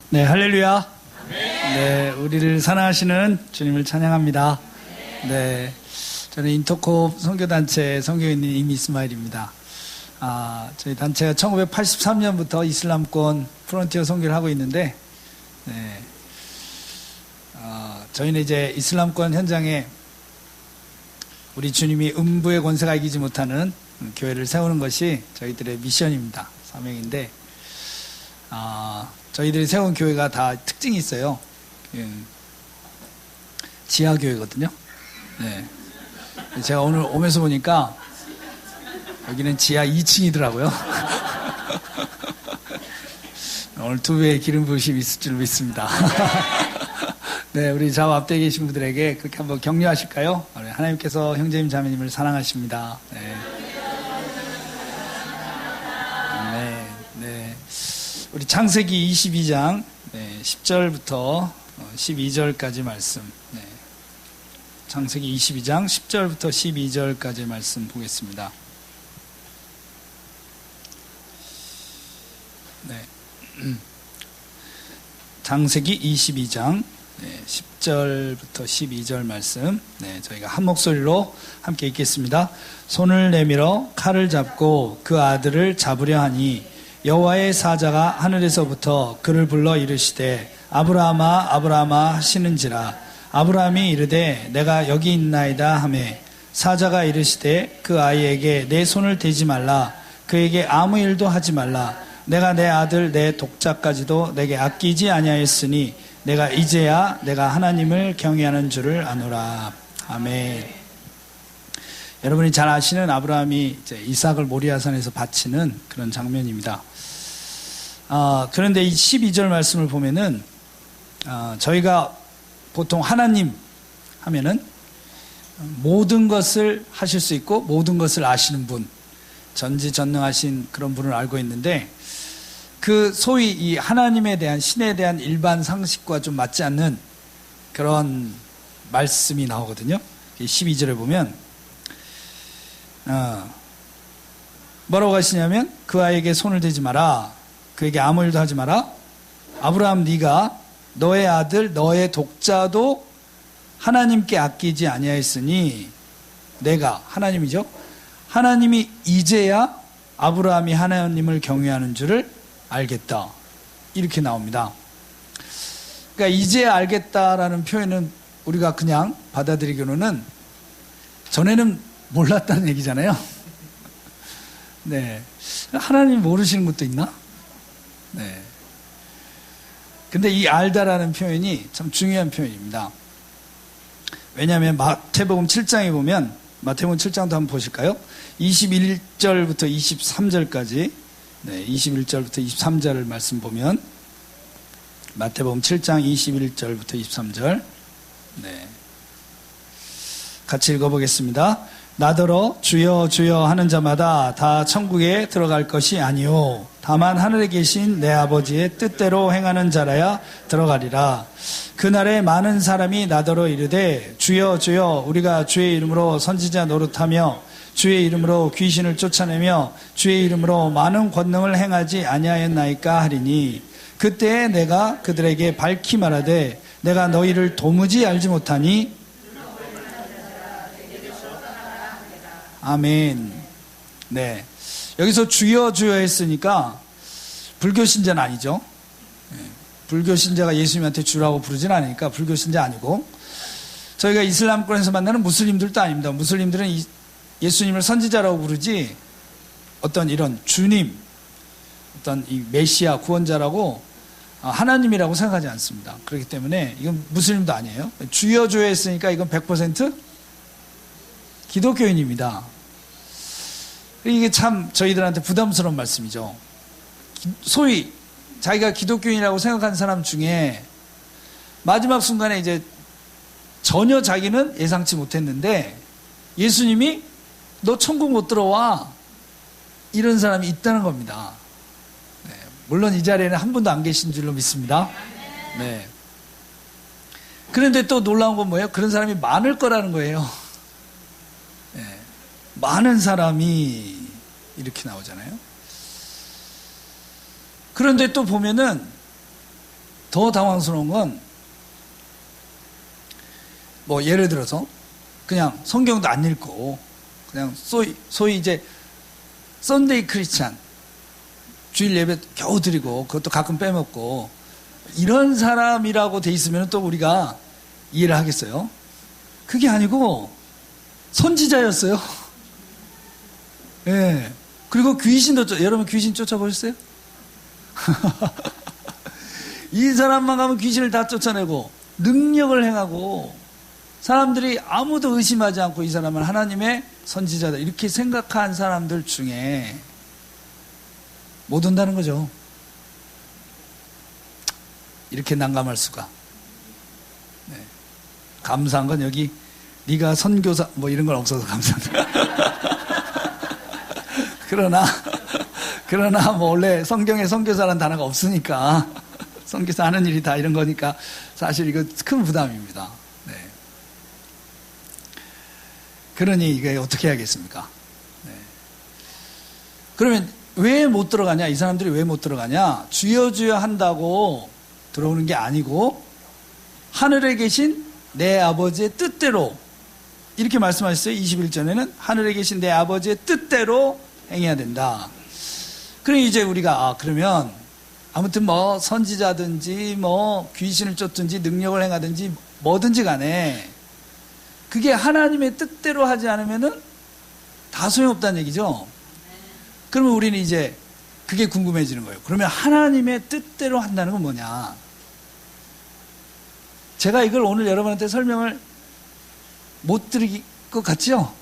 네, 할렐루야. 네, 우리를 사랑하시는 주님을 찬양합니다. 네, 저는 인터콥 선교단체 선교인인 이스마일입니다. 저희 단체가 1983년부터 이슬람권 프론티어 선교를 하고 있는데, 네, 저희는 이제 이슬람권 현장에 우리 주님이 음부의 권세가 이기지 못하는 교회를 세우는 것이 저희들의 미션입니다. 사명인데, 저희들이 세운 교회가 다 특징이 있어요. 지하교회거든요. 네. 제가 오늘 오면서 보니까 여기는 지하 2층이더라고요. 오늘 두 배의 기름 부으심이 있을 줄 믿습니다. 네, 우리 좌우 앞에 계신 분들에게 그렇게 한번 격려하실까요? 하나님께서 형제님 자매님을 사랑하십니다. 네. 우리 창세기 22장 10절부터 12절까지 말씀. 네. 창세기 22장 10절부터 12절까지 말씀 보겠습니다. 네. 창세기 22장 10절부터 12절 말씀. 네, 저희가 한 목소리로 함께 읽겠습니다. 손을 내밀어 칼을 잡고 그 아들을 잡으려 하니 여호와의 사자가 하늘에서부터 그를 불러 이르시되 아브라함아 아브라함아 하시는지라. 아브라함이 이르되 내가 여기 있나이다 하매 사자가 이르시되 그 아이에게 내 손을 대지 말라. 그에게 아무 일도 하지 말라. 내가 내 아들 내 독자까지도 내게 아끼지 아니하였으니 내가 이제야 내가 하나님을 경외하는 줄을 아노라. 아멘. 여러분이 잘 아시는 아브라함이 이제 이삭을 모리아산에서 바치는 그런 장면입니다. 그런데 이 12절 말씀을 보면은 저희가 보통 하나님 하면은 모든 것을 하실 수 있고 모든 것을 아시는 분, 전지전능하신 그런 분을 알고 있는데, 그 소위 이 하나님에 대한, 신에 대한 일반 상식과 좀 맞지 않는 그런 말씀이 나오거든요. 12절에 보면 뭐라고 하시냐면 그 아이에게 손을 대지 마라. 그에게 아무 일도 하지 마라. 아브라함, 네가 너의 아들 너의 독자도 하나님께 아끼지 아니하였으니 내가, 하나님이죠, 하나님이 이제야 아브라함이 하나님을 경외하는 줄을 알겠다. 이렇게 나옵니다. 그러니까 이제야 알겠다라는 표현은 우리가 그냥 받아들이기로는 전에는 몰랐다는 얘기잖아요. 네. 하나님 모르시는 것도 있나? 네. 근데 이 알다라는 표현이 참 중요한 표현입니다. 왜냐하면 마태복음 7장에 보면, 마태복음 7장도 한번 보실까요? 21절부터 23절까지, 네, 21절부터 23절을 말씀 보면, 마태복음 7장 21절부터 23절, 네. 같이 읽어보겠습니다. 나더러 주여 주여 하는 자마다 다 천국에 들어갈 것이 아니요 다만 하늘에 계신 내 아버지의 뜻대로 행하는 자라야 들어가리라. 그날에 많은 사람이 나더러 이르되 주여 주여 우리가 주의 이름으로 선지자 노릇하며 주의 이름으로 귀신을 쫓아내며 주의 이름으로 많은 권능을 행하지 아니하였나이까 하리니 그때에 내가 그들에게 밝히 말하되 내가 너희를 도무지 알지 못하니. 아멘. 네. 여기서 주여 주여 했으니까 불교 신자는 아니죠. 네. 불교 신자가 예수님한테 주라고 부르진 않으니까 불교 신자 아니고, 저희가 이슬람권에서 만나는 무슬림들도 아닙니다. 무슬림들은 예수님을 선지자라고 부르지 어떤 이런 주님, 어떤 이 메시아 구원자라고 하나님이라고 생각하지 않습니다. 그렇기 때문에 이건 무슬림도 아니에요. 주여 주여 했으니까 이건 100% 기독교인입니다. 이게 참 저희들한테 부담스러운 말씀이죠. 소위 자기가 기독교인이라고 생각하는 사람 중에 마지막 순간에 이제 전혀 자기는 예상치 못했는데 예수님이 너 천국 못 들어와, 이런 사람이 있다는 겁니다. 네, 물론 이 자리에는 한 분도 안 계신 줄로 믿습니다. 네. 그런데 또 놀라운 건 뭐예요? 그런 사람이 많을 거라는 거예요. 네, 많은 사람이 이렇게 나오잖아요. 그런데 또 보면은 더 당황스러운 건, 뭐, 예를 들어서, 그냥 성경도 안 읽고, 그냥 소위 이제, 썬데이 크리스찬, 주일 예배 겨우 드리고, 그것도 가끔 빼먹고, 이런 사람이라고 돼 있으면 또 우리가 이해를 하겠어요? 그게 아니고, 선지자였어요. 예. 네. 그리고 귀신도, 여러분 귀신 쫓아보셨어요? 이 사람만 가면 귀신을 다 쫓아내고, 능력을 행하고, 사람들이 아무도 의심하지 않고 이 사람은 하나님의 선지자다. 이렇게 생각한 사람들 중에 못 온다는 거죠. 이렇게 난감할 수가. 네. 감사한 건 여기 네가 선교사 뭐 이런 건 없어서 감사합니다. 그러나 뭐 원래 성경에 선교사라는 단어가 없으니까 선교사 하는 일이 다 이런 거니까 사실 이거 큰 부담입니다. 네. 그러니 이게 어떻게 해야겠습니까? 네. 그러면 왜 못 들어가냐? 이 사람들이 왜 못 들어가냐? 주여 주여 한다고 들어오는 게 아니고 하늘에 계신 내 아버지의 뜻대로 이렇게 말씀하셨어요. 21절에는 하늘에 계신 내 아버지의 뜻대로 행해야 된다. 그럼 이제 우리가 그러면 아무튼 뭐 선지자든지 뭐 귀신을 쫓든지 능력을 행하든지 뭐든지 간에 그게 하나님의 뜻대로 하지 않으면은 다 소용없다는 얘기죠. 그러면 우리는 이제 그게 궁금해지는 거예요. 그러면 하나님의 뜻대로 한다는 건 뭐냐? 제가 이걸 오늘 여러분한테 설명을 못 드릴 것 같죠?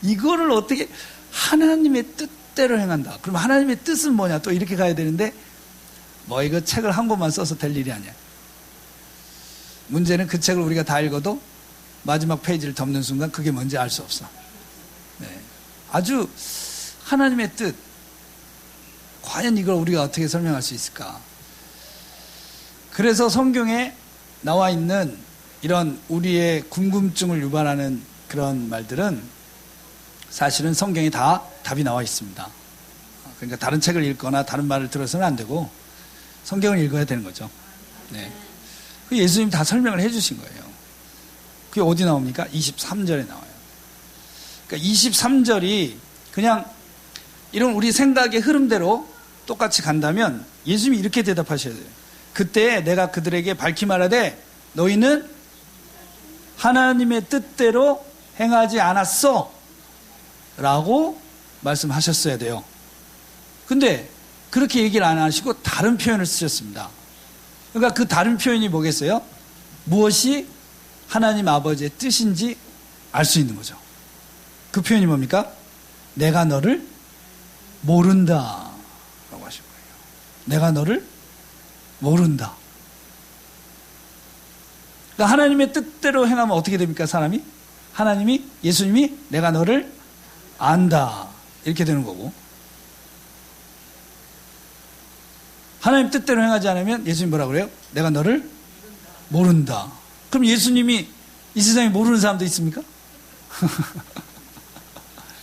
이거를 어떻게 하나님의 뜻대로 행한다. 그럼 하나님의 뜻은 뭐냐? 또 이렇게 가야 되는데 뭐 이거 책을 한 권만 써서 될 일이 아니야. 문제는 그 책을 우리가 다 읽어도 마지막 페이지를 덮는 순간 그게 뭔지 알 수 없어. 네. 아주 하나님의 뜻, 과연 이걸 우리가 어떻게 설명할 수 있을까? 그래서 성경에 나와 있는 이런 우리의 궁금증을 유발하는 그런 말들은 사실은 성경에 다 답이 나와 있습니다. 그러니까 다른 책을 읽거나 다른 말을 들어서는 안 되고 성경을 읽어야 되는 거죠. 네. 예수님 다 설명을 해 주신 거예요. 그게 어디 나옵니까? 23절에 나와요. 그러니까 23절이 그냥 이런 우리 생각의 흐름대로 똑같이 간다면 예수님이 이렇게 대답하셔야 돼요. 그때 내가 그들에게 밝히 말하되 너희는 하나님의 뜻대로 행하지 않았어 라고 말씀하셨어야 돼요. 근데 그렇게 얘기를 안 하시고 다른 표현을 쓰셨습니다. 그러니까 그 다른 표현이 뭐겠어요? 무엇이 하나님 아버지의 뜻인지 알 수 있는 거죠. 그 표현이 뭡니까? 내가 너를 모른다 라고 하신 거예요. 내가 너를 모른다. 그러니까 하나님의 뜻대로 행하면 어떻게 됩니까? 사람이? 하나님이, 예수님이 내가 너를 안다 이렇게 되는 거고, 하나님 뜻대로 행하지 않으면 예수님 뭐라고 그래요? 내가 너를 모른다. 그럼 예수님이 이 세상에 모르는 사람도 있습니까?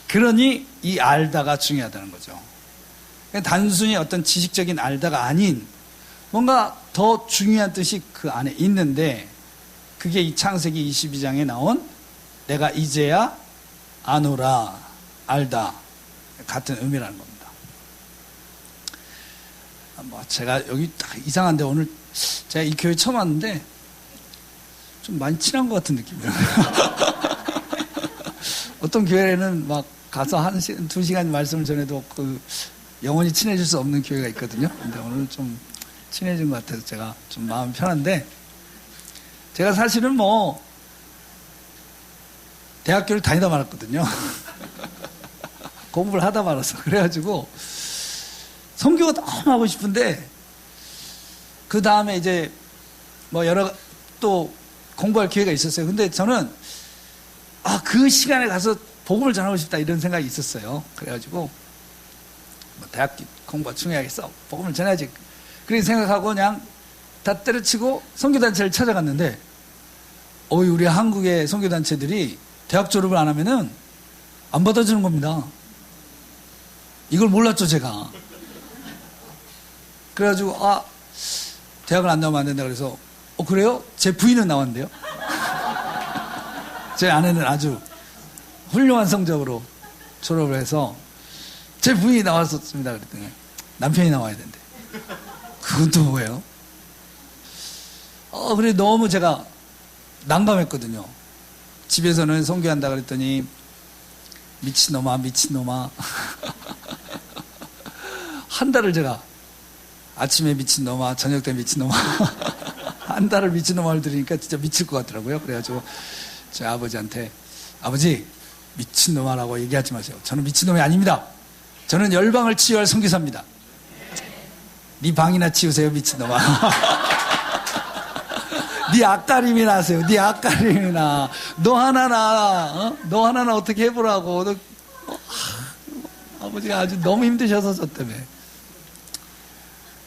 그러니 이 알다가 중요하다는 거죠. 단순히 어떤 지식적인 알다가 아닌 뭔가 더 중요한 뜻이 그 안에 있는데 그게 이 창세기 22장에 나온 내가 이제야 아노라, 알다 같은 의미라는 겁니다. 뭐 제가 여기 딱 이상한데 오늘 제가 이 교회 처음 왔는데 좀 많이 친한 것 같은 느낌이에요. 어떤 교회는 막 가서 2시간 말씀을 전해도 그 영원히 친해질 수 없는 교회가 있거든요. 근데 오늘 좀 친해진 것 같아서 제가 좀 마음 편한데, 제가 사실은 뭐 대학교를 다니다 말았거든요. 공부를 하다 말았어. 그래가지고 선교가 너무 하고 싶은데 그 다음에 이제 뭐 여러 또 공부할 기회가 있었어요. 근데 저는 그 시간에 가서 복음을 전하고 싶다 이런 생각이 있었어요. 그래가지고 뭐 대학 공부가 중요하겠어, 복음을 전해야지 그렇게 생각하고 그냥 다 때려치고 선교단체를 찾아갔는데 우리 한국의 선교단체들이 대학 졸업을 안 하면은 안 받아주는 겁니다. 이걸 몰랐죠 제가. 그래가지고, 대학을 안 나오면 안 된다 그래서, 그래요? 제 부인은 나왔는데요. 제 아내는 아주 훌륭한 성적으로 졸업을 해서, 제 부인이 나왔었습니다. 그랬더니, 남편이 나와야 된대. 그건 또 뭐예요? 그래, 너무 제가 난감했거든요. 집에서는 선교한다 그랬더니, 미친놈아. 한 달을 제가 아침에 미친놈아, 저녁 때 미친놈아. 한 달을 미친놈아를 들으니까 진짜 미칠 것 같더라고요. 그래가지고 제 아버지한테, 아버지, 미친놈아라고 얘기하지 마세요. 저는 미친놈이 아닙니다. 저는 열방을 치유할 선교사입니다. 네 방이나 치우세요, 미친놈아. 네 앞가림이나 하세요. 네 앞가림이나. 너 하나나 어떻게 해보라고. 아버지가 아주 너무 힘드셔서 저 때문에.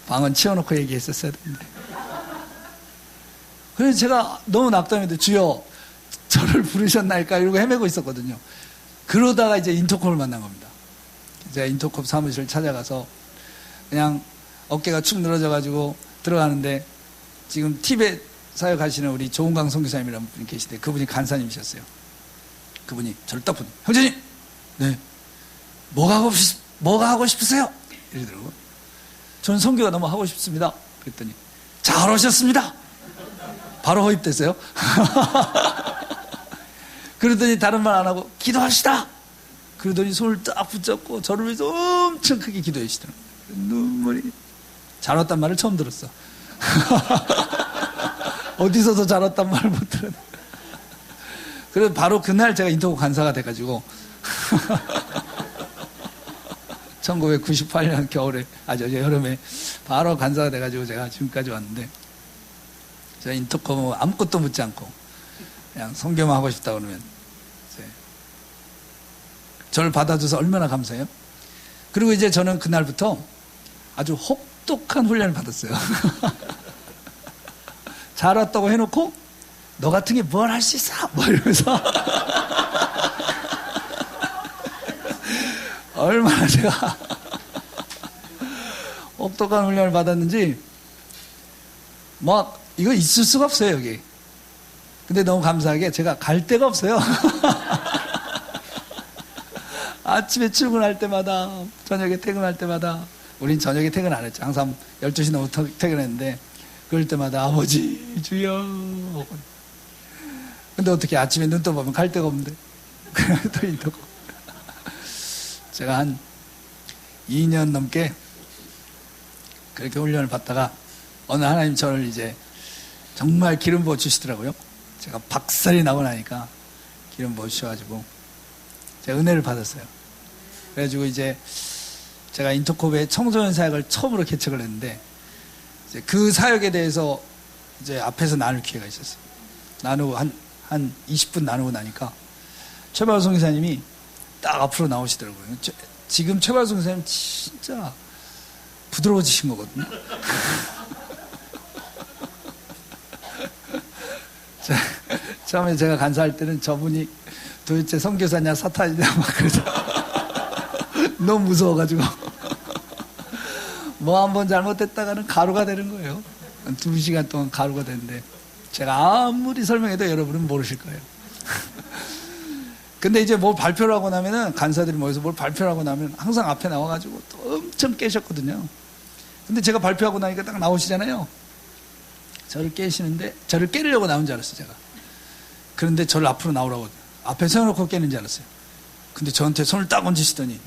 방은 치워놓고 얘기했었어야 되는데. 그래서 제가 너무 낙담해도 주여, 저를 부르셨나이까? 이러고 헤매고 있었거든요. 그러다가 이제 인터콥을 만난 겁니다. 제가 인터콥 사무실을 찾아가서 그냥 어깨가 축 늘어져가지고 들어가는데 지금 티벳 사역하시는 우리 조은강 선교사님이라는 분이 계시는데 그분이 간사님이셨어요. 그분이 저를 딱 보니, 형제님! 네. 뭐가 하고 싶으세요? 이러더라고요. 저는 선교가 너무 하고 싶습니다. 그랬더니, 잘하셨습니다. 바로 허입됐어요. 그러더니 다른 말 안 하고, 기도합시다. 그러더니 손을 딱 붙잡고 저를 위해서 엄청 크게 기도해 주시더라고요. 눈물이. 잘 왔단 말을 처음 들었어. 어디서도 잘 왔단 말을 못 들었네. 그래서 바로 그날 제가 인터뷰 간사가 돼가지고 1998년 겨울에, 여름에 바로 간사가 돼가지고 제가 지금까지 왔는데, 제가 인터컴 아무것도 묻지 않고 그냥 선교만 하고 싶다 그러면 저를 받아줘서 얼마나 감사해요. 그리고 이제 저는 그날부터 아주 혹독한 훈련을 받았어요. 잘 왔다고 해놓고 너 같은 게 뭘 할 수 있어? 뭐 이러면서 얼마나 제가 혹독한 훈련을 받았는지 막 이거 있을 수가 없어요, 여기. 근데 너무 감사하게 제가 갈 데가 없어요. 아침에 출근할 때마다, 저녁에 퇴근할 때마다, 우린 저녁에 퇴근 안 했죠. 항상 12시 넘어 퇴근했는데, 그럴 때마다 아버지, 주여. 근데 어떻게 아침에 눈 떠보면 갈 데가 없는데. 또 인터고. 제가 한 2년 넘게 그렇게 훈련을 받다가 어느 하나님 저를 이제 정말 기름 부어 주시더라고요. 제가 박살이 나고 나니까 기름 부어 주셔가지고 제가 은혜를 받았어요. 그래가지고 이제 제가 인터콥의 청소년 사역을 처음으로 개척을 했는데 이제 그 사역에 대해서 이제 앞에서 나눌 기회가 있었어요. 나누고 한 20분 나누고 나니까 최발성 기사님이 딱 앞으로 나오시더라고요. 지금 최발성 기사님 진짜 부드러워지신 거거든요. 처음에 제가 간사할 때는 저분이 도대체 선교사냐 사탄이냐 막 그러죠. 너무 무서워가지고 뭐 한 번 잘못했다가는 가루가 되는 거예요. 2시간 동안 가루가 되는데 제가 아무리 설명해도 여러분은 모르실 거예요. 근데 이제 뭘 발표를 하고 나면은 간사들이 모여서 뭘 발표를 하고 나면 항상 앞에 나와가지고 또 엄청 깨셨거든요. 근데 제가 발표하고 나니까 딱 나오시잖아요. 저를 깨시는데 저를 깨려고 나온 줄 알았어요, 제가. 그런데 저를 앞으로 나오라고 앞에 세워놓고 깨는 줄 알았어요. 근데 저한테 손을 딱 얹으시더니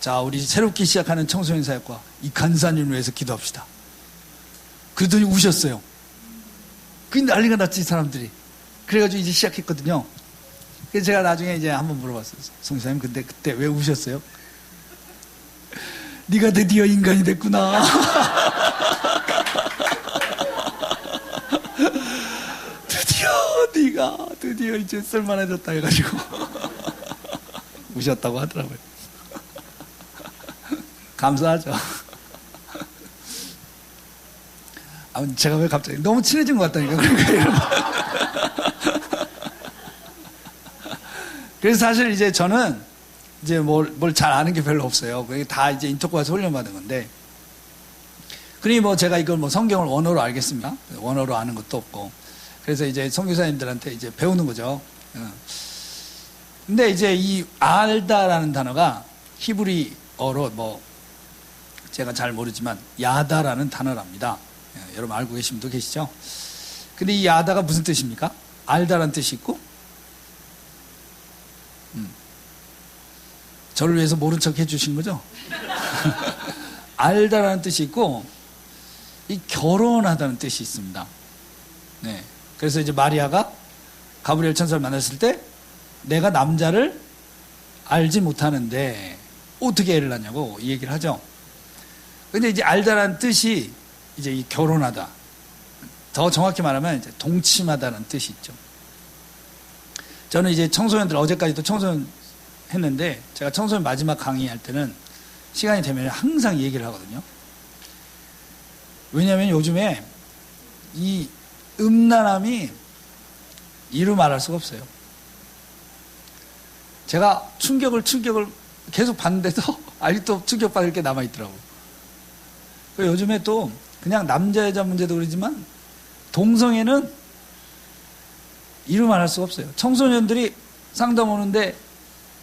자, 우리 새롭게 시작하는 청소년 사역과 이 간사님을 위해서 기도합시다. 그러더니 우셨어요. 그 난리가 났지, 사람들이. 그래가지고 이제 시작했거든요. 그래서 제가 나중에 이제 한번 물어봤어요. 성사님, 근데 그때 왜 우셨어요? 네가 드디어 인간이 됐구나. 드디어 이제 쓸만해졌다 해가지고 우셨다고 하더라고요. 감사하죠. 제가 왜 갑자기 너무 친해진 것 같다니까. 그래서 사실 이제 저는 이제 뭘 잘 아는 게 별로 없어요. 그게 다 이제 인터코에서 훈련받은 건데, 그러니 뭐 제가 이걸 뭐 성경을 원어로 알겠습니까? 원어로 아는 것도 없고. 그래서 이제 선교사님들한테 이제 배우는 거죠. 근데 이제 이 알다라는 단어가 히브리어로 뭐 제가 잘 모르지만 야다라는 단어랍니다. 여러분 알고 계신 분도 계시죠? 근데 이 야다가 무슨 뜻입니까? 알다라는 뜻이 있고, 저를 위해서 모른 척 해주신 거죠? 알다라는 뜻이 있고, 이 결혼하다는 뜻이 있습니다. 네. 그래서 이제 마리아가 가브리엘 천사를 만났을 때 내가 남자를 알지 못하는데 어떻게 애를 낳냐고 이 얘기를 하죠. 근데 이제 알다라는 뜻이 이제 이 결혼하다. 더 정확히 말하면 이제 동침하다는 뜻이 있죠. 저는 이제 청소년들, 어제까지도 청소년 했는데, 제가 청소년 마지막 강의할 때는 시간이 되면 항상 이 얘기를 하거든요. 왜냐하면 요즘에 이 음란함이 이루 말할 수가 없어요. 제가 충격을 계속 받는데도 아직도 충격받을 게 남아있더라고요. 요즘에 또 그냥 남자 여자 문제도 그러지만 동성애는 이루 말할 수가 없어요. 청소년들이 상담 오는데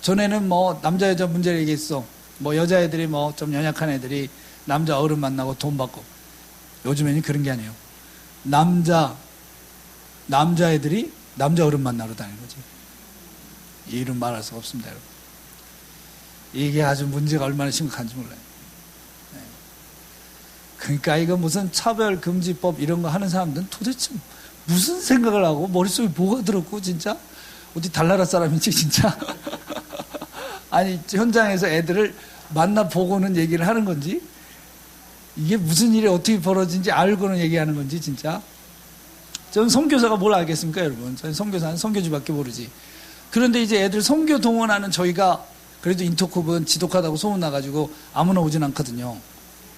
전에는 뭐 남자 여자 문제를 얘기했어. 뭐 여자애들이 뭐 좀 연약한 애들이 남자 어른 만나고 돈 받고. 요즘에는 그런 게 아니에요. 남자애들이 남자 어른 만나러 다니는 거지. 이루 말할 수가 없습니다, 여러분. 이게 아주 문제가 얼마나 심각한지 몰라요. 네. 그러니까 이거 무슨 차별금지법 이런 거 하는 사람들은 도대체 무슨 생각을 하고 머릿속에 뭐가 들었고 진짜 어디 달나라 사람인지 진짜 아니 현장에서 애들을 만나보고는 얘기를 하는 건지 이게 무슨 일이 어떻게 벌어진지 알고는 얘기하는 건지 진짜. 저는 선교사가 뭘 알겠습니까, 여러분? 저는 선교사는 선교주밖에 모르지. 그런데 이제 애들 선교 동원하는 저희가 그래도 인터컵은 지독하다고 소문나가지고 아무나 오진 않거든요.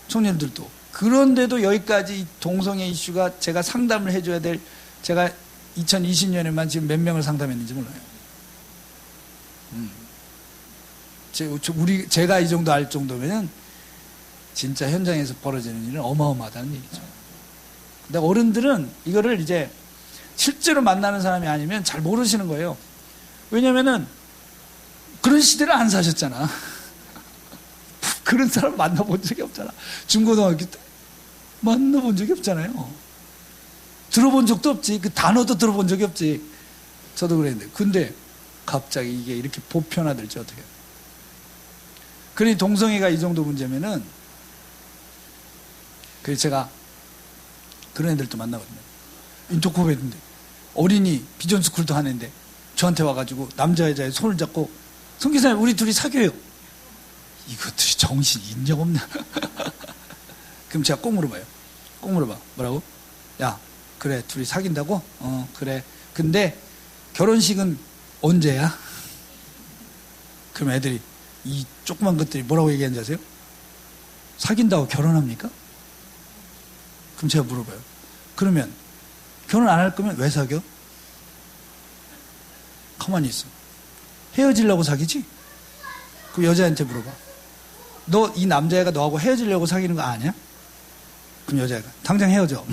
청년들도. 그런데도 여기까지 동성애 이슈가 제가 상담을 해줘야 될, 제가 2020년에만 지금 몇 명을 상담했는지 몰라요. 제가 이 정도 알 정도면은 진짜 현장에서 벌어지는 일은 어마어마하다는 얘기죠. 근데 어른들은 이거를 이제 실제로 만나는 사람이 아니면 잘 모르시는 거예요. 왜냐면은 그런 시대를 안 사셨잖아. 그런 사람 만나본 적이 없잖아. 중고등학교 때 만나본 적이 없잖아요. 들어본 적도 없지. 그 단어도 들어본 적이 없지. 저도 그랬는데. 근데 갑자기 이게 이렇게 보편화될지 어떻게. 그러니 동성애가 이 정도 문제면은, 그래서 제가 그런 애들도 만나거든요. 인터코브 했는데, 어린이 비전스쿨도 하는데, 저한테 와가지고 남자 여자의 손을 잡고, 선교사님 우리 둘이 사귀어요. 이것들이 정신 인정 없나? 그럼 제가 꼭 물어봐요. 꼭 물어봐. 뭐라고? 야, 그래 둘이 사귄다고? 그래. 근데 결혼식은 언제야? 그럼 애들이 이 조그만 것들이 뭐라고 얘기하는지 아세요? 사귄다고 결혼합니까? 그럼 제가 물어봐요. 그러면 결혼 안 할 거면 왜 사겨? 가만히 있어. 헤어지려고 사귀지? 그럼 여자한테 물어봐. 너 이 남자애가 너하고 헤어지려고 사귀는 거 아니야? 그럼 여자애가 당장 헤어져.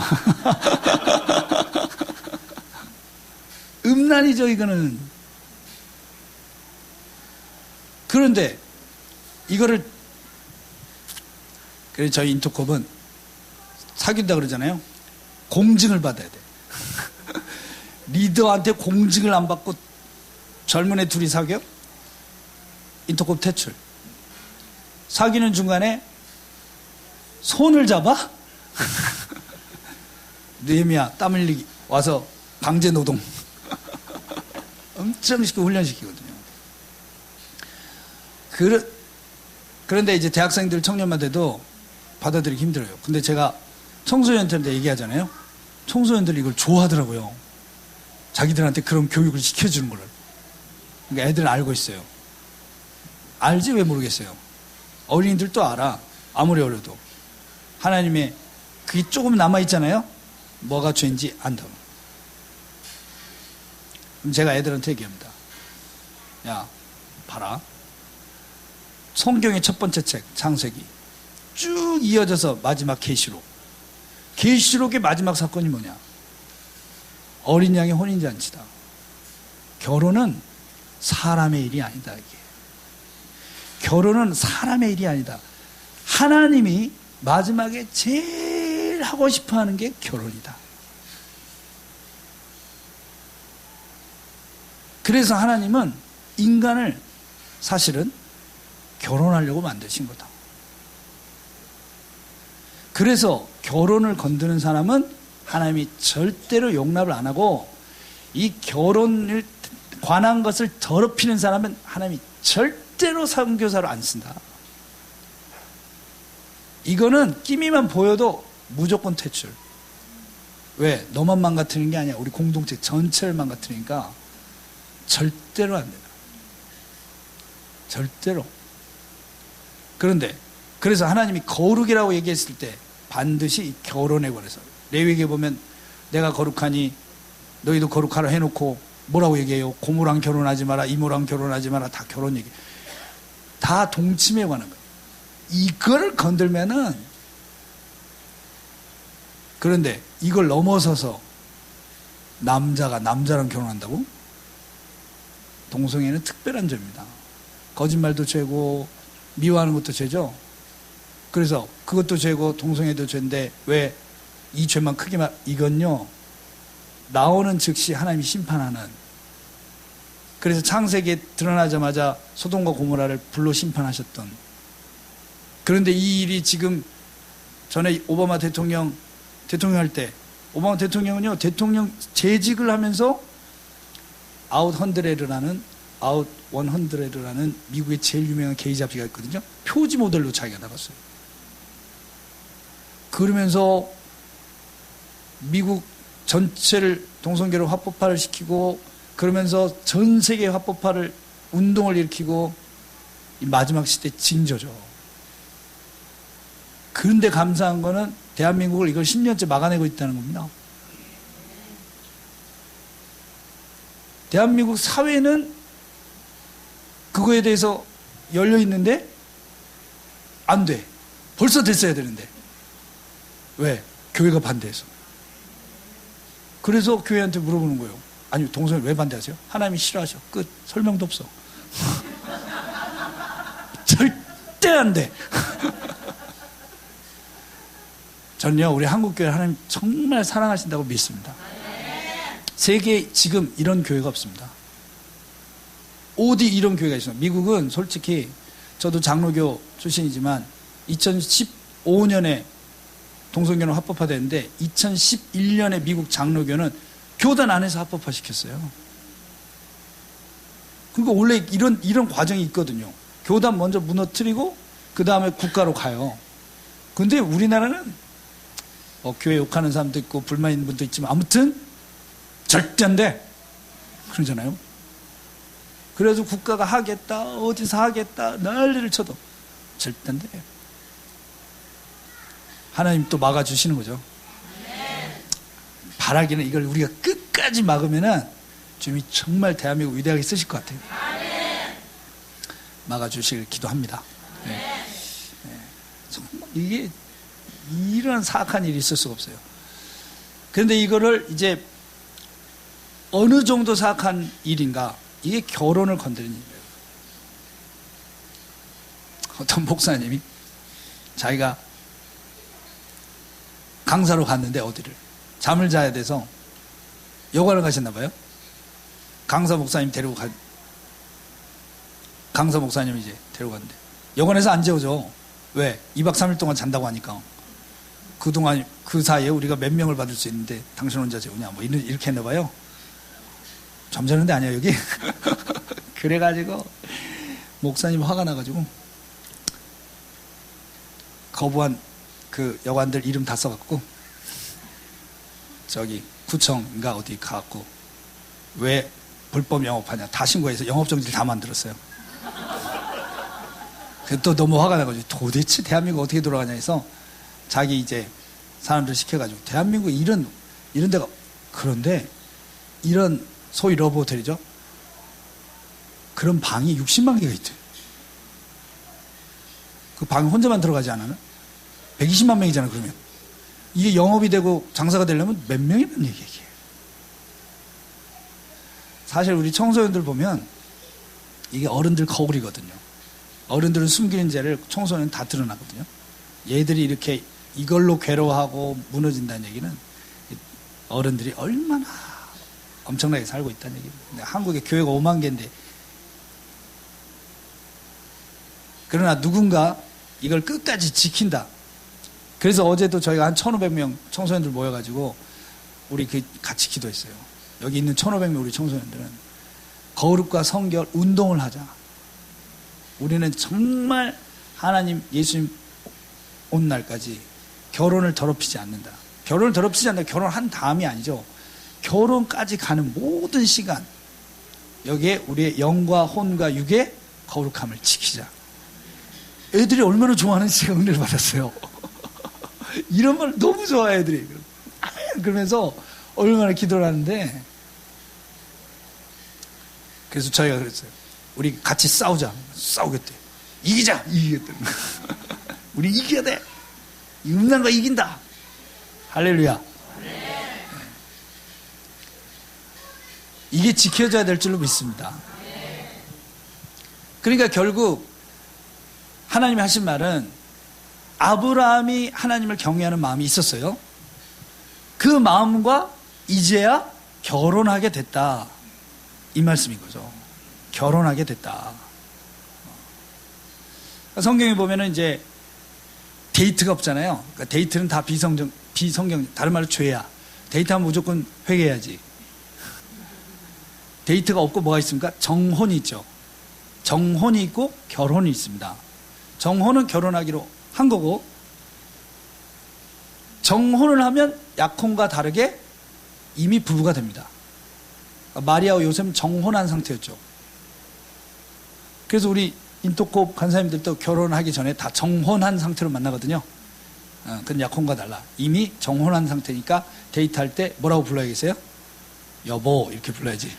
음란이죠 이거는. 그런데 이거를, 그래서 저희 인터컵은 사귄다 그러잖아요. 공증을 받아야 돼. 리더한테 공증을 안 받고 젊은 애 둘이 사겨? 인터컵 퇴출. 사귀는 중간에 손을 잡아? 느헤미야 땀 흘리기 와서 강제 노동 엄청 시키고 훈련시키거든요. 그런데 이제 대학생들 청년만 돼도 받아들이기 힘들어요. 근데 제가 청소년들한테 얘기하잖아요. 청소년들이 이걸 좋아하더라고요. 자기들한테 그런 교육을 시켜주는 거를. 그러니까 애들은 알고 있어요. 알지 왜 모르겠어요. 어린이들도 알아. 아무리 어려도. 하나님의 그게 조금 남아있잖아요. 뭐가 죄인지 안다고. 그럼 제가 애들한테 얘기합니다. 야, 봐라. 성경의 첫 번째 책, 창세기. 쭉 이어져서 마지막 계시록. 계시록의 마지막 사건이 뭐냐? 어린 양의 혼인잔치다. 결혼은 사람의 일이 아니다. 이게. 결혼은 사람의 일이 아니다. 하나님이 마지막에 제일 하고 싶어 하는 게 결혼이다. 그래서 하나님은 인간을 사실은 결혼하려고 만드신 거다. 그래서 결혼을 건드는 사람은 하나님이 절대로 용납을 안 하고, 이 결혼을 관한 것을 더럽히는 사람은 하나님이 절대로 선교사로 안 쓴다. 이거는 끼미만 보여도 무조건 퇴출. 왜? 너만 망가뜨리는 게 아니야. 우리 공동체 전체를 망가뜨리니까 절대로 안 된다. 절대로. 그런데 그래서 하나님이 거룩이라고 얘기했을 때 반드시 결혼에 관해서, 레위기에 보면 내가 거룩하니 너희도 거룩하라 해놓고 뭐라고 얘기해요? 고모랑 결혼하지 마라, 이모랑 결혼하지 마라. 다 결혼 얘기. 다 동침에 관한 거예요. 이걸 건들면은, 그런데 이걸 넘어서서 남자가 남자랑 결혼한다고? 동성애는 특별한 죄입니다. 거짓말도 죄고 미워하는 것도 죄죠. 그래서 그것도 죄고 동성애도 죄인데 왜 이 죄만 크게 이건요, 나오는 즉시 하나님이 심판하는. 그래서 창세기에 드러나자마자 소돔과 고모라를 불로 심판하셨던. 그런데 이 일이 지금 전에 오바마 대통령 할 때, 오바마 대통령은요, 대통령 재직을 하면서 아웃 100라는 미국의 제일 유명한 게이 잡지가 있거든요. 표지 모델로 자기가 나갔어요. 그러면서 미국 전체를 동성애로 합법화를 시키고, 그러면서 전 세계 합법화를 운동을 일으키고, 이 마지막 시대 징조죠. 그런데 감사한 거는 대한민국을 이걸 10년째 막아내고 있다는 겁니다. 대한민국 사회는 그거에 대해서 열려 있는데 안 돼. 벌써 됐어야 되는데. 왜? 교회가 반대해서. 그래서 교회한테 물어보는 거예요. 아니, 동성애 왜 반대하세요? 하나님이 싫어하셔. 끝. 설명도 없어. 절대 안 돼. 저는요, 우리 한국교회 하나님 정말 사랑하신다고 믿습니다. 세계에 지금 이런 교회가 없습니다. 어디 이런 교회가 있어요? 미국은 솔직히, 저도 장로교 출신이지만 2015년에 동성교는 합법화됐는데 2011년에 미국 장로교는 교단 안에서 합법화시켰어요. 그러니까 원래 이런 과정이 있거든요. 교단 먼저 무너뜨리고 그 다음에 국가로 가요. 근데 우리나라는 교회 욕하는 사람도 있고 불만 있는 분도 있지만 아무튼 절대 안 돼. 그러잖아요. 그래서 국가가 하겠다, 어디서 하겠다, 난리를 쳐도 절대 안 돼. 하나님 또 막아주시는 거죠. 바라기는 이걸 우리가 끝까지 막으면은 주님이 정말 대한민국 위대하게 쓰실 것 같아요. 막아주시길 기도합니다. 네. 정말 이게 이런 사악한 일이 있을 수가 없어요. 그런데 이거를 이제 어느 정도 사악한 일인가? 이게 결혼을 건드리는 일이에요. 어떤 목사님이 자기가 강사로 갔는데 어디를 잠을 자야 돼서 여관을 가셨나 봐요. 강사 목사님 이제 데려갔는데 여관에서 안 재워줘. 왜? 2박 3일 동안 잔다고 하니까. 그동안 그 사이에 우리가 몇 명을 받을 수 있는데 당신 혼자 재우냐, 뭐 이렇게 했나 봐요. 잠자는 데 아니야 여기? 그래가지고 목사님 화가 나가지고 거부한 그 여관들 이름 다 써갖고 저기 구청인가 어디 가갖고 왜 불법 영업하냐 다 신고해서 영업정지를 다 만들었어요. 또 너무 화가 나가지고 도대체 대한민국 어떻게 돌아가냐 해서 자기 이제 사람들 시켜가지고 대한민국 이런 데가, 그런데 이런 소위 러브 호텔이죠. 그런 방이 60만 개가 있대요. 그 방에 혼자만 들어가지 않아요? 120만 명이잖아 그러면. 이게 영업이 되고 장사가 되려면 몇 명이면 얘기해요. 사실 우리 청소년들 보면 이게 어른들 거울이거든요. 어른들은 숨기는 죄를 청소년은 다 드러나거든요. 얘들이 이렇게 이걸로 괴로워하고 무너진다는 얘기는 어른들이 얼마나 엄청나게 살고 있다는 얘기입니다. 한국에 교회가 5만 개인데, 그러나 누군가 이걸 끝까지 지킨다. 그래서 어제도 저희가 한 1,500명 청소년들 모여가지고 우리 같이 기도했어요. 여기 있는 1,500명 우리 청소년들은 거룩과 성결 운동을 하자. 우리는 정말 하나님 예수님 온 날까지 결혼을 더럽히지 않는다. 결혼을 더럽히지 않는다. 결혼한 다음이 아니죠. 결혼까지 가는 모든 시간 여기에 우리의 영과 혼과 육의 거룩함을 지키자. 애들이 얼마나 좋아하는지 제가 은혜를 받았어요. 이런 말 너무 좋아해 애들이. 그러면서 얼마나 기도를 하는데, 그래서 저희가 그랬어요. 우리 같이 싸우자. 싸우겠대. 이기자. 이기겠대. 우리 이겨야 돼. 이 음란 거 이긴다. 할렐루야. 네. 이게 지켜져야 될 줄로 믿습니다. 그러니까 결국 하나님이 하신 말은, 아브라함이 하나님을 경외하는 마음이 있었어요. 그 마음과 이제야 결혼하게 됐다. 이 말씀인 거죠. 결혼하게 됐다. 성경에 보면은 이제 데이트가 없잖아요. 그러니까 데이트는 다 비성경, 다른 말로 죄야. 데이트하면 무조건 회개해야지. 데이트가 없고 뭐가 있습니까? 정혼이 있죠. 정혼이 있고 결혼이 있습니다. 정혼은 결혼하기로 한 거고, 정혼을 하면 약혼과 다르게 이미 부부가 됩니다. 마리아와 요셉은 정혼한 상태였죠. 그래서 우리 인터콥 간사님들도 결혼하기 전에 다 정혼한 상태로 만나거든요. 그건 약혼과 달라. 이미 정혼한 상태니까 데이트할 때 뭐라고 불러야겠어요? 여보 이렇게 불러야지.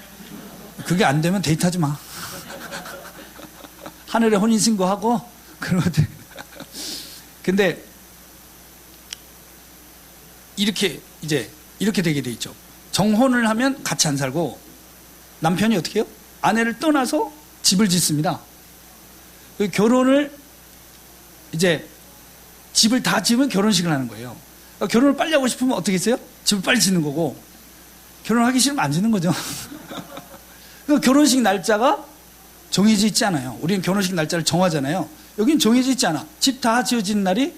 그게 안 되면 데이트하지 마. 하늘에 혼인신고하고 그러면 돼. 근데 이렇게 되게 돼 있죠. 정혼을 하면 같이 안 살고 남편이 어떻게 해요? 아내를 떠나서 집을 짓습니다. 결혼을 이제 집을 다 지으면 결혼식을 하는 거예요. 결혼을 빨리 하고 싶으면 어떻게 했어요? 집을 빨리 짓는 거고, 결혼하기 싫으면 안 짓는 거죠. 결혼식 날짜가 정해져 있지 않아요. 우리는 결혼식 날짜를 정하잖아요. 여긴 정해져 있지 않아. 집 다 지어지는 날이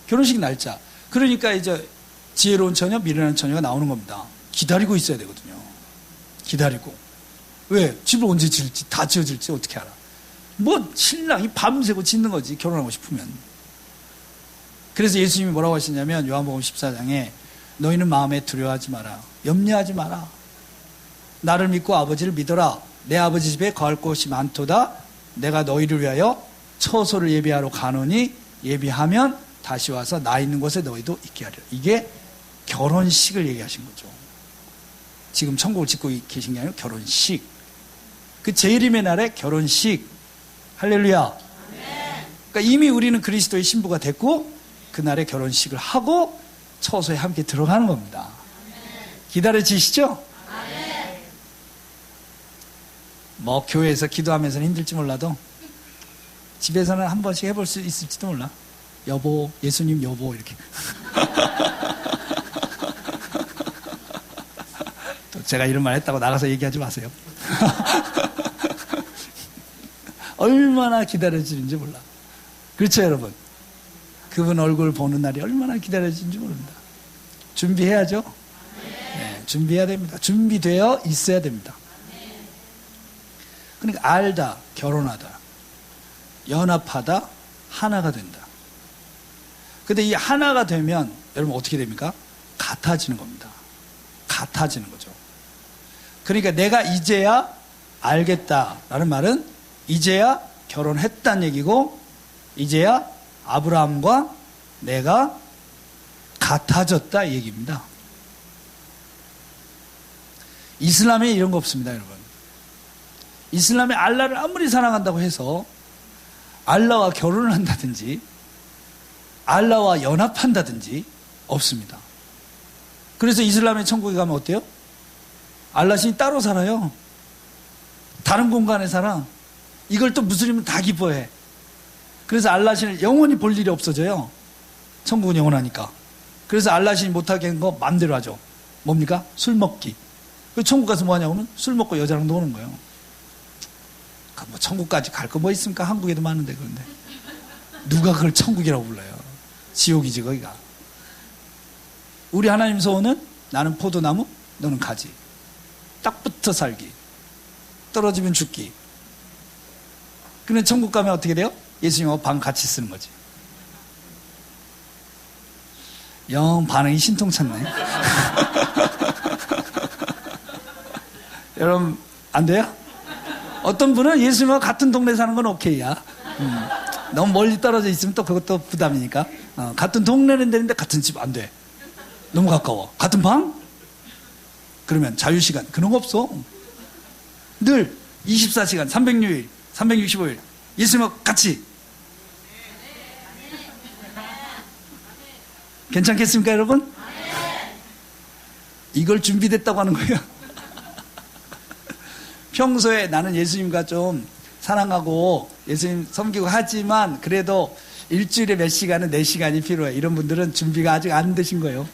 결혼식 날짜. 그러니까 이제 지혜로운 처녀, 미련한 처녀가 나오는 겁니다. 기다리고 있어야 되거든요. 기다리고. 왜? 집을 언제 지을지, 다 지어질지 어떻게 알아? 뭐 신랑이 밤새고 짓는 거지, 결혼하고 싶으면. 그래서 예수님이 뭐라고 하시냐면 요한복음 14장에 너희는 마음에 두려워하지 마라. 염려하지 마라. 나를 믿고 아버지를 믿어라. 내 아버지 집에 거할 곳이 많도다. 내가 너희를 위하여 처소를 예비하러 가노니 예비하면 다시 와서 나 있는 곳에 너희도 있게 하리라. 이게 결혼식을 얘기하신 거죠. 지금 천국을 짓고 계신 게 아니라 결혼식. 그 재림의 날에 결혼식. 할렐루야. 그러니까 이미 우리는 그리스도의 신부가 됐고 그날에 결혼식을 하고 처소에 함께 들어가는 겁니다. 기다려지시죠? 뭐 교회에서 기도하면서는 힘들지 몰라도 집에서는 한 번씩 해볼 수 있을지도 몰라. 여보, 예수님 여보 이렇게. 또 제가 이런 말 했다고 나가서 얘기하지 마세요. 얼마나 기다려지는지 몰라. 그렇죠 여러분? 그분 얼굴 보는 날이 얼마나 기다려지는지 모릅니다. 준비해야죠. 네, 준비해야 됩니다. 준비되어 있어야 됩니다. 그러니까 알다, 결혼하다, 연합하다, 하나가 된다. 근데 이 하나가 되면 여러분 어떻게 됩니까? 같아지는 겁니다. 같아지는 거죠. 그러니까 내가 이제야 알겠다라는 말은 이제야 결혼했다는 얘기고, 이제야 아브라함과 내가 같아졌다 이 얘기입니다. 이슬람에 이런 거 없습니다, 여러분. 이슬람에 알라를 아무리 사랑한다고 해서 알라와 결혼을 한다든지 알라와 연합한다든지 없습니다. 그래서 이슬람의 천국에 가면 어때요? 알라신이 따로 살아요. 다른 공간에 살아. 이걸 또 무슬림은 다 기뻐해. 그래서 알라신을 영원히 볼 일이 없어져요. 천국은 영원하니까. 그래서 알라신이 못하게 한 거 마음대로 하죠. 뭡니까? 술 먹기. 그 천국 가서 뭐 하냐고 하면 술 먹고 여자랑 노는 거예요. 뭐 천국까지 갈 거 뭐 있습니까? 한국에도 많은데. 그런데 누가 그걸 천국이라고 불러요? 지옥이지 거기가. 우리 하나님 소원은 나는 포도나무, 너는 가지. 딱 붙어 살기. 떨어지면 죽기. 근데 천국 가면 어떻게 돼요? 예수님하고 방 같이 쓰는 거지. 영 반응이 신통찮네. 여러분 안 돼요? 어떤 분은 예수님과 같은 동네 사는 건 오케이야. 너무 멀리 떨어져 있으면 또 그것도 부담이니까. 같은 동네는 되는데 같은 집 안 돼. 너무 가까워. 같은 방? 그러면 자유시간 그런 거 없어. 늘 24시간 306일 365일 예수님과 같이. 괜찮겠습니까 여러분? 이걸 준비됐다고 하는 거예요. 평소에 나는 예수님과 좀 사랑하고 예수님 섬기고 하지만 그래도 일주일에 몇 시간은 4시간이 필요해. 이런 분들은 준비가 아직 안 되신 거예요.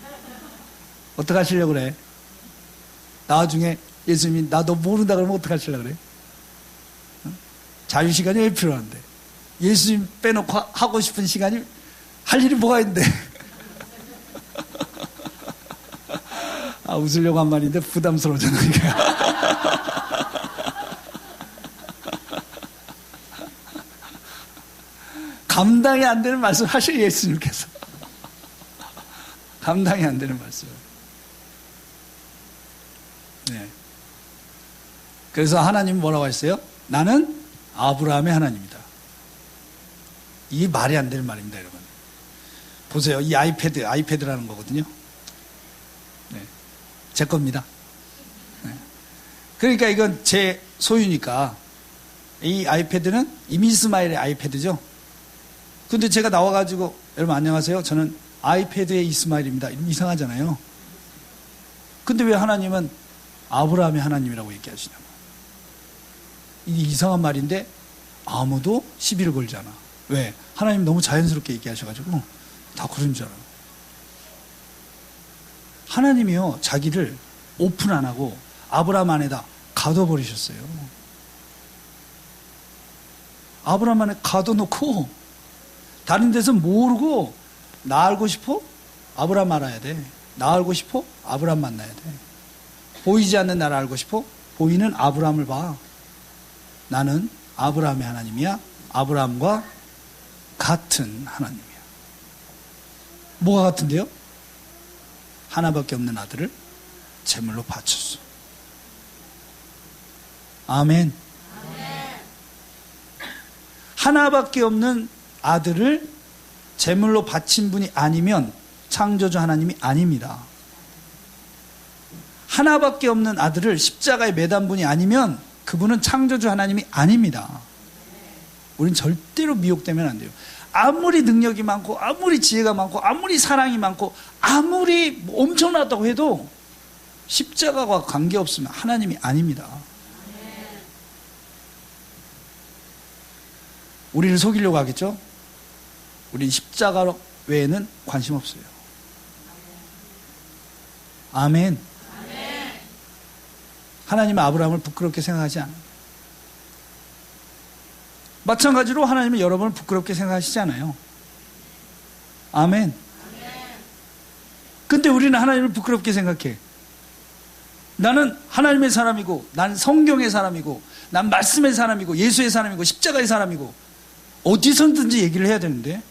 어떡하시려고 그래? 나중에 예수님이 나 너 모른다 그러면 어떡하시려고 그래? 자유시간이 왜 필요한데? 예수님 빼놓고 하고 싶은 시간이 할 일이 뭐가 있는데? 아, 웃으려고 한 말인데 부담스러워졌네. 감당이 안 되는 말씀 하셔요, 예수님께서. 감당이 안 되는 말씀. 네. 그래서 하나님 뭐라고 했어요? 나는 아브라함의 하나님이다. 이게 말이 안 되는 말입니다, 여러분. 보세요. 이 아이패드라는 거거든요. 네. 제 겁니다. 네. 그러니까 이건 제 소유니까 이 아이패드는 이미스마일의 아이패드죠. 근데 제가 나와가지고 여러분 안녕하세요. 저는 아이패드의 이스마일입니다. 이상하잖아요. 근데 왜 하나님은 아브라함의 하나님이라고 얘기하시냐고. 이게 이상한 말인데 아무도 시비를 걸잖아. 왜? 하나님 너무 자연스럽게 얘기하셔가지고 다 그런 줄 알아. 하나님이요 자기를 오픈 안 하고 아브라함 안에다 가둬버리셨어요. 아브라함 안에 가둬놓고 다른 데서 모르고 나 알고 싶어? 아브라함 알아야 돼. 나 알고 싶어? 아브라함 만나야 돼. 보이지 않는 나를 알고 싶어? 보이는 아브라함을 봐. 나는 아브라함의 하나님이야. 아브라함과 같은 하나님이야. 뭐가 같은데요? 하나밖에 없는 아들을 제물로 바쳤어. 아멘. 하나밖에 없는 아들을 제물로 바친 분이 아니면 창조주 하나님이 아닙니다. 하나밖에 없는 아들을 십자가에 매단 분이 아니면 그분은 창조주 하나님이 아닙니다. 우린 절대로 미혹되면 안 돼요. 아무리 능력이 많고 아무리 지혜가 많고 아무리 사랑이 많고 아무리 엄청나다고 해도 십자가와 관계없으면 하나님이 아닙니다. 우리를 속이려고 하겠죠? 우린 십자가 외에는 관심 없어요. 아멘. 하나님은 아브라함을 부끄럽게 생각하지 않아요. 마찬가지로 하나님은 여러분을 부끄럽게 생각하시지 않아요. 아멘. 근데 우리는 하나님을 부끄럽게 생각해. 나는 하나님의 사람이고 난 성경의 사람이고 난 말씀의 사람이고 예수의 사람이고 십자가의 사람이고 어디서든지 얘기를 해야 되는데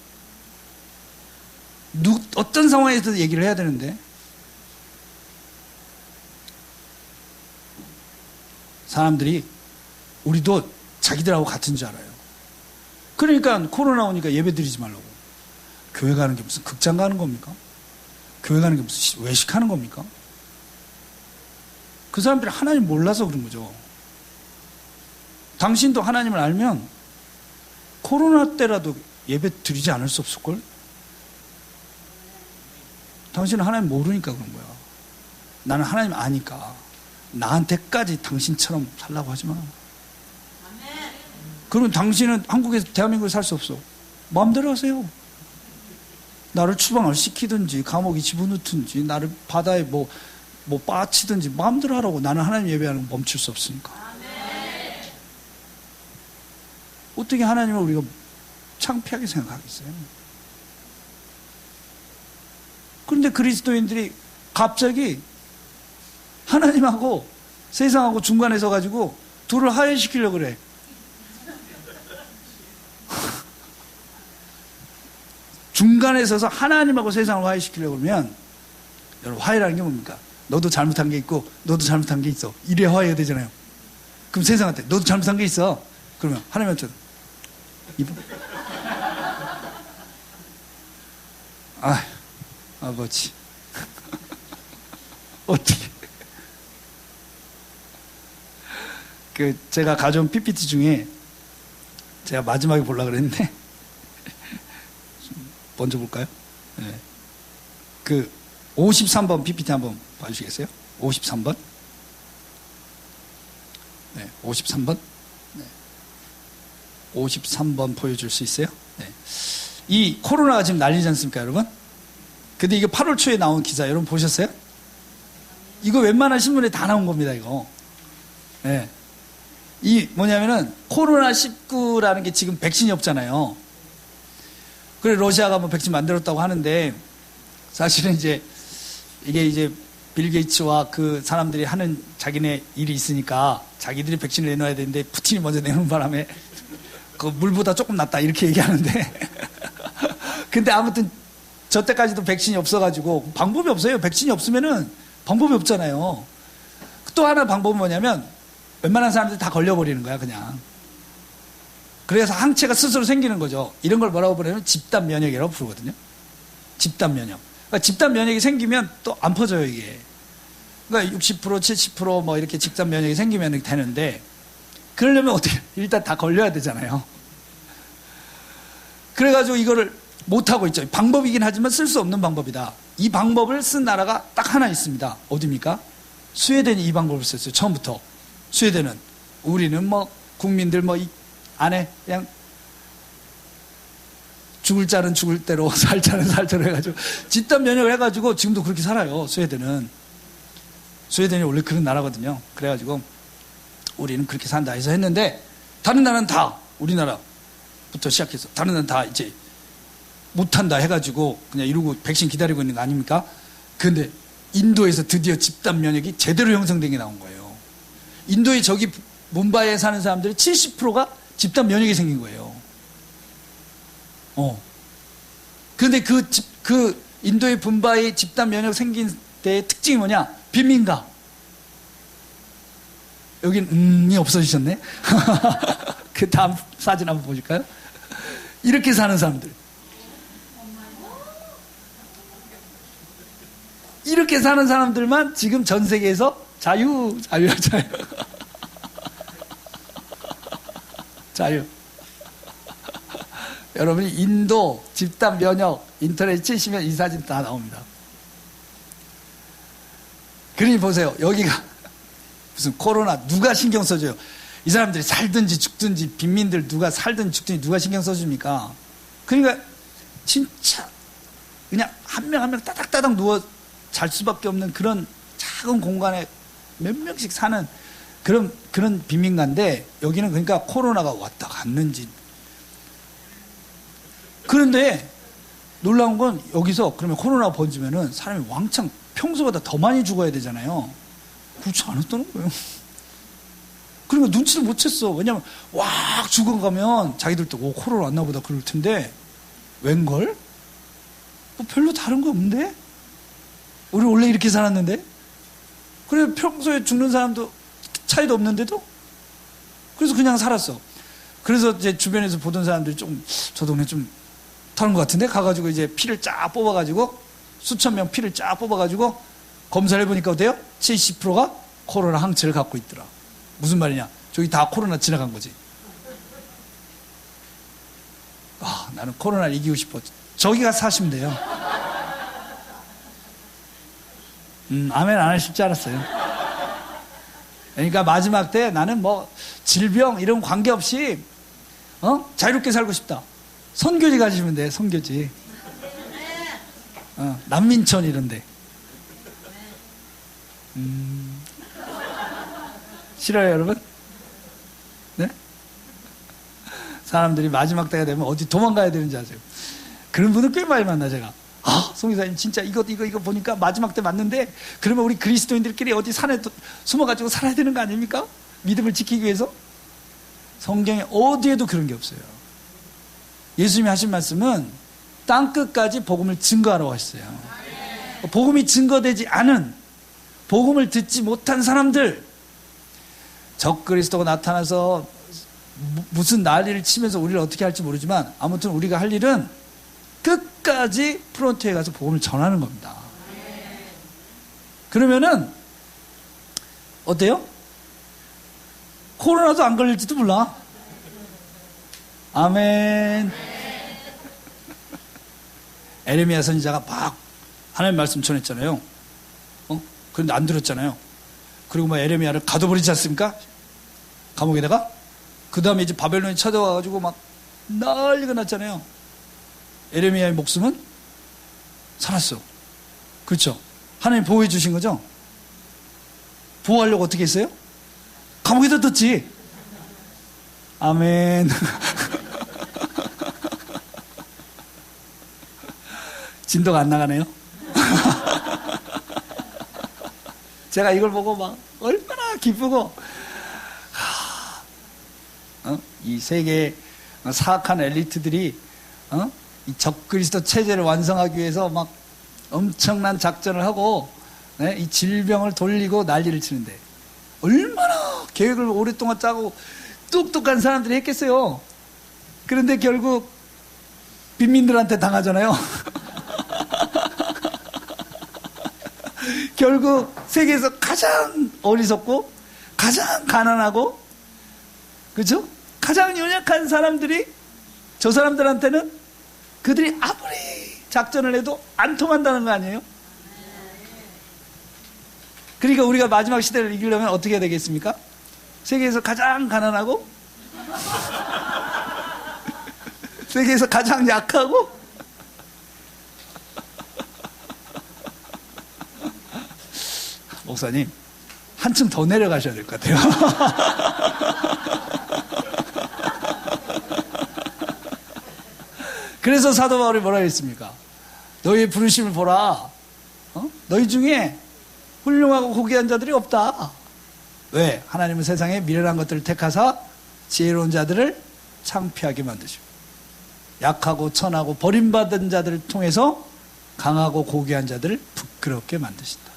어떤 상황에서도 얘기를 해야 되는데 사람들이 우리도 자기들하고 같은 줄 알아요. 그러니까 코로나 오니까 예배 드리지 말라고. 교회 가는 게 무슨 극장 가는 겁니까? 교회 가는 게 무슨 외식하는 겁니까? 그 사람들이 하나님 몰라서 그런 거죠. 당신도 하나님을 알면 코로나 때라도 예배 드리지 않을 수 없을걸? 당신은 하나님 모르니까 그런 거야. 나는 하나님 아니까. 나한테까지 당신처럼 살라고 하지 마. 그러면 당신은 한국에서, 대한민국에 살 수 없어. 마음대로 하세요. 나를 추방을 시키든지 감옥에 집어넣든지 나를 바다에 뭐 빠치든지 마음대로 하라고. 나는 하나님 예배하는 거 멈출 수 없으니까. 어떻게 하나님을 우리가 창피하게 생각하겠어요? 그런데 그리스도인들이 갑자기 하나님하고 세상하고 중간에 서가지고 둘을 화해시키려고 그래. 중간에 서서 하나님하고 세상을 화해시키려고 그러면, 여러분, 화해라는 게 뭡니까? 너도 잘못한 게 있고 너도 잘못한 게 있어. 이래야 화해가 되잖아요. 그럼 세상한테 너도 잘못한 게 있어. 그러면 하나님한테 아버지 어떻게 제가 가져온 PPT 중에 제가 마지막에 보려고 그랬는데 먼저 볼까요? 네. 53번 PPT 한번 봐주시겠어요? 53번. 네, 53번. 네. 53번 보여줄 수 있어요? 네. 이 코로나가 지금 난리지 않습니까, 여러분? 근데 이게 8월 초에 나온 기사, 여러분 보셨어요? 이거 웬만한 신문에 다 나온 겁니다, 이거. 네. 이 뭐냐면은, 코로나19라는 게 지금 백신이 없잖아요. 그래, 러시아가 뭐 백신 만들었다고 하는데, 사실은 이게 이제 빌 게이츠와 그 사람들이 하는 자기네 일이 있으니까 자기들이 백신을 내놔야 되는데 푸틴이 먼저 내놓은 바람에 그 물보다 조금 낫다 이렇게 얘기하는데 근데 아무튼 저 때까지도 백신이 없어가지고 방법이 없어요. 백신이 없으면은 방법이 없잖아요. 또 하나 방법은 뭐냐면 웬만한 사람들이 다 걸려버리는 거야, 그냥. 그래서 항체가 스스로 생기는 거죠. 이런 걸 뭐라고 부르냐면 집단 면역이라고 부르거든요. 집단 면역. 그러니까 집단 면역이 생기면 또 안 퍼져요, 이게. 그러니까 60%, 70% 뭐 이렇게 집단 면역이 생기면 되는데, 그러려면 어떻게, 일단 다 걸려야 되잖아요. 그래가지고 이거를 못하고 있죠. 방법이긴 하지만 쓸 수 없는 방법이다. 이 방법을 쓴 나라가 딱 하나 있습니다. 어디입니까? 스웨덴이 이 방법을 썼어요, 처음부터. 스웨덴은. 우리는 뭐, 국민들 뭐, 이 안에 그냥 죽을 자는 죽을 대로 살 자는 살 대로 해가지고 집단 면역을 해가지고 지금도 그렇게 살아요. 스웨덴은. 스웨덴이 원래 그런 나라거든요. 그래가지고 우리는 그렇게 산다 해서 했는데 다른 나라는 다 우리나라부터 시작해서 다른 나라는 다 이제 못한다 해가지고 그냥 이러고 백신 기다리고 있는 거 아닙니까? 근데 인도에서 드디어 집단 면역이 제대로 형성된 게 나온 거예요. 인도의 저기 뭄바이에 사는 사람들이 70%가 집단 면역이 생긴 거예요. 근데 그 인도의 붐바이 집단 면역 생긴 데의 특징이 뭐냐? 빈민가. 여긴 없어지셨네? 그 다음 사진 한번 보실까요? 이렇게 사는 사람들. 이렇게 사는 사람들만 지금 전 세계에서 자유. 여러분이 인도 집단 면역 인터넷 치시면 이 사진 다 나옵니다. 그러니 보세요. 여기가 무슨 코로나 누가 신경 써줘요? 이 사람들이 살든지 죽든지 빈민들 누가 살든지 죽든지 누가 신경 써줍니까? 그러니까 진짜 그냥 한 명 한 명 따닥따닥 누워 잘 수밖에 없는 그런 작은 공간에 몇 명씩 사는 그런 빈민가인데 여기는 그러니까 코로나가 왔다 갔는지. 그런데 놀라운 건 여기서 그러면 코로나가 번지면은 사람이 왕창 평소보다 더 많이 죽어야 되잖아요. 그렇지 않았다는 거예요. 그러니까 눈치를 못 챘어. 왜냐면 왁 죽어가면 자기들도 코로나 왔나 보다 그럴 텐데 웬걸? 뭐 별로 다른 거 없는데? 우리 원래 이렇게 살았는데? 그래 평소에 죽는 사람도 차이도 없는데도? 그래서 그냥 살았어. 그래서 이제 주변에서 보던 사람들이 좀 저 동네 좀 다른 것 같은데? 가가지고 이제 피를 쫙 뽑아가지고 수천 명 피를 쫙 뽑아가지고 검사를 해보니까 어때요? 70%가 코로나 항체를 갖고 있더라. 무슨 말이냐? 저기 다 코로나 지나간 거지. 나는 코로나를 이기고 싶어. 저기 가서 사시면 돼요. 아멘 안 하실 줄 알았어요. 그러니까 마지막 때 나는 뭐 질병 이런 관계없이 자유롭게 살고 싶다. 선교지 가시면 돼. 선교지. 난민촌 이런데. 싫어요 여러분? 네? 사람들이 마지막 때가 되면 어디 도망가야 되는지 아세요? 그런 분들 꽤 많이 만나 제가. 송 기사님 진짜 이거 보니까 마지막 때 맞는데 그러면 우리 그리스도인들끼리 어디 산에 숨어가지고 살아야 되는 거 아닙니까? 믿음을 지키기 위해서? 성경에 어디에도 그런 게 없어요. 예수님이 하신 말씀은 땅끝까지 복음을 증거하라고 하셨어요. 복음이 증거되지 않은, 복음을 듣지 못한 사람들, 적그리스도가 나타나서 무슨 난리를 치면서 우리를 어떻게 할지 모르지만 아무튼 우리가 할 일은 끝까지 프론트에 가서 복음을 전하는 겁니다. 그러면은 어때요? 코로나도 안 걸릴지도 몰라. 아멘. 에레미야 선지자가 막 하나님 말씀 전했잖아요. 그런데 안 들었잖아요. 그리고 막 에레미야를 가둬버리지 않습니까? 감옥에다가. 그 다음에 이제 바벨론이 찾아와가지고 막 난리가 났잖아요. 에레미야의 목숨은 살았어. 그렇죠? 하나님 보호해 주신 거죠? 보호하려고 어떻게 했어요? 감옥에다 뒀지. 아멘. 진도가 안 나가네요. 제가 이걸 보고 막 얼마나 기쁘고, 이 세계의 사악한 엘리트들이 이 적그리스도 체제를 완성하기 위해서 막 엄청난 작전을 하고, 이 질병을 돌리고 난리를 치는데 얼마나 계획을 오랫동안 짜고 똑똑한 사람들이 했겠어요. 그런데 결국 빈민들한테 당하잖아요. 결국 세계에서 가장 어리석고 가장 가난하고, 그렇죠? 가장 연약한 사람들이, 저 사람들한테는 그들이 아무리 작전을 해도 안 통한다는 거 아니에요? 그러니까 우리가 마지막 시대를 이기려면 어떻게 해야 되겠습니까? 세계에서 가장 가난하고 세계에서 가장 약하고 목사님 한층 더 내려가셔야 될 것 같아요. 그래서 사도 바울이 뭐라 했습니까? 너희의 부르심을 보라. 너희 중에 훌륭하고 고귀한 자들이 없다. 왜? 하나님은 세상에 미련한 것들을 택하사 지혜로운 자들을 창피하게 만드시고 약하고 천하고 버림받은 자들을 통해서 강하고 고귀한 자들을 부끄럽게 만드신다.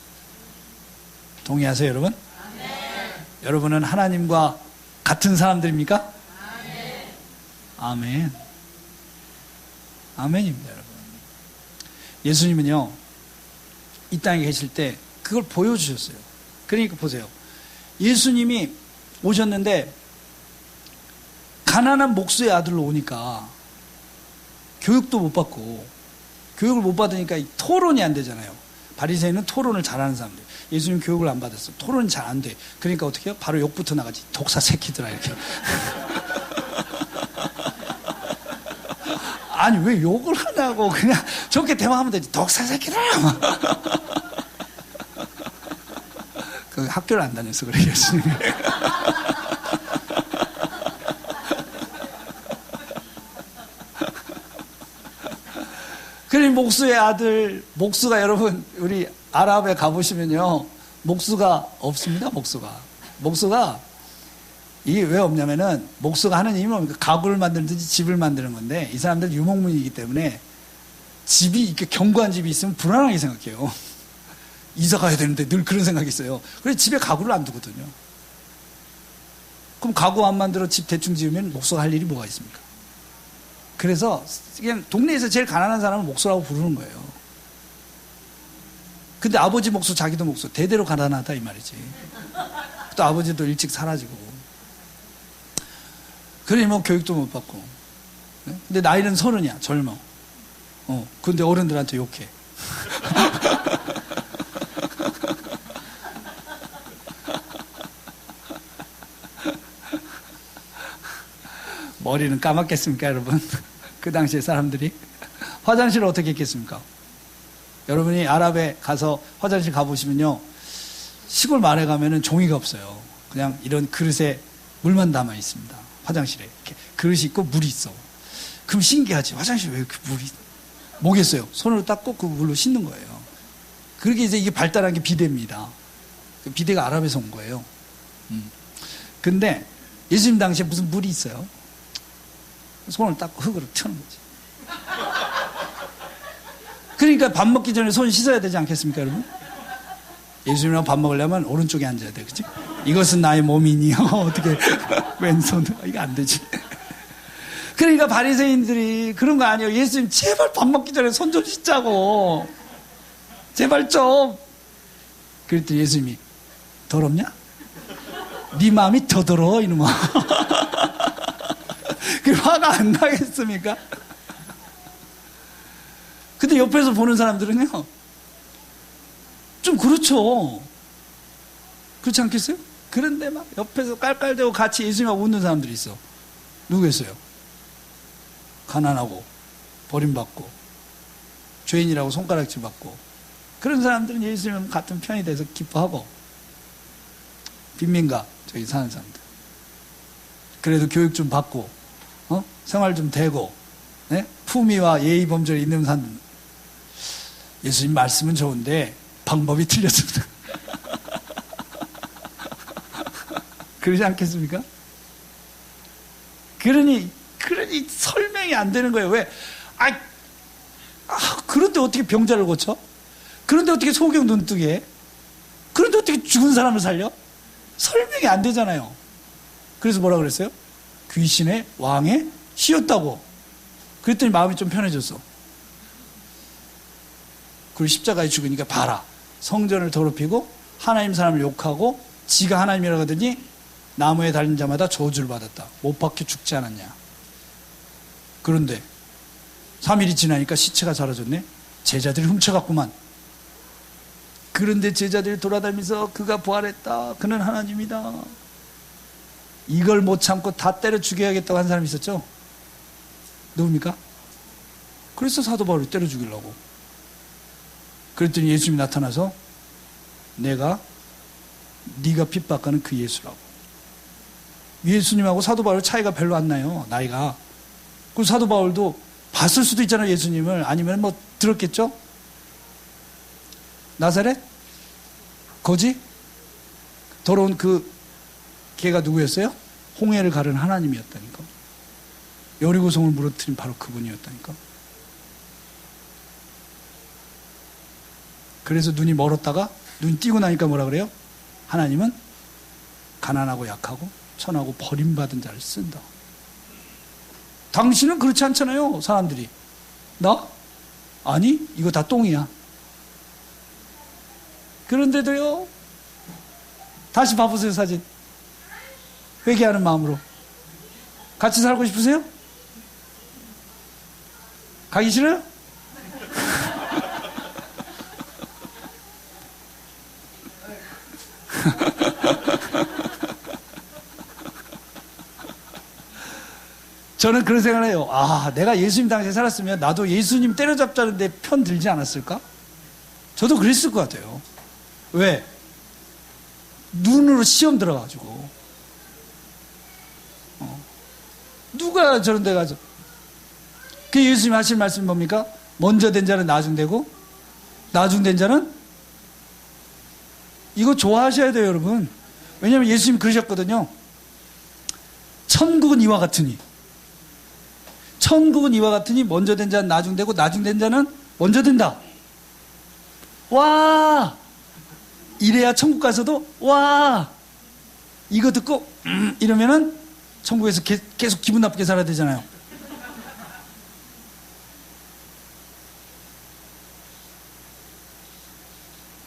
동의하세요 여러분? 아멘. 여러분은 하나님과 같은 사람들입니까? 아멘. 아멘. 아멘입니다 여러분. 예수님은요 이 땅에 계실 때 그걸 보여주셨어요. 그러니까 보세요. 예수님이 오셨는데 가난한 목수의 아들로 오니까 교육도 못 받고, 교육을 못 받으니까 토론이 안 되잖아요. 바리새인은 토론을 잘하는 사람들. 예수님 교육을 안 받았어. 토론이 잘 안 돼. 그러니까 어떻게 해요? 바로 욕부터 나가지. 독사 새끼들아 이렇게. 아니 왜 욕을 하냐고. 그냥 좋게 대화하면 되지. 독사 새끼들아. 그 학교를 안 다녀서 그래 예수님이. 그래 목수의 아들, 목수가 여러분 우리 아랍에 가보시면요 목수가 없습니다. 목수가 이게 왜 없냐면은 목수가 하는 일이 뭡니까? 가구를 만들든지 집을 만드는 건데 이 사람들 유목민이기 때문에 집이 이렇게 견고한 집이 있으면 불안하게 생각해요. 이사 가야 되는데 늘 그런 생각이 있어요. 그래서 집에 가구를 안 두거든요. 그럼 가구 안 만들어 집 대충 지으면 목수가 할 일이 뭐가 있습니까? 그래서 그냥 동네에서 제일 가난한 사람은 목수라고 부르는 거예요. 근데 아버지 목수, 자기도 목수, 대대로 가난하다 이 말이지. 또 아버지도 일찍 사라지고. 그러니 뭐 교육도 못 받고. 근데 나이는 30이야, 젊어. 근데 어른들한테 욕해. 머리는 까맣겠습니까, 여러분? 그 당시에 사람들이. 화장실을 어떻게 했겠습니까? 여러분이 아랍에 가서 화장실 가보시면요. 시골 마을에 가면은 종이가 없어요. 그냥 이런 그릇에 물만 담아 있습니다. 화장실에. 이렇게 그릇이 있고 물이 있어. 그럼 신기하지. 화장실에 왜 이렇게 물이 뭐겠어요? 손으로 닦고 그 물로 씻는 거예요. 그렇게 이제 이게 발달한 게 비데입니다. 그 비데가 아랍에서 온 거예요. 근데 예수님 당시에 무슨 물이 있어요? 손을 닦고 흙으로 튀는 거지. 그러니까 밥 먹기 전에 손 씻어야 되지 않겠습니까, 여러분? 예수님이랑 밥 먹으려면 오른쪽에 앉아야 돼, 그치? 이것은 나의 몸이니요. 어떻게 왼손 이거 안 되지. 그러니까 바리새인들이 그런 거 아니에요. 예수님 제발 밥 먹기 전에 손 좀 씻자고. 제발 좀. 그랬더니 예수님이 더럽냐? 네 마음이 더 더러워 이놈아. 그 화가 안 나겠습니까? 근데 옆에서 보는 사람들은요, 좀 그렇죠. 그렇지 않겠어요? 그런데 막 옆에서 깔깔대고 같이 예수님하고 웃는 사람들이 있어. 누구겠어요? 가난하고 버림받고 죄인이라고 손가락질 받고 그런 사람들은 예수님 같은 편이 돼서 기뻐하고, 빈민가 저기 사는 사람들 그래도 교육 좀 받고 생활 좀 되고, 네? 품위와 예의 범절이 있는 사람들, 예수님 말씀은 좋은데 방법이 틀렸습니다. 그러지 않겠습니까? 그러니 설명이 안 되는 거예요. 왜? 그런데 어떻게 병자를 고쳐? 그런데 어떻게 소경 눈뜨게 해? 그런데 어떻게 죽은 사람을 살려? 설명이 안 되잖아요. 그래서 뭐라 그랬어요? 귀신의 왕에 씌었다고. 그랬더니 마음이 좀 편해졌어. 그리고 십자가에 죽으니까 봐라. 성전을 더럽히고 하나님 사람을 욕하고 지가 하나님이라고 하더니 나무에 달린 자마다 저주를 받았다. 못 박혀 죽지 않았냐. 그런데 3일이 지나니까 시체가 사라졌네. 제자들이 훔쳐갔구만. 그런데 제자들이 돌아다니면서 그가 부활했다. 그는 하나님이다. 이걸 못 참고 다 때려 죽여야겠다고 한 사람이 있었죠? 누굽니까? 그래서 사도 바울을 때려 죽이려고. 그랬더니 예수님이 나타나서 네가 핍박하는 그 예수라고. 예수님하고 사도 바울 차이가 별로 안 나요. 나이가. 그 사도 바울도 봤을 수도 있잖아요. 예수님을. 아니면 뭐 들었겠죠? 나사렛? 거지? 더러운 그 걔가 누구였어요? 홍해를 가른 하나님이었다니까. 여리고성을 무너뜨린 바로 그분이었다니까. 그래서 눈이 멀었다가 눈 띄고 나니까 뭐라 그래요? 하나님은 가난하고 약하고 천하고 버림받은 자를 쓴다. 당신은 그렇지 않잖아요. 사람들이. 나? 아니 이거 다 똥이야. 그런데도요, 다시 봐보세요. 사진. 회개하는 마음으로. 같이 살고 싶으세요? 가기 싫어요? 저는 그런 생각을 해요. 내가 예수님 당시에 살았으면 나도 예수님 때려잡자는데 편 들지 않았을까? 저도 그랬을 것 같아요. 왜? 눈으로 시험 들어가지고. 누가 저런 데 가서. 그 예수님 하실 말씀이 뭡니까? 먼저 된 자는 나중되고, 나중된 자는? 이거 좋아하셔야 돼요, 여러분. 왜냐하면 예수님 그러셨거든요. 천국은 이와 같으니. 천국은 이와 같으니 먼저 된 자는 나중되고 나중된 자는 먼저 된다. 와! 이래야 천국 가서도 와! 이거 듣고 이러면은 천국에서 계속 기분 나쁘게 살아야 되잖아요.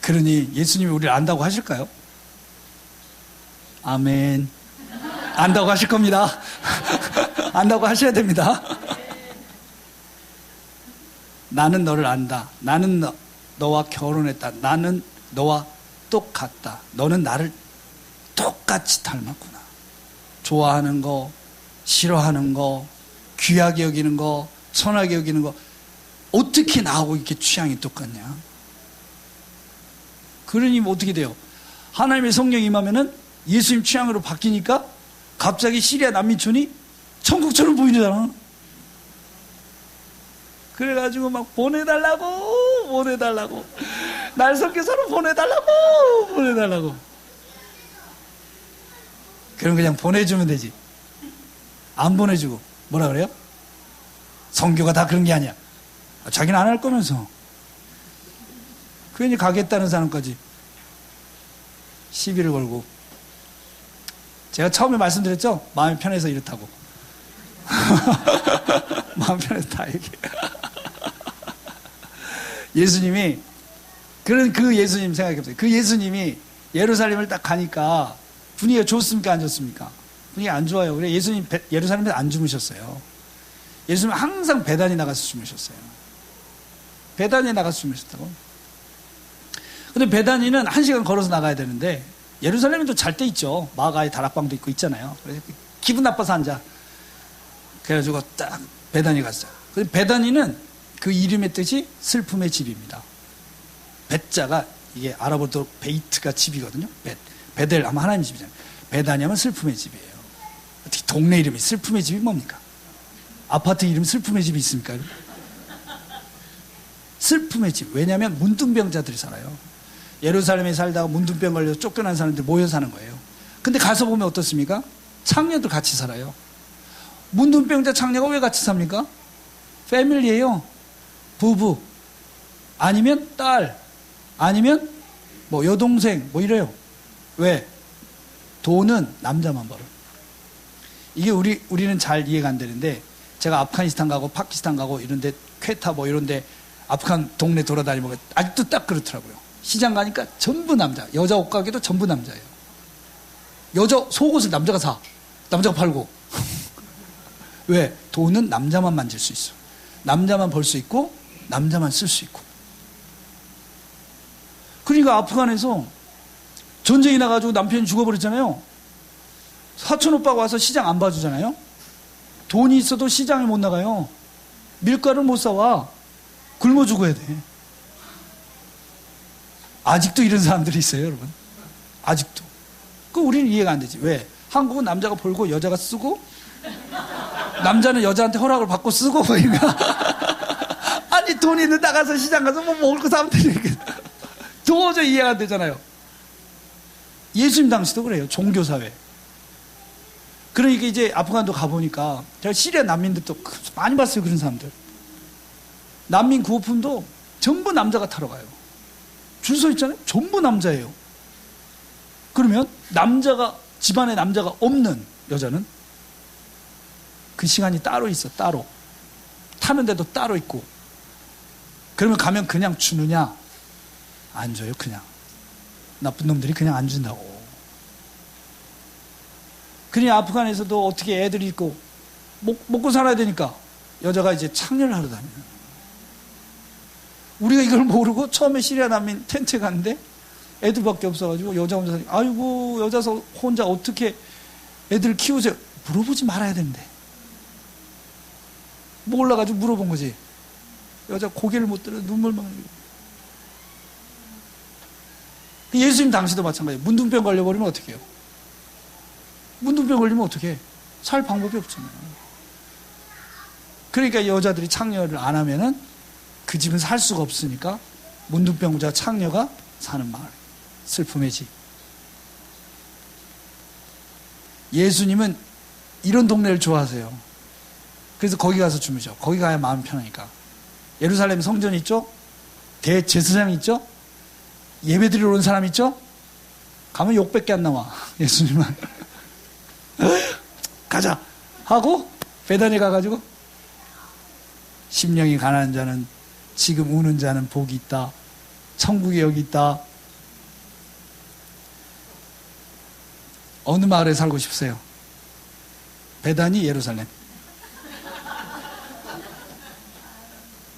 그러니 예수님이 우리를 안다고 하실까요? 아멘. 안다고 하실 겁니다. 안다고 하셔야 됩니다. 나는 너를 안다. 나는 너와 결혼했다. 나는 너와 똑같다. 너는 나를 똑같이 닮았구나. 좋아하는 거, 싫어하는 거, 귀하게 여기는 거, 선하게 여기는 거, 어떻게 나하고 이렇게 취향이 똑같냐? 그러니 뭐 어떻게 돼요? 하나님의 성령이 임하면은 예수님 취향으로 바뀌니까 갑자기 시리아 난민촌이 천국처럼 보이잖아. 그래가지고 막 보내달라고 날 선교사로 보내달라고. 그럼 그냥 보내주면 되지. 안 보내주고 뭐라 그래요? 선교가 다 그런 게 아니야. 자기는 안 할 거면서 괜히 가겠다는 사람까지 시비를 걸고. 제가 처음에 말씀드렸죠? 마음이 편해서 이렇다고. 마음 편해서 다 얘기해. 예수님이 그 예수님 생각해보세요. 그 예수님이 예루살렘을 딱 가니까 분위기가 좋습니까? 안 좋습니까? 분위기가 안 좋아요. 그래 예수님 예루살렘에서 안 주무셨어요. 예수님은 항상 베단에 나가서 주무셨어요. 베단에 나가서 주무셨다고. 근데 베단이는 1시간 걸어서 나가야 되는데 예루살렘에도 잘 때 있죠. 마가의 다락방도 있고 있잖아요. 그래서 기분 나빠서 앉아. 그래가지고 딱 베단이 갔어요. 근데 베단이는 그 이름의 뜻이 슬픔의 집입니다. 베자가 이게 아랍어도 베이트가 집이거든요. 베델 하면 하나님 집이잖아요. 베다니 하면 슬픔의 집이에요. 어떻게 동네 이름이 슬픔의 집이 뭡니까? 아파트 이름 슬픔의 집이 있습니까? 슬픔의 집. 왜냐하면 문둥병자들이 살아요. 예루살렘에 살다가 문둥병 걸려서 쫓겨난 사람들이 모여 사는 거예요. 근데 가서 보면 어떻습니까? 창녀들 같이 살아요. 문둥병자 창녀가 왜 같이 삽니까? 패밀리예요. 부부 아니면 딸 아니면 뭐 여동생 뭐 이래요. 왜? 돈은 남자만 벌어. 이게 우리는 잘 이해가 안 되는데 제가 아프가니스탄 가고 파키스탄 가고 이런데 퀘타 뭐 이런데 아프간 동네 돌아다니면 아직도 딱 그렇더라고요. 시장 가니까 전부 남자. 여자 옷가게도 전부 남자예요. 여자 속옷을 남자가 사. 남자가 팔고. 왜? 돈은 남자만 만질 수 있어. 남자만 벌 수 있고 남자만 쓸 수 있고. 그러니까 아프간에서 전쟁이 나가지고 남편이 죽어버렸잖아요. 사촌 오빠가 와서 시장 안 봐주잖아요. 돈이 있어도 시장에 못 나가요. 밀가루 못 사와. 굶어 죽어야 돼. 아직도 이런 사람들이 있어요, 여러분. 아직도. 그 우리는 이해가 안 되지. 왜? 한국은 남자가 벌고 여자가 쓰고 남자는 여자한테 허락을 받고 쓰고 그러니까 아니 돈 있는 나가서 시장 가서 뭐 먹을 거 사면 되니까 도저히 이해가 안 되잖아요. 예수님 당시도 그래요. 종교사회. 그러니까 이제 아프간도 가보니까 제가 시리아 난민들도 많이 봤어요. 그런 사람들. 난민 구호품도 전부 남자가 타러 가요. 줄 서 있잖아요. 전부 남자예요. 그러면 남자가 집안에 남자가 없는 여자는 그 시간이 따로 있어. 따로. 타는 데도 따로 있고. 그러면 가면 그냥 주느냐? 안 줘요. 그냥. 나쁜 놈들이 그냥 안 준다고. 그러니 아프간에서도 어떻게 애들이 있고 먹고 살아야 되니까 여자가 이제 창녀를 하러 다녀요. 우리가 이걸 모르고 처음에 시리아 난민 텐트에 갔는데 애들밖에 없어가지고 여자 혼자 사니까 아이고 여자서 혼자 어떻게 애들 키우세요? 물어보지 말아야 되는데 몰라가지고 물어본 거지. 여자 고개를 못 들어 눈물만 흘리고. 예수님 당시도 마찬가지예요. 문둥병 걸려버리면 어떻게 해요? 문둥병 걸리면 어떻게 해? 살 방법이 없잖아요. 그러니까 여자들이 창녀를 안 하면은 그 집은 살 수가 없으니까 문둥병자 창녀가 사는 마을. 슬픔의 집. 예수님은 이런 동네를 좋아하세요. 그래서 거기 가서 주무셔. 거기 가야 마음 편하니까. 예루살렘 성전 있죠? 대제사장 있죠? 예배 드리러 온 사람 있죠? 가면 욕밖에 안 나와. 예수님은. 가자 하고 베단에 가가지고 심령이 가난한 자는 지금 우는 자는 복이 있다. 천국이 여기 있다. 어느 마을에 살고 싶으세요? 베단이 예루살렘.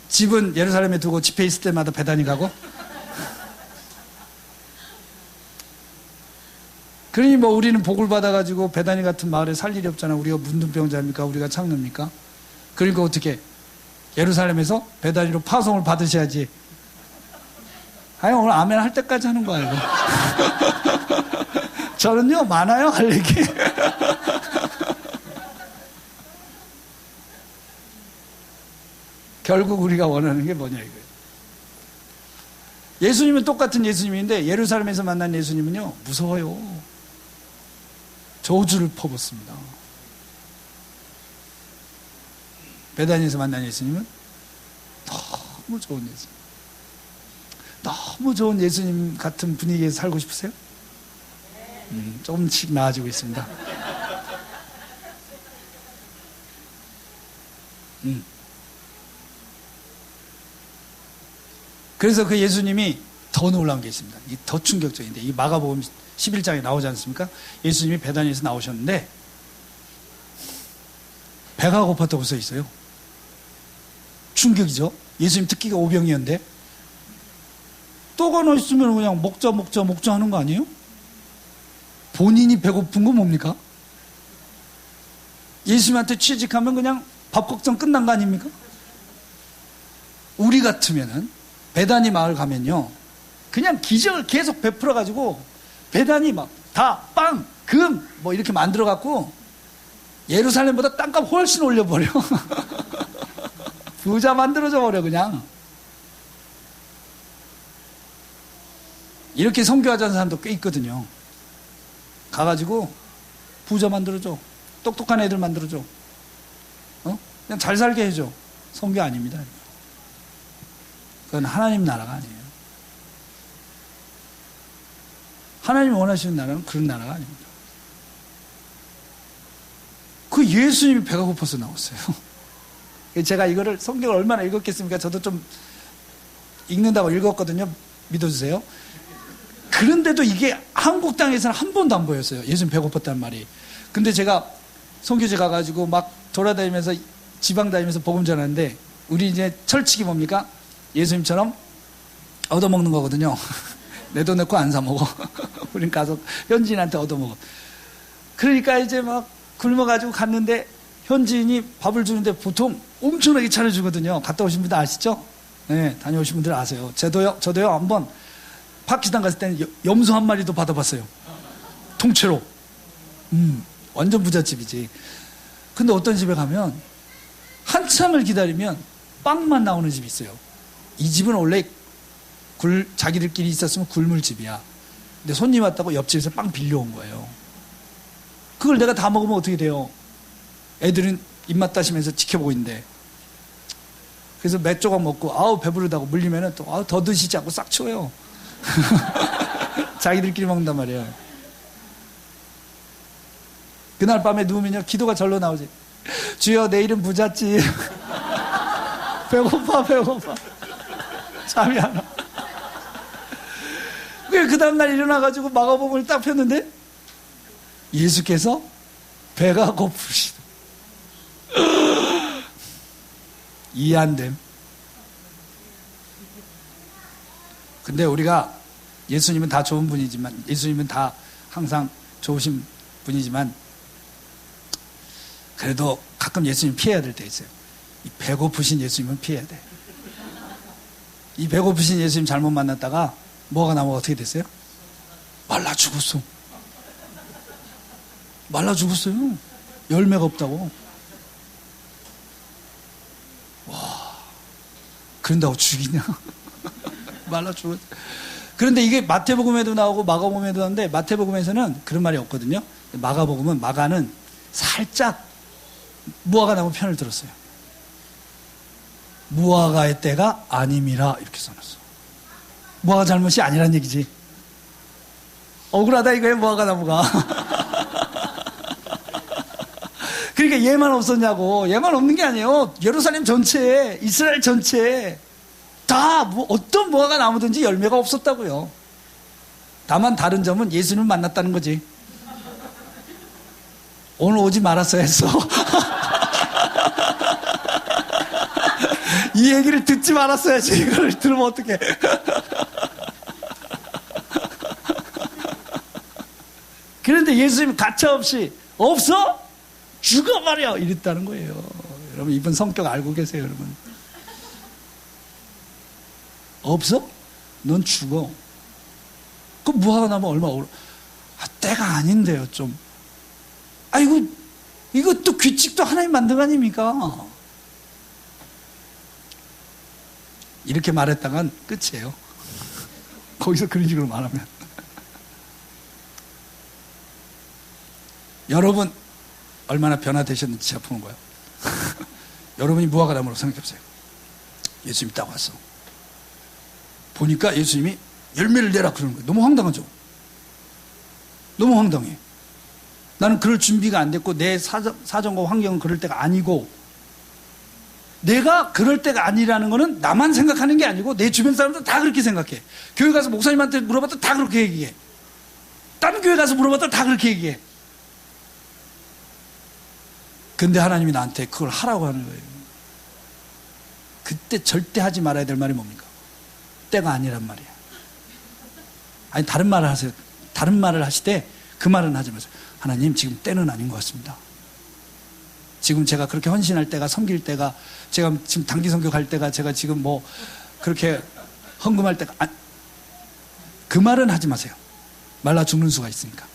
집은 예루살렘에 두고 집회 있을 때마다 베단이 가고. 그러니 뭐 우리는 복을 받아가지고 베다니 같은 마을에 살 일이 없잖아. 우리가 문둥병자입니까? 우리가 창녀입니까? 그러니까 어떻게 예루살렘에서 베다니로 파송을 받으셔야지. 아니 오늘 아멘 할 때까지 하는 거야 이거. 저는요 많아요 할 얘기. 결국 우리가 원하는 게 뭐냐 이거예요. 예수님은 똑같은 예수님인데 예루살렘에서 만난 예수님은요 무서워요. 저주를 퍼붓습니다. 베다니에서 만난 예수님은 너무 좋은 예수님. 너무 좋은 예수님 같은 분위기에서 살고 싶으세요? 조금씩 나아지고 있습니다. 그래서 그 예수님이 더 놀라운 게 있습니다. 이게 더 충격적인데, 이 마가복음 11장에 나오지 않습니까? 예수님이 베다니에서 나오셨는데 배가 고팠다고 써 있어요. 충격이죠. 예수님 특기가 오병이었는데 또가 너 있으면 그냥 먹자 하는 거 아니에요? 본인이 배고픈 건 뭡니까? 예수님한테 취직하면 그냥 밥 걱정 끝난 거 아닙니까? 우리 같으면은 베다니 마을 가면요 그냥 기적을 계속 베풀어가지고 베다니 막 다 빵, 금 뭐 이렇게 만들어갖고 예루살렘보다 땅값 훨씬 올려버려. 부자 만들어져 버려 그냥. 이렇게 선교하자는 사람도 꽤 있거든요. 가가지고 부자 만들어줘. 똑똑한 애들 만들어줘. 그냥 잘 살게 해줘. 선교 아닙니다. 그건 하나님 나라가 아니에요. 하나님이 원하시는 나라는 그런 나라가 아닙니다. 그 예수님이 배가 고파서 나왔어요. 제가 이거를 성경을 얼마나 읽었겠습니까? 저도 좀 읽는다고 읽었거든요. 믿어주세요. 그런데도 이게 한국 땅에서는 한 번도 안 보였어요. 예수님 배고팠다는 말이. 근데 제가 선교지 가가지고 막 돌아다니면서 지방 다니면서 복음 전하는데 우리 이제 철칙이 뭡니까? 예수님처럼 얻어먹는 거거든요. 내 돈 내고 안 사먹어. 우린 가서 현지인한테 얻어먹어. 그러니까 이제 막 굶어가지고 갔는데 현지인이 밥을 주는데 보통 엄청나게 차려주거든요. 갔다 오신 분들 아시죠? 네, 다녀오신 분들 아세요. 저도요 한번 파키스탄 갔을 때는 염소 한 마리도 받아봤어요. 통째로. 완전 부잣집이지. 근데 어떤 집에 가면 한참을 기다리면 빵만 나오는 집이 있어요. 이 집은 원래 자기들끼리 있었으면 굶을 집이야. 근데 손님 왔다고 옆집에서 빵 빌려온 거예요. 그걸 내가 다 먹으면 어떻게 돼요? 애들은 입맛 따시면서 지켜보고 있는데. 그래서 몇 조각 먹고 아우 배부르다고 물리면은 또 아우 더 드시지 않고 싹 치워요. 자기들끼리 먹는단 말이에요. 그날 밤에 누우면요 기도가 절로 나오지. 주여 내일은 부잣집. 배고파 잠이 안 와. 그 다음날 일어나가지고 마가복음을 딱 폈는데 예수께서 배가 고프시다. 이해 안 됨. 근데 우리가 예수님은 다 좋은 분이지만, 예수님은 다 항상 좋으신 분이지만, 그래도 가끔 예수님 피해야 될 때 있어요. 이 배고프신 예수님은 피해야 돼. 이 배고프신 예수님 잘못 만났다가 뭐가 나면 어떻게 됐어요? 말라 죽었어. 말라 죽었어요. 열매가 없다고. 와, 그런다고 죽이냐? 말라 죽었어. 그런데 이게 마태복음에도 나오고 마가복음에도 나오는데 마태복음에서는 그런 말이 없거든요. 마가복음은 마가는 살짝 무화과 나무 편을 들었어요. 무화과의 때가 아님이라 이렇게 써놨어. 무화과 잘못이 아니란 얘기지. 억울하다 이거예요, 무화과 나무가. 그러니까 얘만 없었냐고. 얘만 없는 게 아니에요. 예루살렘 전체에, 이스라엘 전체에 다 어떤 무화과 나무든지 열매가 없었다고요. 다만 다른 점은 예수님을 만났다는 거지. 오늘 오지 말았어야 했어. 이 얘기를 듣지 말았어야지. 이걸 들으면 어떡해. 그런데 예수님이 가차없이 없어? 죽어버려! 이랬다는 거예요. 여러분 이분 성격 알고 계세요, 여러분? 없어? 넌 죽어. 그 무화과 나무 얼마 때가 아닌데요, 좀. 아이고, 이것도 규칙도 하나님 만든 거 아닙니까? 이렇게 말했다간 끝이에요. 거기서 그런 식으로 말하면. 여러분, 얼마나 변화되셨는지 제가 보는 거예요. 여러분이 무화과 나무로 생각해보세요. 예수님이 딱 왔어. 보니까 예수님이 열매를 내라 그러는 거예요. 너무 황당하죠? 너무 황당해. 나는 그럴 준비가 안 됐고 내 사정과 환경은 그럴 때가 아니고, 내가 그럴 때가 아니라는 거는 나만 생각하는 게 아니고 내 주변 사람들 다 그렇게 생각해. 교회 가서 목사님한테 물어봤더니 다 그렇게 얘기해. 다른 교회 가서 물어봤더니 다 그렇게 얘기해. 근데 하나님이 나한테 그걸 하라고 하는 거예요. 그때 절대 하지 말아야 될 말이 뭡니까? 때가 아니란 말이야. 아니, 다른 말을 하세요. 다른 말을 하시되 그 말은 하지 마세요. 하나님, 지금 때는 아닌 것 같습니다. 지금 제가 그렇게 헌신할 때가, 섬길 때가, 제가 지금 단기 선교 갈 때가, 제가 지금 뭐 그렇게 헌금할 때가, 그 말은 하지 마세요. 말라 죽는 수가 있으니까.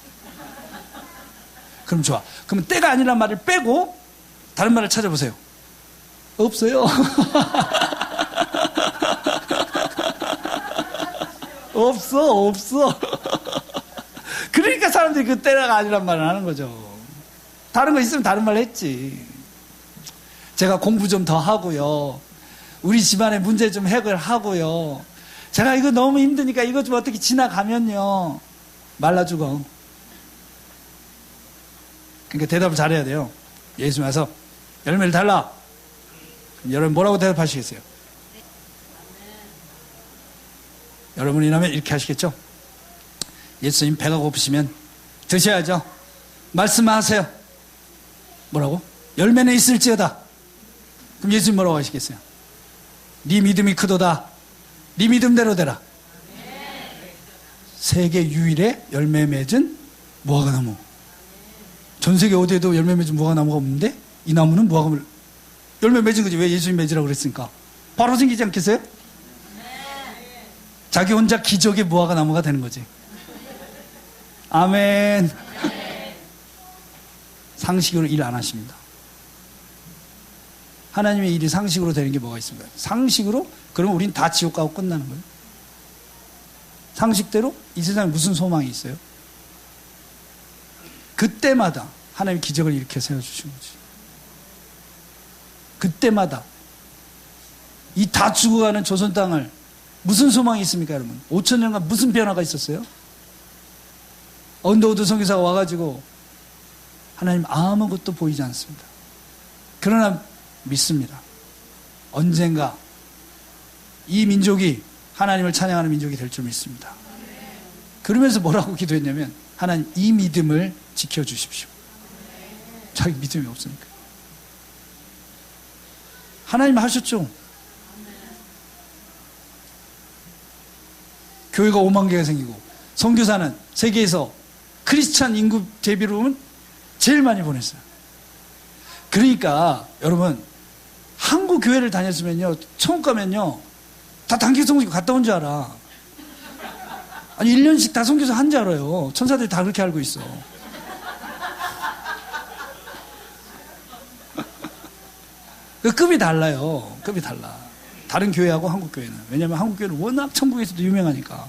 그럼 좋아. 그러면 때가 아니란 말을 빼고 다른 말을 찾아보세요. 없어요. 없어. 그러니까 사람들이 그 때가 아니란 말을 하는 거죠. 다른 거 있으면 다른 말 했지. 제가 공부 좀 더 하고요. 우리 집안의 문제 좀 해결하고요. 제가 이거 너무 힘드니까 이거 좀 어떻게 지나가면요. 말라 죽어. 그러니까 대답을 잘해야 돼요. 예수님 와서 열매를 달라. 그럼 여러분 뭐라고 대답하시겠어요? 여러분이라면 이렇게 하시겠죠? 예수님 배가 고프시면 드셔야죠. 말씀하세요. 뭐라고? 열매는 있을지어다. 그럼 예수님 뭐라고 하시겠어요? 네 믿음이 크도다. 네 믿음대로 되라. 세계 유일의 열매 맺은 무화과나무. 전 세계 어디에도 열매 맺은 무화과나무가 없는데 이 나무는 무화과를 열매 맺은 거지. 왜 예수님 맺으라고 그랬습니까? 바로 생기지 않겠어요? 자기 혼자 기적의 무화과나무가 되는 거지. 아멘. 상식으로 일 안 하십니다. 하나님의 일이 상식으로 되는 게 뭐가 있습니까? 상식으로? 그러면 우린 다 지옥 가고 끝나는 거예요. 상식대로 이 세상에 무슨 소망이 있어요? 그때마다 하나님이 기적을 일으켜 세워주신 거지. 그때마다 이 다 죽어가는 조선 땅을 무슨 소망이 있습니까, 여러분? 5,000년간 무슨 변화가 있었어요? 언더우드 선교사가 와가지고 하나님 아무것도 보이지 않습니다. 그러나 믿습니다. 언젠가 이 민족이 하나님을 찬양하는 민족이 될 줄 믿습니다. 그러면서 뭐라고 기도했냐면, 하나님 이 믿음을 지켜주십시오. 자기 믿음이 없으니까. 하나님 하셨죠. 교회가 5만 개가 생기고, 선교사는 세계에서 크리스찬 인구 대비로는 제일 많이 보냈어요. 그러니까 여러분, 한국 교회를 다녔으면요, 처음 가면요 다 단기 선교 갔다 온 줄 알아. 아니 1년씩 다 선교사 한 줄 알아요. 천사들이 다 그렇게 알고 있어. 그 급이 달라요. 급이 달라. 다른 교회하고 한국 교회는. 왜냐하면 한국 교회는 워낙 천국에서도 유명하니까.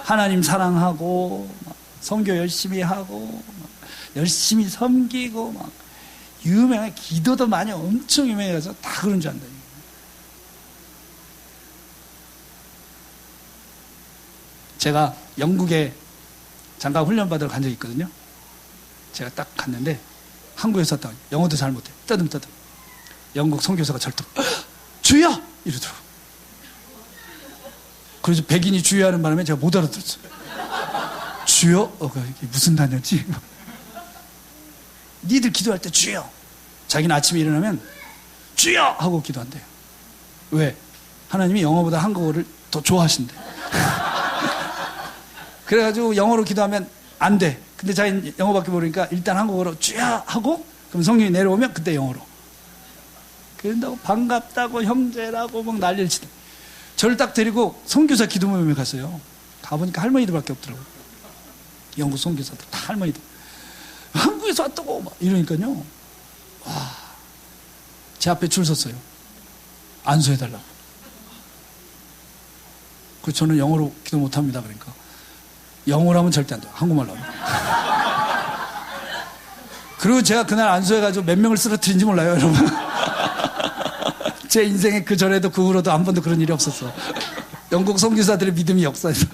하나님 사랑하고 선교 열심히 하고 열심히 섬기고 막 유명해. 기도도 많이 엄청 유명해서 다 그런 줄 안다. 제가 영국에 잠깐 훈련 받으러 간 적이 있거든요. 제가 딱 갔는데 한국에서 왔다. 영어도 잘 못해. 떠듬떠듬. 영국 선교사가 절뚝 주여! 이러더라고. 그래서 백인이 주여하는 바람에 제가 못 알아들었어요. 주여? 이게 무슨 단어지? 니들 기도할 때 주여. 자기는 아침에 일어나면 주여! 하고 기도한대요. 왜? 하나님이 영어보다 한국어를 더 좋아하신대. 그래가지고 영어로 기도하면 안 돼. 근데 자기는 영어밖에 모르니까 일단 한국어로 쥐야 하고, 그럼 성령이 내려오면 그때 영어로. 그런다고 반갑다고 형제라고 막 난리를 치더니 저를 딱 데리고 선교사 기도 모임에 갔어요. 가보니까 할머니들밖에 없더라고요. 영국 선교사들 다 할머니들. 한국에서 왔다고 막 이러니까요. 와, 제 앞에 줄 섰어요. 안수해달라고. 그 저는 영어로 기도 못합니다. 그러니까 영어로 하면 절대 안 돼요. 한국말로 하면. 그리고 제가 그날 안수해가지고 몇 명을 쓰러뜨린지 몰라요, 여러분. 제 인생에 그 전에도 그 후로도 한 번도 그런 일이 없었어. 영국 선교사들의 믿음이 역사에서.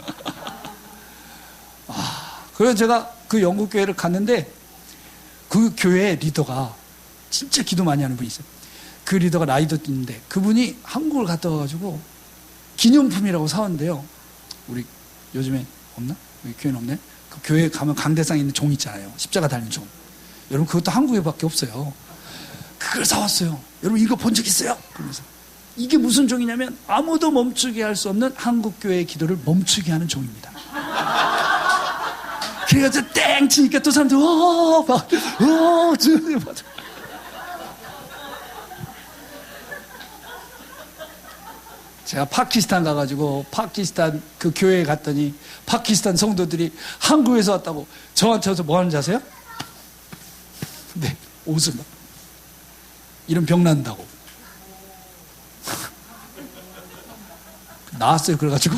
그래서 제가 그 영국 교회를 갔는데 그 교회 리더가 진짜 기도 많이 하는 분이 있어요. 그 리더가 라이더인데 그분이 한국을 갔다 와가지고 기념품이라고 사왔는데요. 우리 요즘에 없나? 우리 교회는 없네. 그 교회에 가면 강대상에 있는 종 있잖아요. 십자가 달린 종. 여러분 그것도 한국에밖에 없어요. 그걸 사왔어요. 여러분 이거 본 적 있어요? 그러면서 이게 무슨 종이냐면 아무도 멈추게 할 수 없는 한국 교회의 기도를 멈추게 하는 종입니다. 그래가지고 땡 치니까 또 사람들 제가 파키스탄 가가지고 파키스탄 그 교회에 갔더니 파키스탄 성도들이 한국에서 왔다고 저한테 와서 뭐 하는지 아세요? 네, 옷을 막 이런 병 난다고 나왔어요. 그래가지고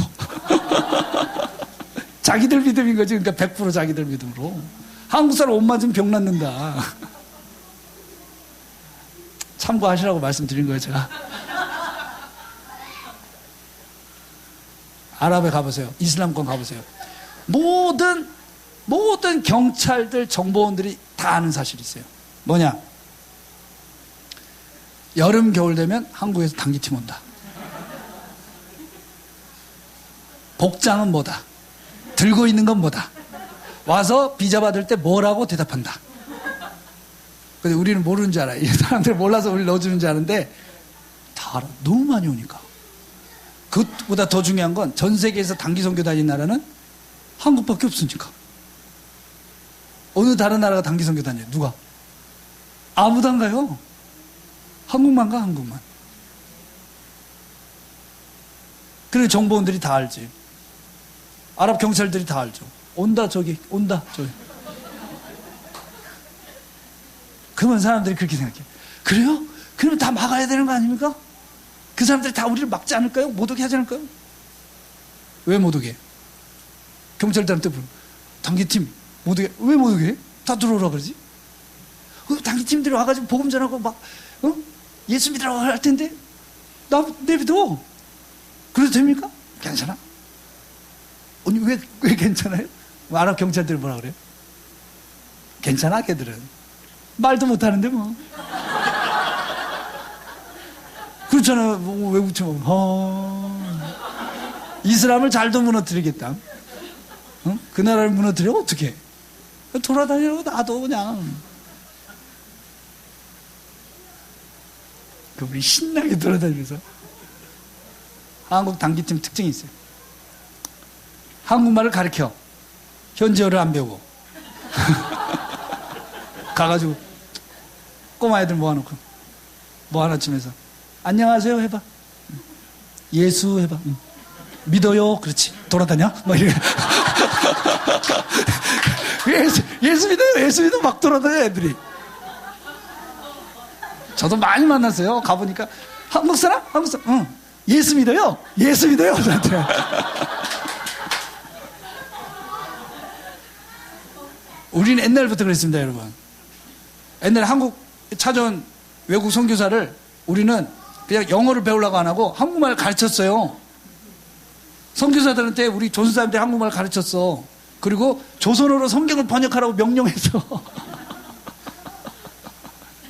자기들 믿음인 거지. 그러니까 100% 자기들 믿음으로 한국 사람 옷 맞으면 병 낫는다. 참고하시라고 말씀드린 거예요. 제가 아랍에 가보세요. 이슬람권 가보세요. 모든 경찰들 정보원들이 다 아는 사실이 있어요. 뭐냐? 여름 겨울 되면 한국에서 단기팀 온다. 복장은 뭐다? 들고 있는 건 뭐다? 와서 비자 받을 때 뭐라고 대답한다. 근데 우리는 모르는 줄 알아요. 이 사람들 몰라서 우리 넣어주는 줄 아는데 다 알아. 너무 많이 오니까. 그것보다 더 중요한 건 전 세계에서 단기 선교 다니는 나라는 한국밖에 없으니까. 어느 다른 나라가 단기 선교 다녀요? 누가? 아무도 안 가요. 한국만 가, 한국만. 그래 정보원들이 다 알지. 아랍 경찰들이 다 알죠. 온다 저기, 온다 저기. 그러면 사람들이 그렇게 생각해. 그래요? 그러면 다 막아야 되는 거 아닙니까? 그 사람들이 다 우리를 막지 않을까요? 못 오게 하지 않을까요? 왜 못 오게? 경찰들한테 물어. 단기팀 못 오게. 왜 못 오게? 다 들어오라 그러지? 단기팀들이 와가지고 복음 전하고 막 예수 믿으라고 할 텐데 나 내비둬. 그래도 됩니까? 괜찮아? 아니 왜 괜찮아요? 아랍 경찰들이 뭐라 그래요? 괜찮아 걔들은 말도 못하는데 뭐. 그렇잖아요. 뭐 외국처럼 이슬람을 잘도 무너뜨리겠다. 그 나라를 무너뜨려 어떻게? 돌아다니라고 놔둬 그냥. 그분이 신나게 돌아다니면서. 한국 단기팀 특징이 있어요. 한국말을 가르쳐. 현지어를 안 배우고. 가가지고 꼬마 애들 모아놓고 뭐 하나쯤에서 안녕하세요 해봐. 예수 해봐. 믿어요. 그렇지. 돌아다녀? 막 이래. 예수 믿어요. 예수 믿어. 막 돌아다녀 애들이. 저도 많이 만났어요. 가보니까 한국 사람? 한국 사람? 응. 예수 믿어요. 예수 믿어요. 저한테. 우리는 옛날부터 그랬습니다, 여러분. 옛날에 한국 찾아온 외국 선교사를 우리는 그냥 영어를 배우려고 안 하고 한국말을 가르쳤어요. 선교사들한테 우리 조선 사람들이 한국말을 가르쳤어. 그리고 조선어로 성경을 번역하라고 명령해서.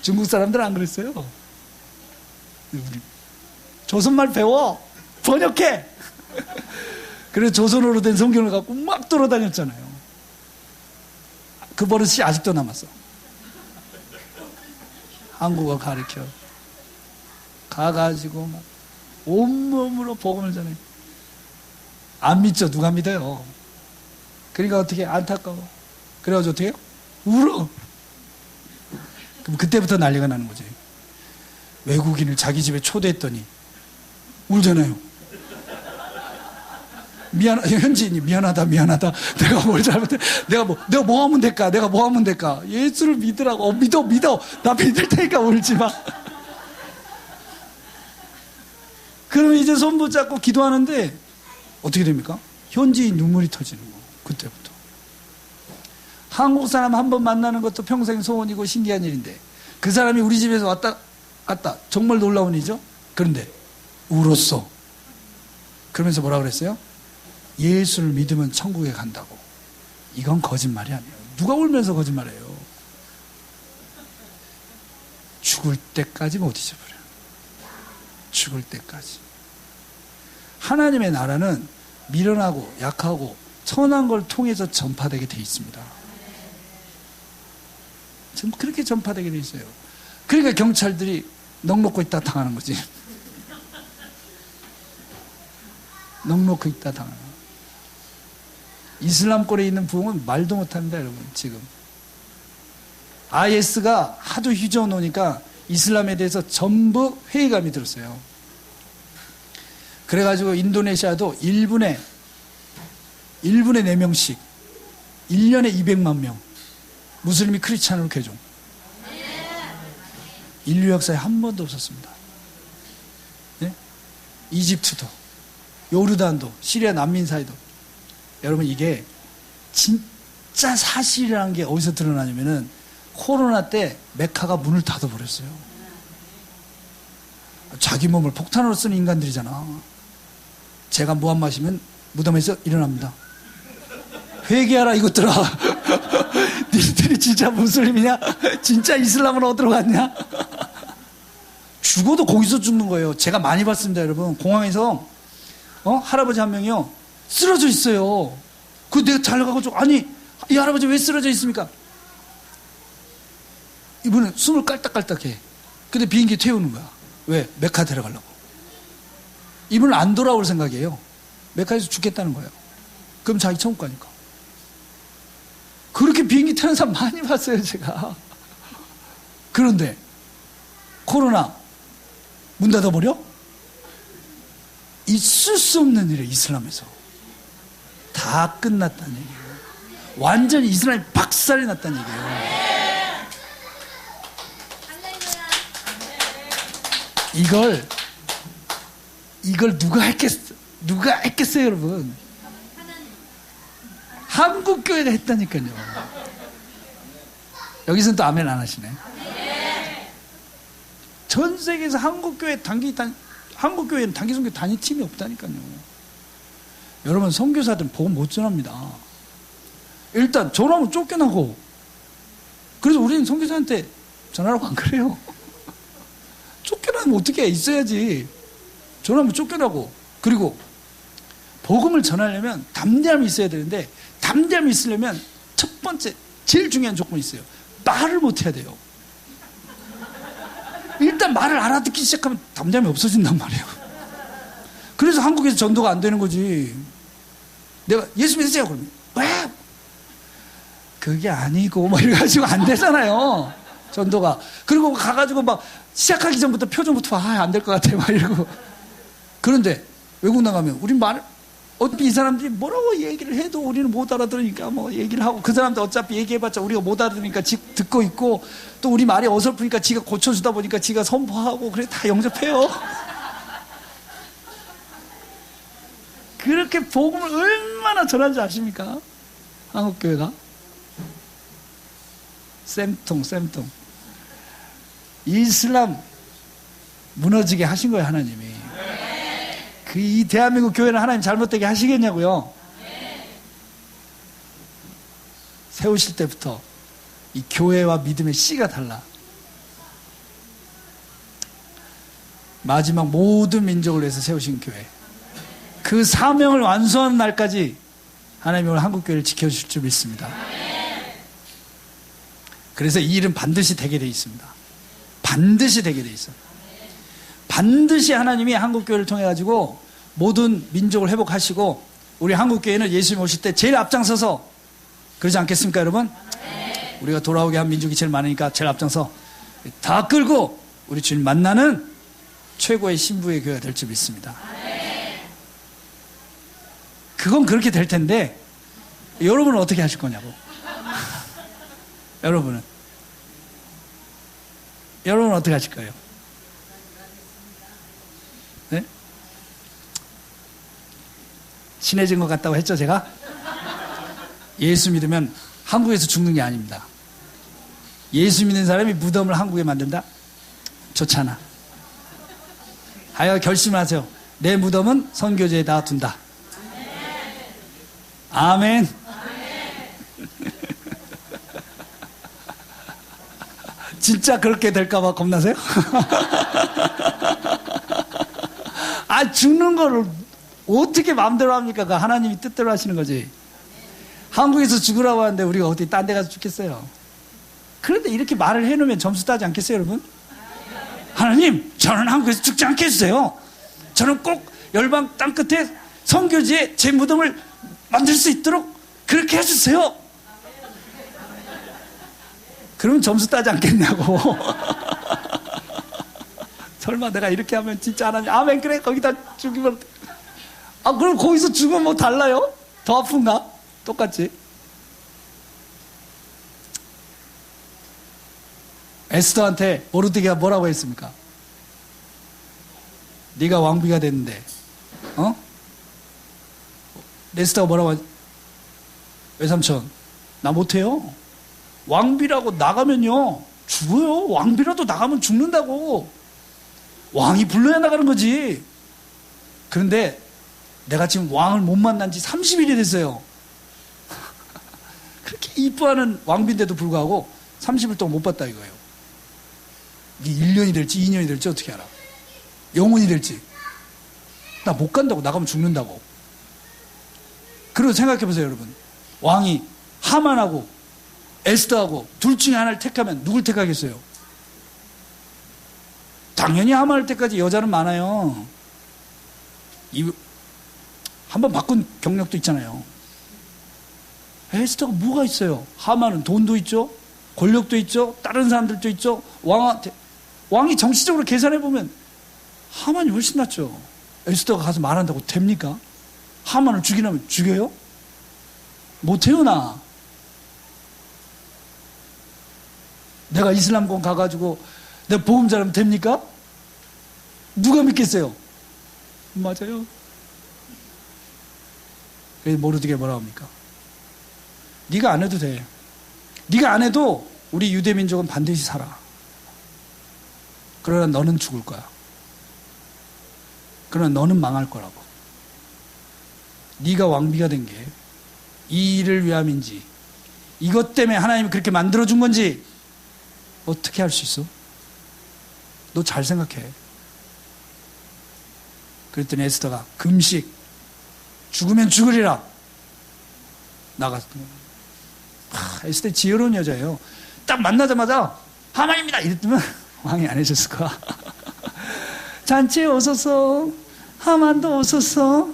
중국 사람들은 안 그랬어요. 우리 조선말 배워. 번역해. 그래서 조선어로 된 성경을 갖고 막 돌아다녔잖아요. 그 버릇이 아직도 남았어. 한국어 가르쳐. 가가지고 막 온몸으로 복음을 전해. 안 믿죠. 누가 믿어요. 그러니까 어떻게 안타까워. 그래가지고 어떻게 해요? 울어. 그럼 그때부터 난리가 나는 거지. 외국인을 자기 집에 초대했더니 울잖아요. 현지인이 미안하다. 내가 뭘 잘못해. 내가 뭐 하면 될까? 예수를 믿으라고. 믿어. 나 믿을 테니까 울지 마. 그러면 이제 손 붙잡고 기도하는데 어떻게 됩니까? 현지인 눈물이 터지는 거. 그때부터. 한국 사람 한 번 만나는 것도 평생 소원이고 신기한 일인데 그 사람이 우리 집에서 왔다 갔다 정말 놀라운 일이죠. 그런데 울었어. 그러면서 뭐라 그랬어요? 예수를 믿으면 천국에 간다고. 이건 거짓말이 아니에요. 누가 울면서 거짓말해요? 죽을 때까지 못 잊어버려요. 죽을 때까지. 하나님의 나라는 미련하고 약하고 천한 걸 통해서 전파되게 돼 있습니다. 지금 그렇게 전파되게 돼 있어요. 그러니까 경찰들이 넋놓고 있다 당하는 거지. 넋놓고 있다 당하는 거예요. 이슬람권에 있는 부흥은 말도 못합니다, 여러분. 지금 IS가 하도 휘저어놓으니까 이슬람에 대해서 전부 회의감이 들었어요. 그래가지고 인도네시아도 1분에 4명씩 1년에 200만 명 무슬림이 크리스찬으로 개종. 인류 역사에 한 번도 없었습니다. 네? 이집트도, 요르단도, 시리아 난민 사이도. 여러분, 이게 진짜 사실이라는 게 어디서 드러나냐면은 코로나 때 메카가 문을 닫아버렸어요. 자기 몸을 폭탄으로 쓰는 인간들이잖아. 제가 뭐 안 마시면 무덤에서 일어납니다. 회개하라 이것들아. 니들이 진짜 무슬림이냐? 진짜 이슬람을 얻으러 갔냐? 죽어도 거기서 죽는 거예요. 제가 많이 봤습니다, 여러분. 공항에서 할아버지 한 명이요 쓰러져 있어요. 그 내가 달려가고 아니 이 할아버지 왜 쓰러져 있습니까? 이분은 숨을 깔딱깔딱해. 근데 비행기 태우는 거야. 왜? 메카 데려가려고. 이분은 안 돌아올 생각이에요. 메카에서 죽겠다는 거예요. 그럼 자기 천국 가니까. 그렇게 비행기 타는 사람 많이 봤어요, 제가. 그런데 코로나 문 닫아버려? 있을 수 없는 일이에요, 이슬람에서. 다 끝났다는 얘기예요. 완전히 이슬람이 박살이 났다는 얘기예요. 이걸 누가 했겠어요, 여러분? 한국교회가 했다니까요. 여기서는 또 아멘 안 하시네. 전 세계에서 한국교회는 단기 선교 단위 팀이 없다니까요. 여러분, 선교사들은 복음 못 전합니다. 일단 전화하면 쫓겨나고. 그래서 우리는 선교사한테 전화라고 안 그래요. 쫓겨나면 어떻게 해? 있어야지. 전화하면 쫓겨나고. 그리고 복음을 전하려면 담대함이 있어야 되는데, 담대함이 있으려면 첫 번째 제일 중요한 조건이 있어요. 말을 못해야 돼요. 일단 말을 알아듣기 시작하면 담대함이 없어진단 말이에요. 그래서 한국에서 전도가 안 되는 거지. 내가 예수 믿으세요 그러면 왜? 그게 아니고 뭐 이래가지고 안 되잖아요, 전도가. 그리고 가가지고 막 시작하기 전부터 표정부터 안 될 것 같아 막 이러고. 그런데 외국 나가면 우린 어차피 이 사람들이 뭐라고 얘기를 해도 우리는 못 알아들으니까 뭐 얘기를 하고, 그 사람들 어차피 얘기해봤자 우리가 못 알아들으니까 듣고 있고, 또 우리 말이 어설프니까 지가 고쳐주다 보니까 지가 선포하고, 그래 다 영접해요. 그렇게 복음을 얼마나 전하는지 아십니까? 한국교회가 쌤통 이슬람 무너지게 하신 거예요, 하나님이. 이 대한민국 교회는 하나님 잘못되게 하시겠냐고요? 세우실 때부터 이 교회와 믿음의 씨가 달라. 마지막 모든 민족을 위해서 세우신 교회, 그 사명을 완수하는 날까지 하나님이 오늘 한국교회를 지켜주실 줄 믿습니다. 그래서 이 일은 반드시 되게 돼 있습니다. 반드시 되게 돼 있어요. 반드시 하나님이 한국교회를 통해 가지고 모든 민족을 회복하시고, 우리 한국교회는 예수님 오실 때 제일 앞장서서 그러지 않겠습니까, 여러분? 우리가 돌아오게 한 민족이 제일 많으니까 제일 앞장서 다 끌고 우리 주님 만나는 최고의 신부의 교회가 될 줄 믿습니다. 그건 그렇게 될 텐데 여러분은 어떻게 하실 거냐고. 여러분은 어떻게 하실 거예요? 네? 친해진 것 같다고 했죠, 제가? 예수 믿으면 한국에서 죽는 게 아닙니다. 예수 믿는 사람이 무덤을 한국에 만든다? 좋잖아. 하여 결심하세요. 내 무덤은 선교지에다 둔다. 아멘. 진짜 그렇게 될까봐 겁나세요? 아, 죽는 거를 어떻게 마음대로 합니까? 그 하나님이 뜻대로 하시는 거지. 한국에서 죽으라고 하는데 우리가 어디 딴 데 가서 죽겠어요? 그런데 이렇게 말을 해놓으면 점수 따지 않겠어요, 여러분? 하나님, 저는 한국에서 죽지 않게 해주세요. 저는 꼭 열방 땅 끝에 선교지에 제 무덤을 만들 수 있도록 그렇게 해주세요. 그러면 점수 따지 않겠냐고. 설마 내가 이렇게 하면 진짜 하나님, 아멘, 그래, 거기다 죽이면. 아, 그럼 거기서 죽으면 뭐 달라요? 더 아픈가? 똑같지. 에스더한테 모르드게가 뭐라고 했습니까? 네가 왕비가 됐는데, 에스더가 뭐라고 하지? 외삼촌, 나 못해요. 왕비라고 나가면요 죽어요. 왕비라도 나가면 죽는다고. 왕이 불러야 나가는 거지. 그런데 내가 지금 왕을 못 만난 지 30일이 됐어요. 그렇게 이뻐하는 왕비인데도 불구하고 30일 동안 못 봤다 이거예요. 이게 1년이 될지 2년이 될지 어떻게 알아? 영원히 될지. 나 못 간다고. 나가면 죽는다고. 그리고 생각해 보세요, 여러분. 왕이 하만하고 에스더하고 둘 중에 하나를 택하면 누굴 택하겠어요? 당연히 하만을 택하지. 여자는 많아요. 한번 바꾼 경력도 있잖아요. 에스더가 뭐가 있어요? 하만은 돈도 있죠, 권력도 있죠, 다른 사람들도 있죠. 왕이 정치적으로 계산해 보면 하만이 훨씬 낫죠. 에스더가 가서 말한다고 됩니까? 하만을 죽이려면 죽여요? 못해요. 내가 이슬람권 가가지고 내가 복음 전하면 됩니까? 누가 믿겠어요? 맞아요. 그래서 모르드게 뭐라고 합니까? 네가 안 해도 돼. 네가 안 해도 우리 유대민족은 반드시 살아. 그러나 너는 죽을 거야. 그러나 너는 망할 거라고. 네가 왕비가 된 게 이 일을 위함인지, 이것 때문에 하나님이 그렇게 만들어준 건지 어떻게 할 수 있어? 너 잘 생각해. 그랬더니 에스더가 금식, 죽으면 죽으리라 나갔어. 에스더 지혜로운 여자예요. 딱 만나자마자 하만입니다 이랬더니 왕이 안 해줬을 거야. 잔치에 오소서, 하만도 오소서.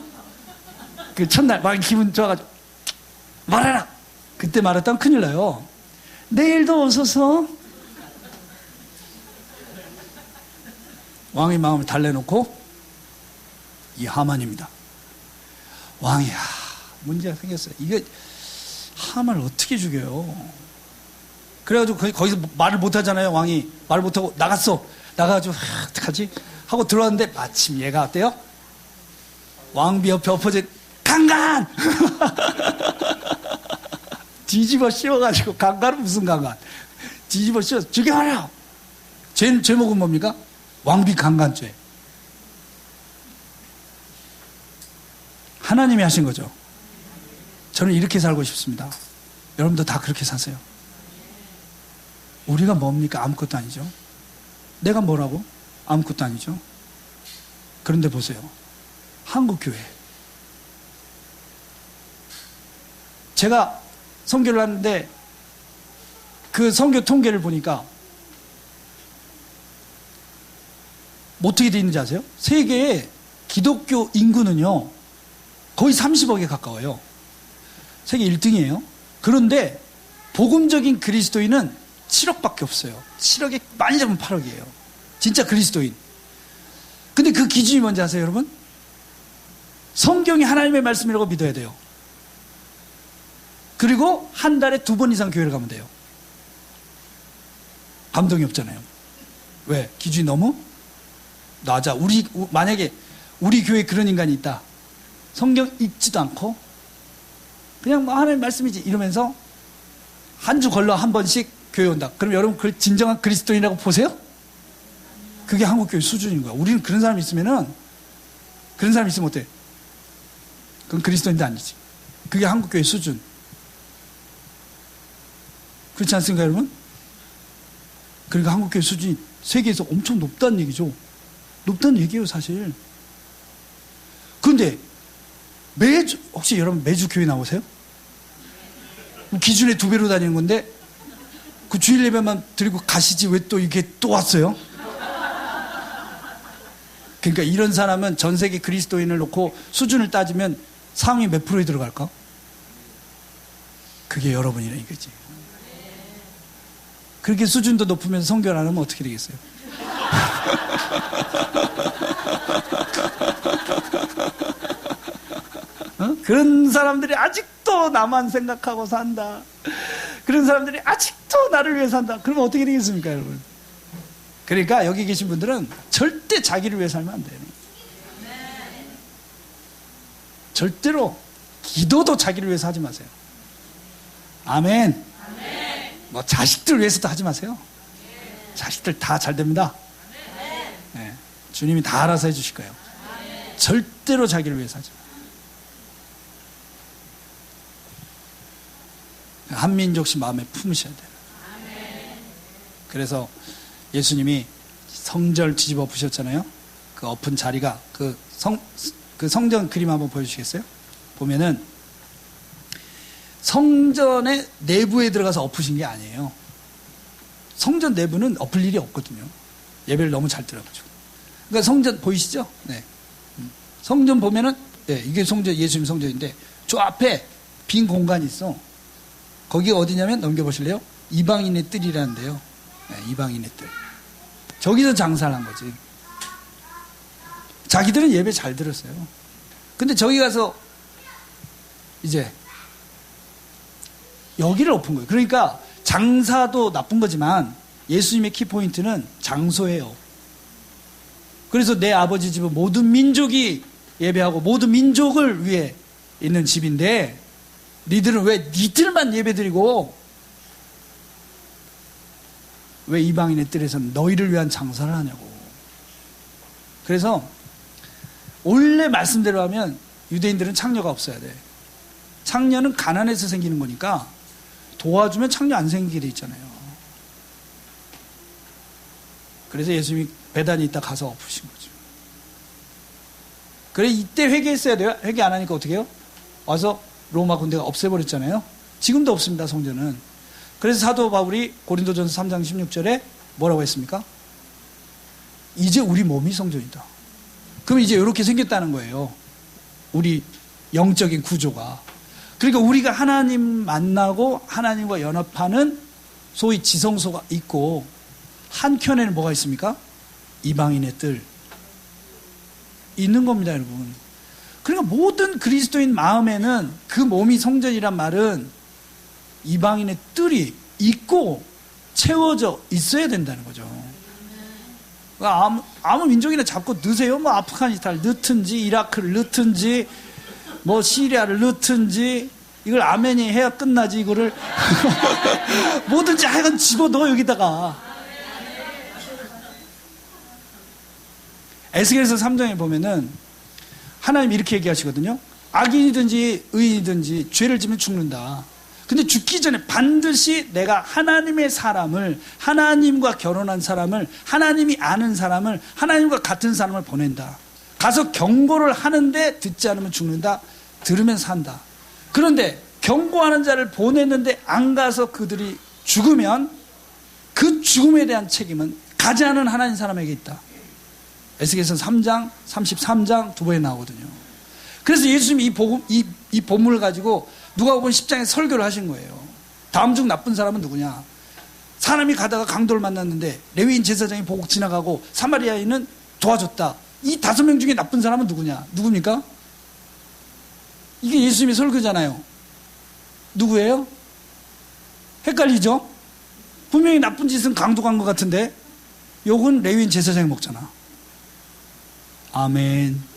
그 첫날 막 기분 좋아가지고 말해라. 그때 말했다면 큰일 나요. 내일도 오소서. 왕의 마음을 달래놓고 이 하만입니다. 왕이야, 문제가 생겼어요. 이게 하만을 어떻게 죽여요? 그래가지고 거기서 말을 못하잖아요. 왕이 말을 못하고 나갔어. 나가가지고 어떡하지? 하고 들어왔는데 마침 얘가 어때요? 왕비 옆에 엎어진 강간! 뒤집어 씌워가지고, 강간은 무슨 강간? 뒤집어 씌워 죽여버려! 제목은 뭡니까? 왕비 강간죄. 하나님이 하신 거죠. 저는 이렇게 살고 싶습니다. 여러분도 다 그렇게 사세요. 우리가 뭡니까? 아무것도 아니죠. 내가 뭐라고? 아무것도 아니죠. 그런데 보세요. 한국교회. 제가 선교를 하는데 그 선교 통계를 보니까 어떻게 되어 있는지 아세요? 세계의 기독교 인구는요 거의 30억에 가까워요. 세계 1등이에요. 그런데 복음적인 그리스도인은 7억밖에 없어요. 7억에 많이 잡으면 8억이에요. 진짜 그리스도인. 근데 그 기준이 뭔지 아세요, 여러분? 성경이 하나님의 말씀이라고 믿어야 돼요. 그리고 한 달에 2번 이상 교회를 가면 돼요. 감동이 없잖아요. 왜? 기준이 너무 낮아. 만약에 우리 교회에 그런 인간이 있다. 성경 읽지도 않고 그냥 뭐 하나님의 말씀이지 이러면서 한 주 걸러 한 번씩 교회 온다. 그럼 여러분 그걸 진정한 그리스도인이라고 보세요? 그게 한국교회 수준인 거야. 우리는 그런 사람이 있으면 어때? 그건 그리스도인도 아니지. 그게 한국교회 수준. 그렇지 않습니까, 여러분? 그러니까 한국교회 수준이 세계에서 엄청 높다는 얘기죠. 높다는 얘기예요, 사실. 그런데 혹시 여러분 매주 교회 나오세요? 기준의 2배로 다니는 건데 그 주일 예배만 드리고 가시지 왜 또 이게 또 왔어요? 그러니까 이런 사람은 전 세계 그리스도인을 놓고 수준을 따지면 상위 몇 프로에 들어갈까? 그게 여러분이라 이거지. 그렇게 수준도 높으면서 성경 안 하면 어떻게 되겠어요? 그런 사람들이 아직도 나만 생각하고 산다. 그런 사람들이 아직도 나를 위해 산다. 그러면 어떻게 되겠습니까, 여러분? 그러니까 여기 계신 분들은 절대 자기를 위해 살면 안 돼요. 절대로 기도도 자기를 위해서 하지 마세요. 아멘. 뭐 자식들 위해서도 하지 마세요. 자식들 다 잘 됩니다. 네, 주님이 다 알아서 해주실 거예요. 절대로 자기를 위해서 하지 마세요. 한민족씩 마음에 품으셔야 돼요. 그래서 예수님이 성절 뒤집어 엎으셨잖아요. 그 엎은 자리가 그 성전 그림 한번 보여주시겠어요? 보면은 성전의 내부에 들어가서 엎으신 게 아니에요. 성전 내부는 엎을 일이 없거든요. 예배를 너무 잘 들어가지고. 그러니까 성전 보이시죠? 네. 성전 보면은 네, 이게 예수님 성전인데 저 앞에 빈 공간이 있어. 거기가 어디냐면 넘겨보실래요? 이방인의 뜰이라는데요. 네, 이방인의 뜰. 저기서 장사를 한 거지. 자기들은 예배 잘 들었어요. 근데 저기 가서 이제 여기를 엎은 거예요. 그러니까 장사도 나쁜 거지만 예수님의 키포인트는 장소예요. 그래서 내 아버지 집은 모든 민족이 예배하고 모든 민족을 위해 있는 집인데 니들은 왜 니들만 예배드리고 왜 이방인의 뜰에서 너희를 위한 장사를 하냐고. 그래서 원래 말씀대로 하면 유대인들은 창녀가 없어야 돼. 창녀는 가난해서 생기는 거니까 도와주면 창녀 안 생기게 돼 있잖아요. 그래서 예수님이 베단이 있다 가서 엎으신 거죠. 그래 이때 회개했어야 돼요. 회개 안 하니까 어떻게 해요? 와서 로마 군대가 없애버렸잖아요. 지금도 없습니다, 성전은. 그래서 사도 바울이 고린도전서 3장 16절에 뭐라고 했습니까? 이제 우리 몸이 성전이다. 그럼 이제 이렇게 생겼다는 거예요. 우리 영적인 구조가. 그러니까 우리가 하나님 만나고 하나님과 연합하는 소위 지성소가 있고 한켠에는 뭐가 있습니까? 이방인의 뜰 있는 겁니다, 여러분. 그러니까 모든 그리스도인 마음에는 그 몸이 성전이란 말은 이방인의 뜰이 있고 채워져 있어야 된다는 거죠. 그러니까 아무 민족이나 잡고 넣으세요. 뭐 아프가니스탄을 넣든지 이라크를 넣든지 뭐 시리아를 넣든지 이걸 아멘이 해야 끝나지 이거를 뭐든지 하여간 집어넣어 여기다가. 에스겔서 3장에 보면은 하나님 이렇게 얘기하시거든요. 악인이든지 의인이든지 죄를 지면 죽는다. 근데 죽기 전에 반드시 내가 하나님의 사람을, 하나님과 결혼한 사람을, 하나님이 아는 사람을, 하나님과 같은 사람을 보낸다. 가서 경고를 하는데 듣지 않으면 죽는다. 들으면 산다. 그런데 경고하는 자를 보냈는데 안 가서 그들이 죽으면 그 죽음에 대한 책임은 가지 않은 하나님 사람에게 있다. 에스겔서 3장, 33장 두 번에 나오거든요. 그래서 예수님이 이 본문을 가지고 누가복음 10장에 설교를 하신 거예요. 다음 중 나쁜 사람은 누구냐? 사람이 가다가 강도를 만났는데 레위인 제사장이 보고 지나가고 사마리아인은 도와줬다. 이 5명 중에 나쁜 사람은 누구냐? 누굽니까? 이게 예수님의 설교잖아요. 누구예요? 헷갈리죠? 분명히 나쁜 짓은 강도 간 것 같은데 욕은 레위인 제사장이 먹잖아. 아멘.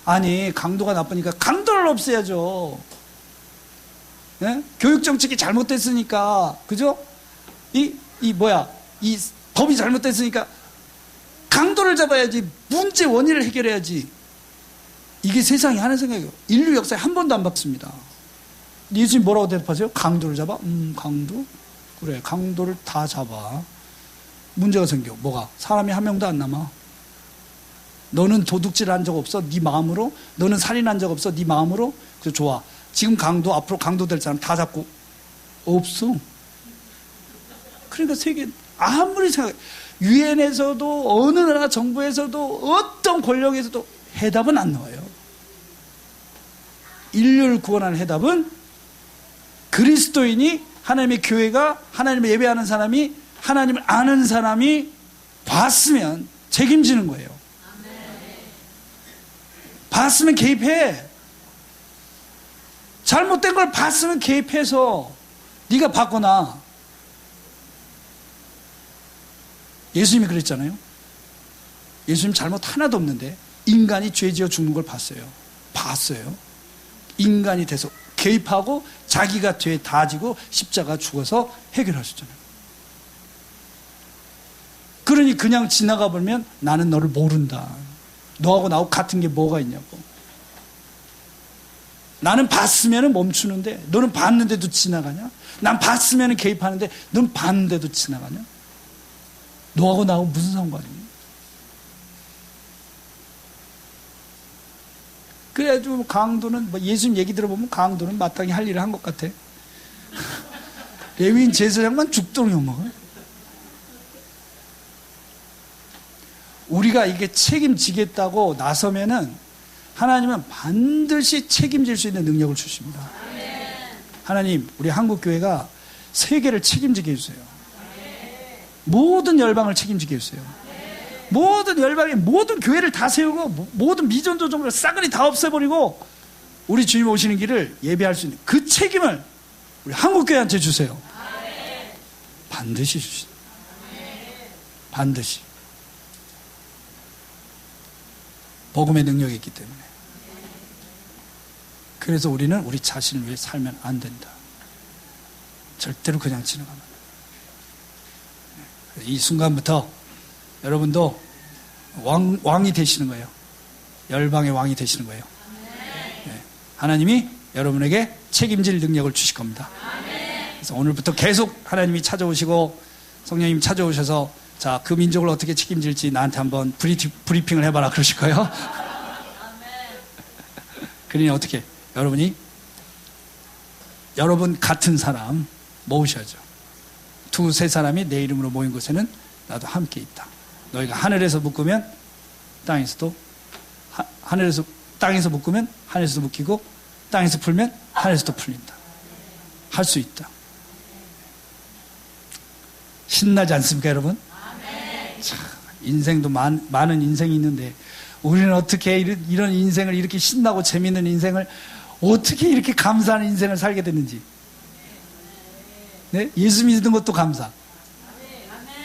아니, 강도가 나쁘니까 강도를 없애야죠. 예? 교육 정책이 잘못됐으니까, 그죠? 이 법이 잘못됐으니까 강도를 잡아야지, 문제 원인을 해결해야지. 이게 세상이 하는 생각이에요. 인류 역사에 한 번도 안 바뀌었습니다. 예수님 뭐라고 대답하세요? 강도를 잡아? 강도? 그래, 강도를 다 잡아. 문제가 생겨. 뭐가? 사람이 한 명도 안 남아. 너는 도둑질 한 적 없어? 네 마음으로? 너는 살인한 적 없어? 네 마음으로? 그래, 좋아. 지금 강도, 앞으로 강도 될 사람 다 잡고. 없어. 그러니까 세계, 아무리 생각해. 유엔에서도, 어느 나라 정부에서도, 어떤 권력에서도 해답은 안 나와요. 인류를 구원하는 해답은 그리스도인이, 하나님의 교회가, 하나님을 예배하는 사람이, 하나님을 아는 사람이 봤으면 책임지는 거예요. 봤으면 개입해. 잘못된 걸 봤으면 개입해서 네가 봤거나. 예수님이 그랬잖아요. 예수님 잘못 하나도 없는데 인간이 죄지어 죽는 걸 봤어요. 인간이 돼서 개입하고 자기가 죄 다 지고 십자가 죽어서 해결하셨잖아요. 그러니 그냥 지나가 보면 나는 너를 모른다. 너하고 나하고 같은 게 뭐가 있냐고. 나는 봤으면 멈추는데 너는 봤는데도 지나가냐? 난 봤으면 개입하는데 넌 봤는데도 지나가냐? 너하고 나하고 무슨 상관이냐? 그래가지고 강도는, 예수님 얘기 들어보면 강도는 마땅히 할 일을 한 것 같아. 레위인 제사장만 죽도록 욕먹어요. 우리가 이게 책임지겠다고 나서면은 하나님은 반드시 책임질 수 있는 능력을 주십니다. 하나님, 우리 한국교회가 세계를 책임지게 해주세요. 모든 열방을 책임지게 해주세요. 모든 열방의 모든 교회를 다 세우고 모든 미전도 종교를 싸그리 다 없애버리고 우리 주님 오시는 길을 예배할 수 있는 그 책임을 우리 한국교회한테 주세요. 반드시 주시다. 반드시. 복음의 능력이 있기 때문에. 그래서 우리는 우리 자신을 위해 살면 안 된다. 절대로 그냥 지나가면 안 된다. 이 순간부터 여러분도 왕이 되시는 거예요. 열방의 왕이 되시는 거예요. 네. 하나님이 여러분에게 책임질 능력을 주실 겁니다. 그래서 오늘부터 계속 하나님이 찾아오시고 성령님 찾아오셔서 자, 그 민족을 어떻게 책임질지 나한테 한번 브리핑을 해봐라 그러실 거예요. 그러니 어떻게? 여러분이 여러분 같은 사람 모으셔야죠. 2-3 사람이 내 이름으로 모인 곳에는 나도 함께 있다. 너희가 하늘에서 묶으면 땅에서도 땅에서 묶으면 하늘에서도 묶이고 땅에서 풀면 하늘에서도 풀린다. 할 수 있다. 신나지 않습니까, 여러분? 참, 인생도 많은 인생이 있는데 우리는 어떻게 이런 인생을 이렇게 신나고 재밌는 인생을 어떻게 이렇게 감사하는 인생을 살게 됐는지. 네? 예수 믿는 것도 감사.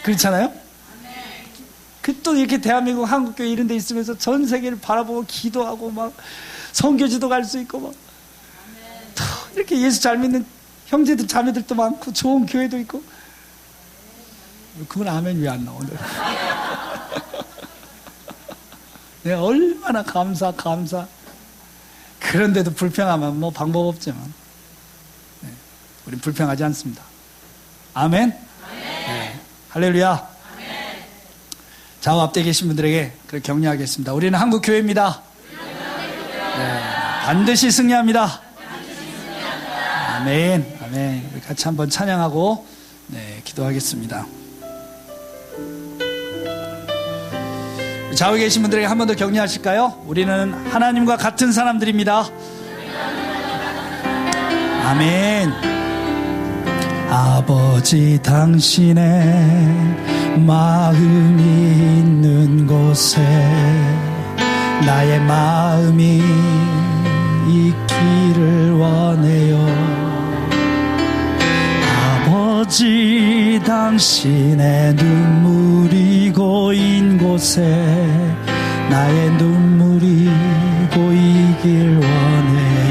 그렇잖아요? 그 또 이렇게 대한민국 한국교회 이런 데 있으면서 전 세계를 바라보고 기도하고 막 선교지도 갈 수 있고 막 이렇게 예수 잘 믿는 형제들 자매들도 많고 좋은 교회도 있고. 그건 아멘 왜 안 나와? 네, 얼마나 감사. 그런데도 불평하면 뭐 방법 없지만 네, 우린 불평하지 않습니다. 아멘? 네, 할렐루야. 좌우 앞에 계신 분들에게 그렇게 격려하겠습니다. 우리는 한국교회입니다. 네, 반드시 승리합니다. 아멘. 우리 같이 한번 찬양하고 네, 기도하겠습니다. 좌우에 계신 분들에게 한 번 더 격려하실까요? 우리는 하나님과 같은 사람들입니다. 아멘. 아버지 당신의 마음이 있는 곳에 나의 마음이 있기를 원해요. 아버지 당신의 눈물이 고인 곳에 나의 눈물이 고이길 원해요.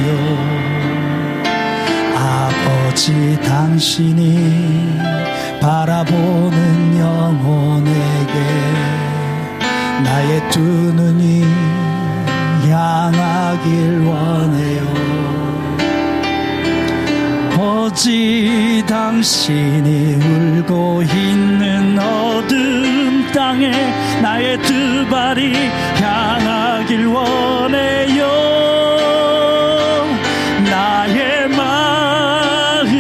아버지 당신이 바라보는 영혼에게 나의 두 눈이 향하길 원해요. 아버지 당신이 울고 있는 어두운 땅에 나의 두 발이 향하길 원해요. 나의 마음이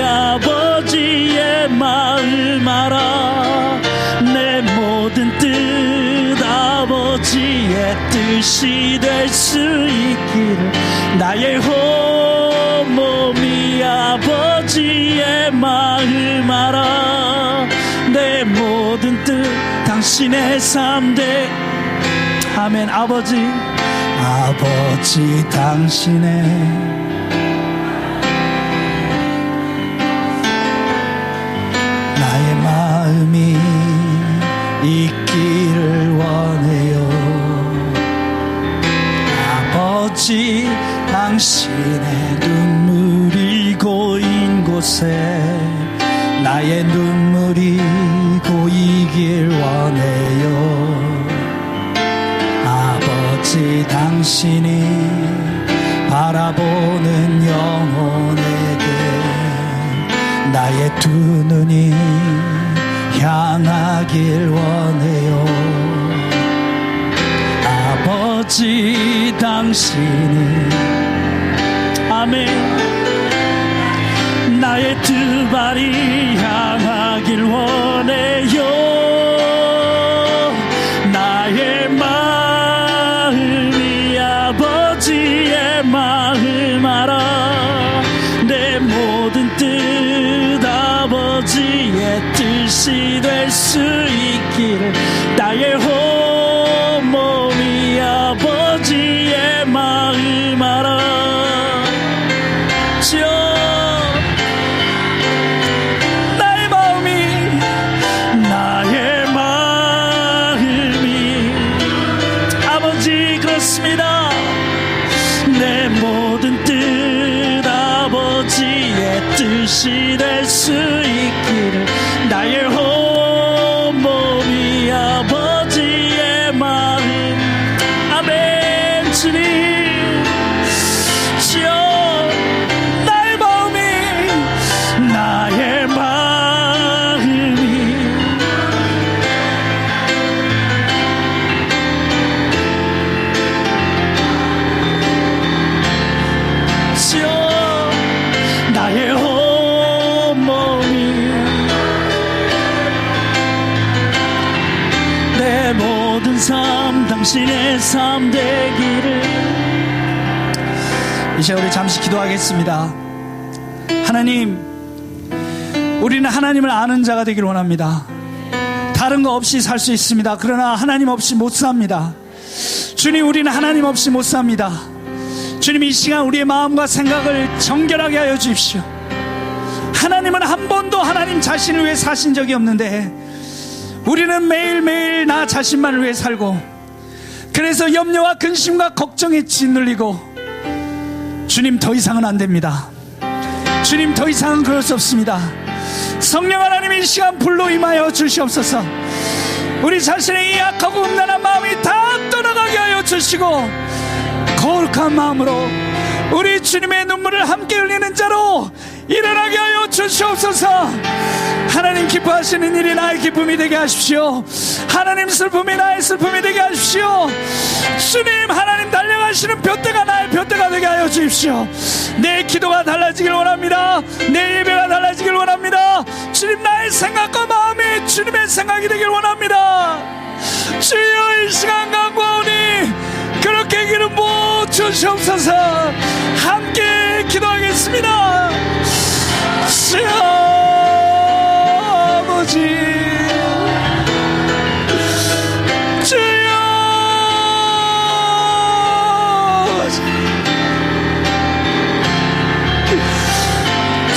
아버지의 마음 알아. 내 모든 뜻 아버지의 뜻이 될 수 있기를. 나의 몸이 아버지의 마음 알아. 내 모든 뜻 당신의 삶 돼. 아멘. 아버지 당신의 나의 마음이 있기를 원해요. 아버지 당신의 눈물이 고인 곳에 나의 눈물이 고이길 원해요. 아버지 당신이 바라보는 영혼에게 나의 두 눈이 향하길 원해요. 아버지 당신이 아멘. 나의 두 발이 향하길 원해요. 나의 마음이 아버지의 마음 알아. 내 모든 뜻 아버지의 뜻이 될 수 있기를. 나의 몸이 아버지의 마음 알아. 나의 마음이 아버지 그렇습니다. 내 모든 뜻 아버지의 뜻이 될 수 있기를. 나의 몸이 아버지의 마음. 아멘. 주님 주여. 나의 마음이 주여. 나의 온몸이 내 모든 삶 당신의 삶 되기를. 이제 우리 잠시 기도하겠습니다. 하나님, 우리는 하나님을 아는 자가 되기를 원합니다. 다른 거 없이 살 수 있습니다. 그러나 하나님 없이 못 삽니다. 주님, 우리는 하나님 없이 못 삽니다. 주님, 이 시간 우리의 마음과 생각을 정결하게 하여 주십시오. 하나님은 한 번도 하나님 자신을 위해 사신 적이 없는데 우리는 매일매일 나 자신만을 위해 살고, 그래서 염려와 근심과 걱정에 짓눌리고, 주님 더 이상은 안 됩니다. 주님 더 이상은 그럴 수 없습니다. 성령 하나님, 이 시간 불로 임하여 주시옵소서. 우리 자신의 이 약하고 음란한 마음이 다 떠나가게 하여 주시고, 거룩한 마음으로 우리 주님의 눈물을 함께 흘리는 자로 일어나게 하여 주시옵소서. 하나님 기뻐하시는 일이 나의 기쁨이 되게 하십시오. 하나님 슬픔이 나의 슬픔이 되게 하십시오. 주님, 하나님 달려가시는 볏대가 나의 볏대가 되게 하여 주십시오. 내 기도가 달라지길 원합니다. 내 예배가 달라지길 원합니다. 주님, 나의 생각과 마음이 주님의 생각이 되길 원합니다. 주여, 이 시간 간구하오니 그렇게 기름 부어 주시옵소서. 함께 기도하겠습니다. 기도하겠습니다. 주여 아버지, 주여 아버지,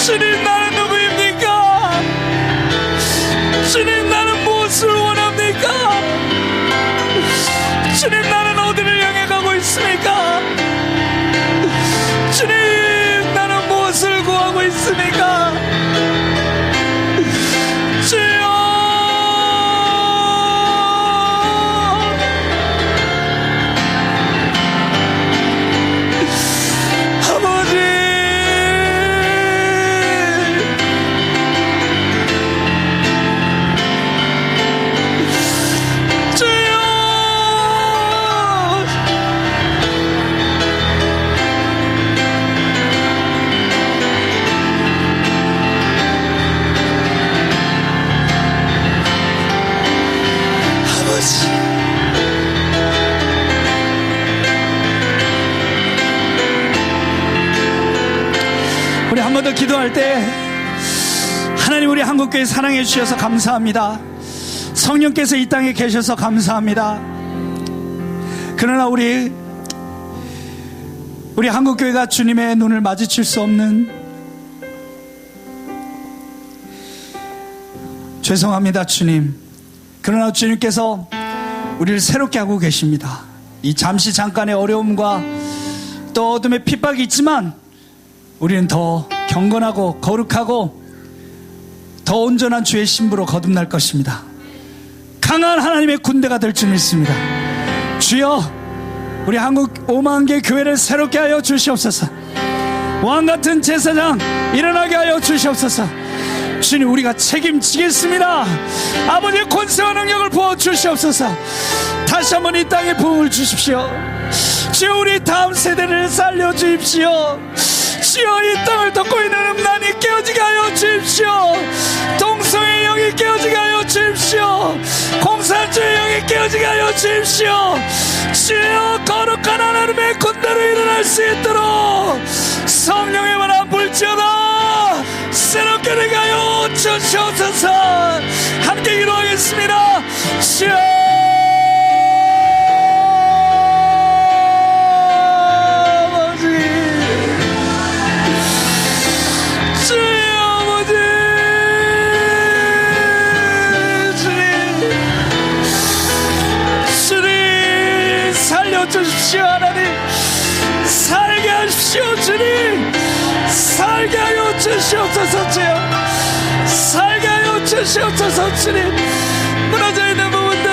주님 나는 누구입니까? 주님 나는 무엇을 원합니까? 주님 나는 어디를 향해 가고 있습니까? 주님 나는 무엇을 구하고 있습니까? 주여 아버지, 주여 우리 한 번 더 기도할 때 하나님, 우리 한국교회 사랑해 주셔서 감사합니다. 성령께서 이 땅에 계셔서 감사합니다. 그러나 우리 한국교회가 주님의 눈을 마주칠 수 없는, 죄송합니다 주님. 그러나 주님께서 우리를 새롭게 하고 계십니다. 이 잠시 잠깐의 어려움과 또 어둠의 핍박이 있지만 우리는 더 경건하고 거룩하고 더 온전한 주의 신부로 거듭날 것입니다. 강한 하나님의 군대가 될 줄 믿습니다. 주여, 우리 한국 5만 개 교회를 새롭게 하여 주시옵소서. 왕같은 제사장 일어나게 하여 주시옵소서. 주님, 우리가 책임지겠습니다. 아버지의 권세와 능력을 부어 주시옵소서. 다시 한번 이 땅에 부흥을 주십시오. 주여, 우리 다음 세대를 살려주십시오. 주여, 이 땅을 덮고 있는 음란이 깨어지게 하여 주십시오. 동성의 영이 깨어지게 하여 주십시오. 공산주의 영이 깨어지게 하여 주십시오. 주여, 거룩한 하나님의 군대로 일어날 수 있도록 성령의 바람 불지어다 새롭게 되게 하여 주시옵소서. 함께 기도하겠습니다. 주여 주십시오. 하나님, 살게 하십시오. 주님, 살게 하여 주시옵소서. 주여, 살게 하여 주시옵소서. 주님, 무너져 있는 부분들,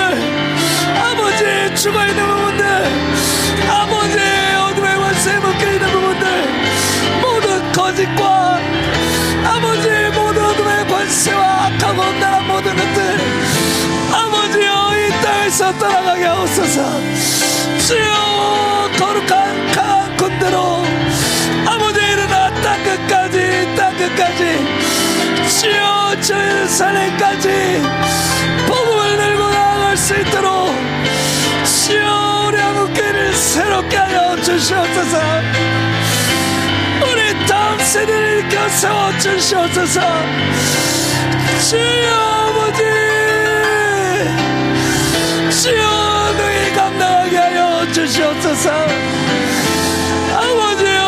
아버지 죽어 있는 부분들, 아버지 어둠의 원수에 묶여 있는 부분들, 모든 거짓과 아버지 모든 어둠의 권세와 악하고 온당한 모든 것들, 아버지여 이 땅에서 떠나가게 하옵소서. 주여, 거룩한 강한 군대로 아버지 일어나 땅 끝까지 주여, 예루살렘까지 복음을 들고 나아갈 수 있도록 주여, 우리 한국교회를 새롭게 하여 주시옵소서. 우리 다음 세대를 일으켜 세워 주시옵소서. 주여 아버지, 주여 너희 감당하게 하여 주시옵소서. 아버지여,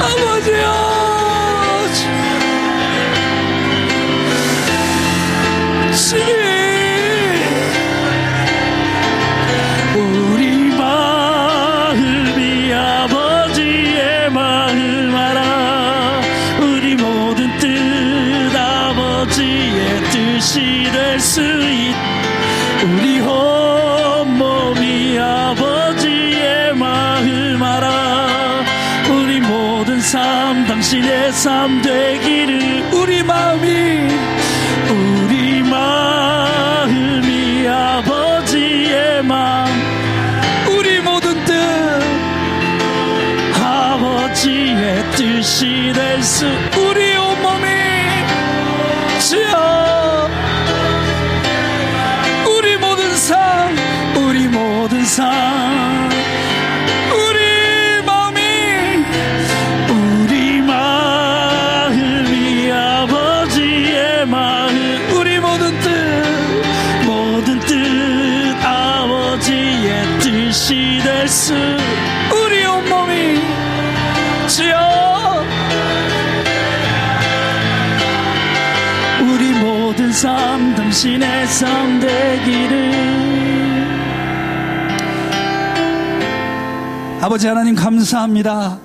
아버지여, 주님, 우리 마음이 아버지의 마음 알아. 우리 모든 뜻 아버지의 뜻이 될 수 있. 우리 온몸이 아버지의 마음 알아. 우리 모든 삶 당신의 삶 되기를. 우리 마음이 아버지의 마음, 우리 모든 뜻 아버지의 뜻이 될 수. 우리 온몸이 주여, 우리 모든 삶 뜻이 될수 우리 온몸이 주여 우리 모든 삶 당신의 삶 되기를. 아버지 하나님 감사합니다.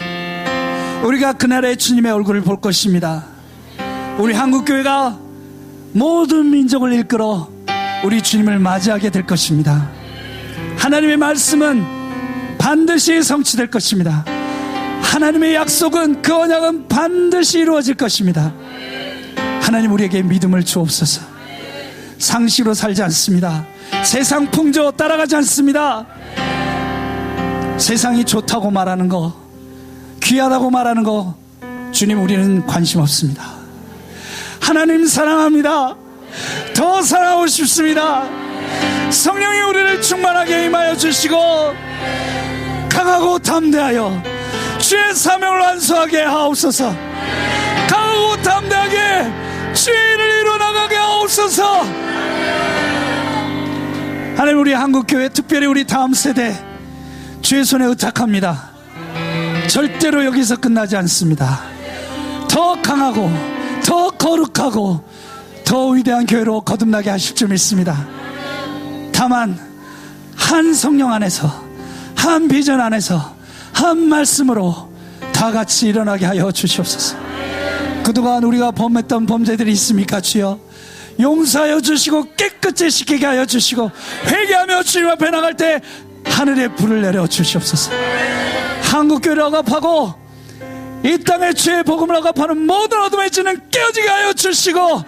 우리가 그날의 주님의 얼굴을 볼 것입니다. 우리 한국교회가 모든 민족을 이끌어 우리 주님을 맞이하게 될 것입니다. 하나님의 말씀은 반드시 성취될 것입니다. 하나님의 약속은 그 언약은 반드시 이루어질 것입니다. 하나님 우리에게 믿음을 주옵소서. 상식으로 살지 않습니다. 세상 풍조 따라가지 않습니다. 세상이 좋다고 말하는 거, 귀하다고 말하는 거 주님 우리는 관심 없습니다. 하나님 사랑합니다. 더 사랑하고 싶습니다. 성령이 우리를 충만하게 임하여 주시고 강하고 담대하여 주의 사명을 완수하게 하옵소서. 강하고 담대하게 주의 일을 이루어나가게 하옵소서. 하나님 우리 한국교회 특별히 우리 다음 세대 주의 손에 의탁합니다. 절대로 여기서 끝나지 않습니다. 더 강하고 더 거룩하고 더 위대한 교회로 거듭나게 하실 줄 믿습니다. 다만 한 성령 안에서 한 비전 안에서 한 말씀으로 다 같이 일어나게 하여 주시옵소서. 그동안 우리가 범했던 범죄들이 있습니까 주여? 용서하여 주시고 깨끗이 씻기게 하여 주시고 회개하며 주님 앞에 나갈 때 하늘의 불을 내려 주시옵소서. 한국교회를 억압하고 이 땅에 주의 복음을 억압하는 모든 어둠의 진은 깨어지게 하여 주시고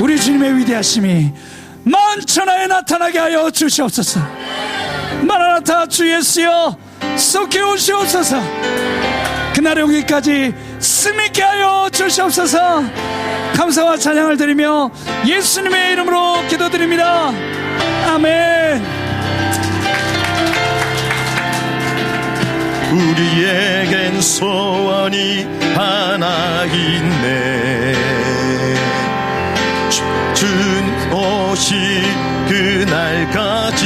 우리 주님의 위대하심이 만천하에 나타나게 하여 주시옵소서. 마라나타 주 예수여 속히 오시옵소서. 그날에 오기까지 승리케 하여 주시옵소서. 감사와 찬양을 드리며 예수님의 이름으로 기도드립니다. 아멘. 우리에겐 소원이 하나 있네. 준 오실 그날까지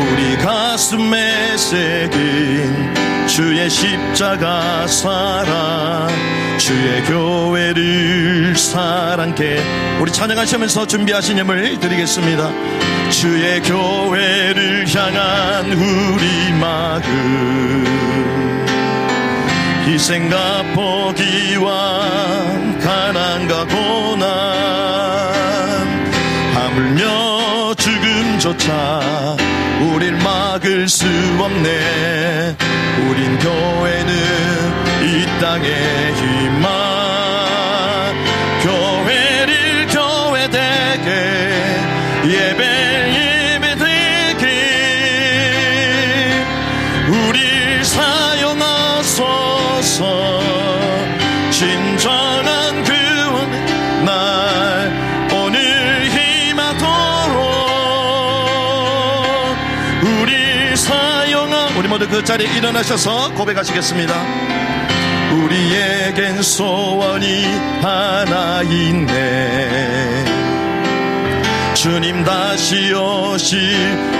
우리 가슴에 새긴 주의 십자가 사랑, 주의 교회를 사랑케. 우리 찬양하시면서 준비하신 예물 드리겠습니다. 주의 교회를 향한 우리 마음, 희생과 포기와 가난과 고난, 하물며 죽음조차 우릴 막을 수 없네. 우린 교회는 이 땅의 희망, 교회를 교회되게 예배되게 우릴 사용하소서. 진정한 구원의 날 오늘 임하도록 우리 사용하. 우리 모두 그 자리에 일어나셔서 고백하시겠습니다. 우리에겐 소원이 하나 있네. 주님 다시 오실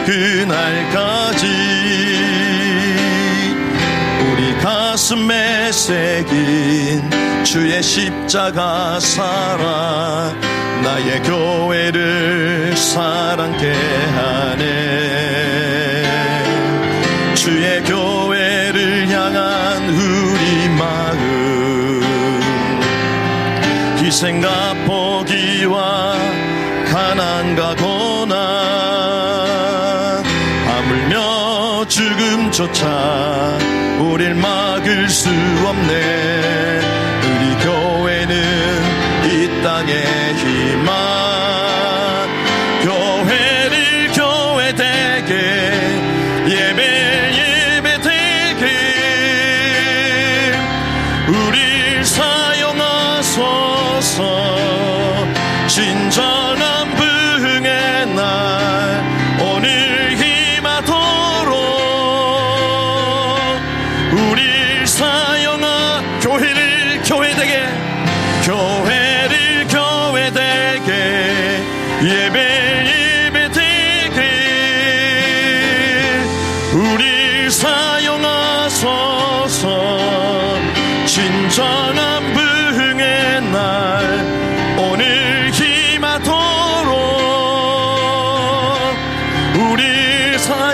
그날까지 우리 가슴에 새긴 주의 십자가 사랑, 나의 교회를 사랑케 하네. 주의 교회를 향한 우리 마음, 희생과 포기와 가난과 고난, 하물며 죽음조차 우릴 막을 수 없네. 우리 교회는 이 땅의 희망, 교회를 교회되게 예배되게 우릴 사용하소서. 진정한 부흥의 날 오늘 임하도록 우릴 사용하. 교회를 교회되게, 교회를 교회되게 예배되게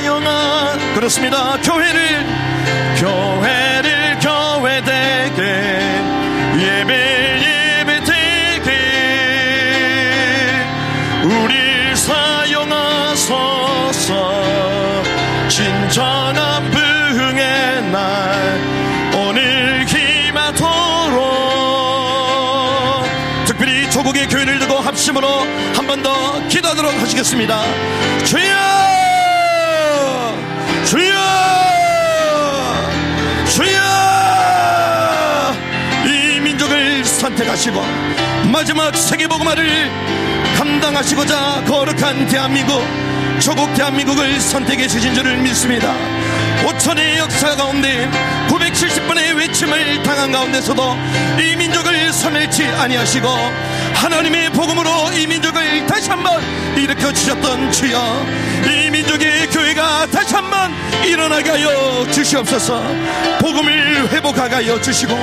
사용하 그렇습니다. 교회를 교회되게 예배되게 우리 사용하소서. 진정한 부흥의 날 오늘 기마토록 특별히 조국의 교회를 두고 합심으로 한 번 더 기도하도록 하시겠습니다. 주여 주여 주여 이 민족을 선택하시고 마지막 세계복음화를 감당하시고자 거룩한 대한민국 조국 대한민국을 선택해 주신 줄을 믿습니다. 5천의 역사 가운데 970번의 외침을 당한 가운데서도 이 민족을 섬멸치 아니하시고 하나님의 복음으로 이 민족을 다시 한번 일으켜 주셨던 주여, 이 민족의 교회가 다시 한번 일어나게 하여 주시옵소서. 복음을 회복하게 하여 주시고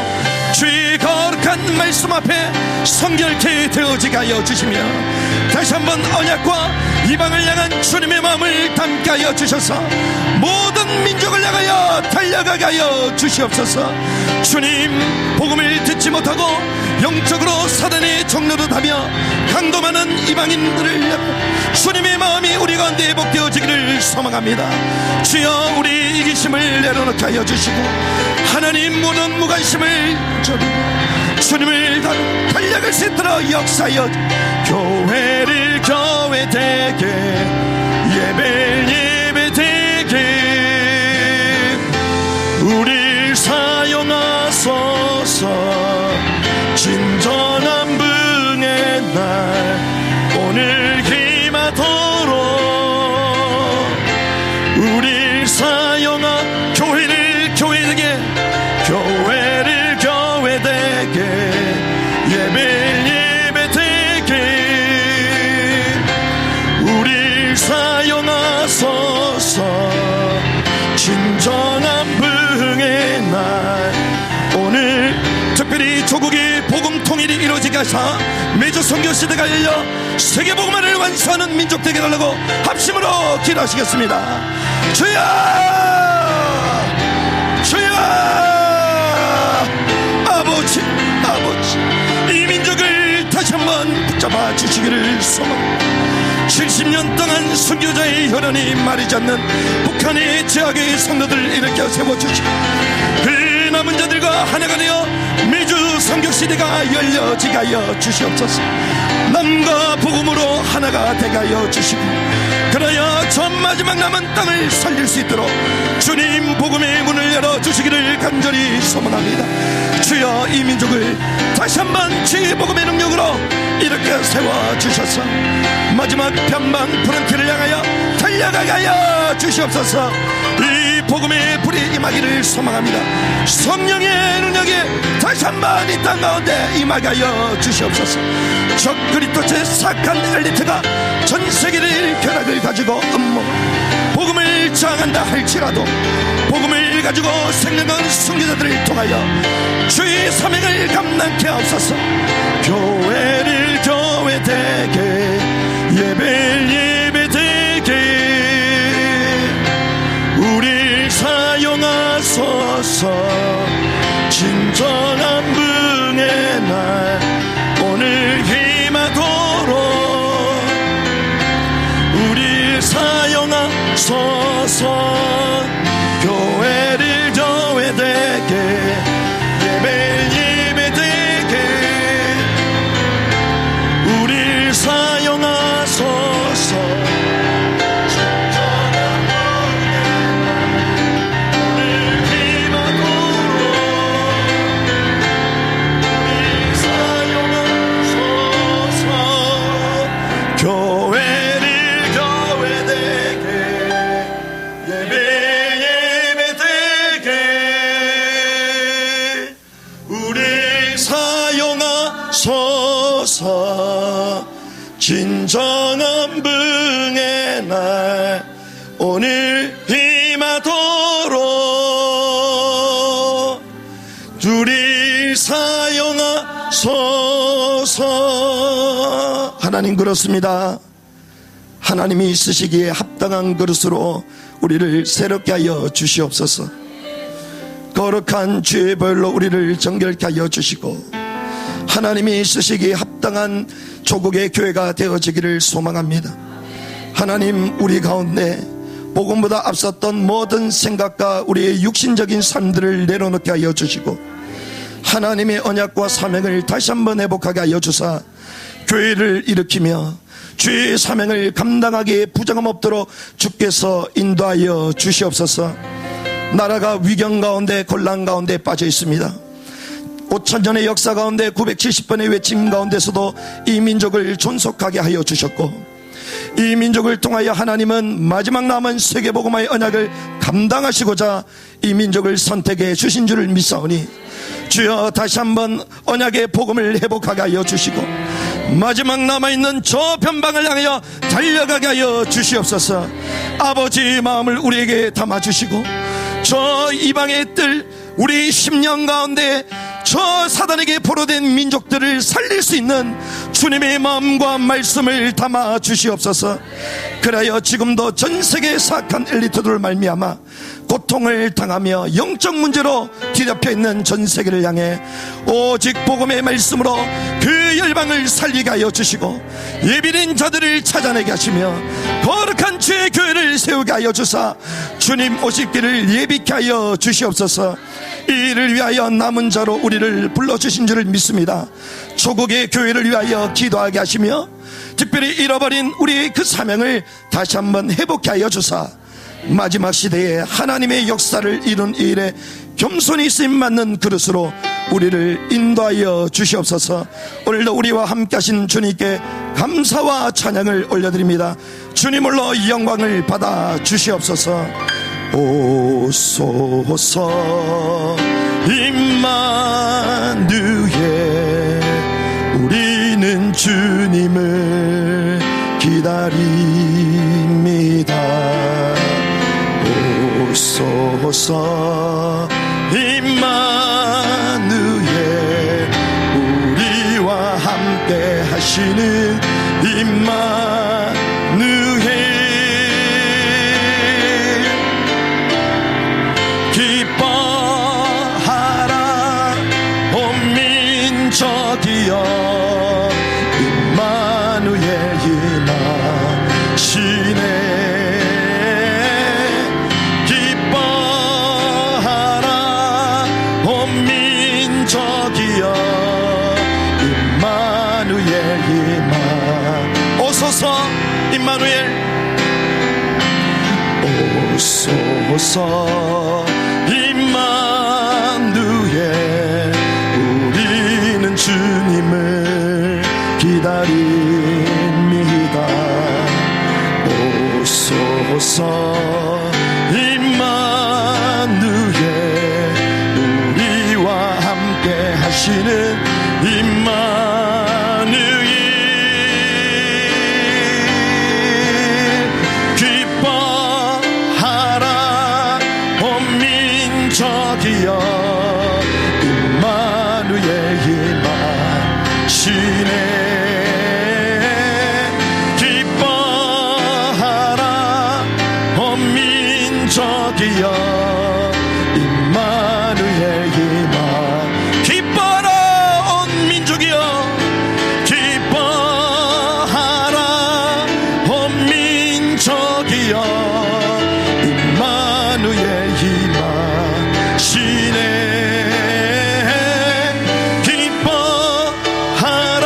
주의 거룩한 말씀 앞에 성결케 되어지게 하여 주시며 다시 한번 언약과 이방을 향한 주님의 마음을 담게 하여 주셔서 모든 민족을 향하여 달려가게 하여 주시옵소서. 주님, 복음을 듣지 못하고 영적으로 사단의 종노릇하며 강도많은 이방인들을 향해 주님의 마음이 우리 가운데 회복되어지기를 소망합니다. 주여, 우리 이기심을 내려놓게 하여 주시고 하나님 모든 무관심을 저리고 주님을 달려갈 수 있도록 역사하여 교회를 교회되게 예배되게 우리 사용하소서. 진정한 부흥의 날 오늘 기마도록 우리 사용하 교회를 교회되게 교회를 교회되게 예배되게 우리 사용하소서. 진정한 부흥의 날 오늘 특별히 조국의 복음 통일이 이루어지게 하사 매주 선교 시대가 열려 세계 복음화를 완수하는 민족 되게 달라고 합심으로 기도하시겠습니다. 주여 주여 아버지 이 민족을 다시 한번 붙잡아 주시기를 소망합니다. 70년 동안 선교자의 혈연이 마르지 않는 북한의 제약의 성도들을 일으켜 세워주시고 그 남은 자들과 하나가 되어 매주 선교 시대가 열려지게 하여 주시옵소서. 남과 복음으로 하나가 되게 하여 주시고 그러여 전 마지막 남은 땅을 살릴 수 있도록 주님 복음의 문을 열어주시기를 간절히 소망합니다. 주여, 이 민족을 다시 한번 주의 복음의 능력으로 이렇게 세워주셔서 마지막 변방 프런티를 향하여 달려가게 하여 주시옵소서. 이 복음의 불이 임하기를 소망합니다. 성령의 능력이 다시 한번 이 땅 가운데 임하게 하여 주시옵소서. 적 그리스도의 사악한 엘리트가 전 세계를 벼락을 가지고 음모 복음을 저항한다 할지라도 복음을 가지고 생명한 순교자들을 통하여 주의 사명을 감당케 하옵소서. 교회를 교회되게 예배되게 우리 사용하소서. 진정한 부흥의 날 오늘 기마도록 우리 사용하소서. 교회를 교회되게 예배되게 우리 사용하소서. 교회를 교회되게 예배되게 우리 사용하소서. 진정한 부흥의 날 오늘 임하도록 둘이 사용하소서. 하나님, 그렇습니다. 하나님이 쓰시기에 합당한 그릇으로 우리를 새롭게 하여 주시옵소서. 거룩한 죄의 벌로 우리를 정결케 하여 주시고 하나님이 쓰시기에 합당한 조국의 교회가 되어지기를 소망합니다. 하나님, 우리 가운데 복음보다 앞섰던 모든 생각과 우리의 육신적인 삶들을 내려놓게 하여 주시고 하나님의 언약과 사명을 다시 한번 회복하게 하여 주사 교회를 일으키며 주의 사명을 감당하기에 부정함 없도록 주께서 인도하여 주시옵소서. 나라가 위경 가운데 곤란 가운데 빠져 있습니다. 5,000년의 역사 가운데 970번의 외침 가운데서도 이 민족을 존속하게 하여 주셨고 이 민족을 통하여 하나님은 마지막 남은 세계복음화의 언약을 감당하시고자 이 민족을 선택해 주신 줄을 믿사오니 주여 다시 한번 언약의 복음을 회복하게 하여 주시고 마지막 남아있는 저 변방을 향하여 달려가게 하여 주시옵소서. 아버지의 마음을 우리에게 담아주시고 저 이방의 뜰 우리 10년 가운데 저 사단에게 포로된 민족들을 살릴 수 있는 주님의 마음과 말씀을 담아 주시옵소서. 그래야 지금도 전 세계의 사악한 엘리트들을 말미암아 고통을 당하며 영적 문제로 뒤덮여 있는 전 세계를 향해 오직 복음의 말씀으로 그 열방을 살리게 하여 주시고 예비된 자들을 찾아내게 하시며 거룩한 주의 교회를 세우게 하여 주사 주님 오실 길을 예비케 하여 주시옵소서. 이를 위하여 남은 자로 우리를 불러주신 줄을 믿습니다. 조국의 교회를 위하여 기도하게 하시며 특별히 잃어버린 우리의 그 사명을 다시 한번 회복케 하여 주사 마지막 시대에 하나님의 역사를 이룬 이 일에 겸손히 쓰임받는 그릇으로 우리를 인도하여 주시옵소서. 오늘도 우리와 함께 하신 주님께 감사와 찬양을 올려드립니다. 주님으로 영광을 받아 주시옵소서. 오소서 임마누엘 우리는 주님을 기다립니다. 오소서 임마누엘 우리와 함께 하시는 임마누엘 기뻐하라 온 민족이여 임마누엘 임하시네 기뻐하라 온 민족이여 임마누엘 임하 오소서 임마누엘 오소서 임마누엘 우리는 주님을 기다립니다. 오소서 임마누엘 우리와 함께 하시는 임마누엘 기뻐하라 온 민족이여 임마누엘 임하시네 기뻐하라 온 민족이여 임마누엘 임하 기뻐하라 온 민족이여 기뻐하라 온 민족이여 임마누엘 임하시네 기뻐하라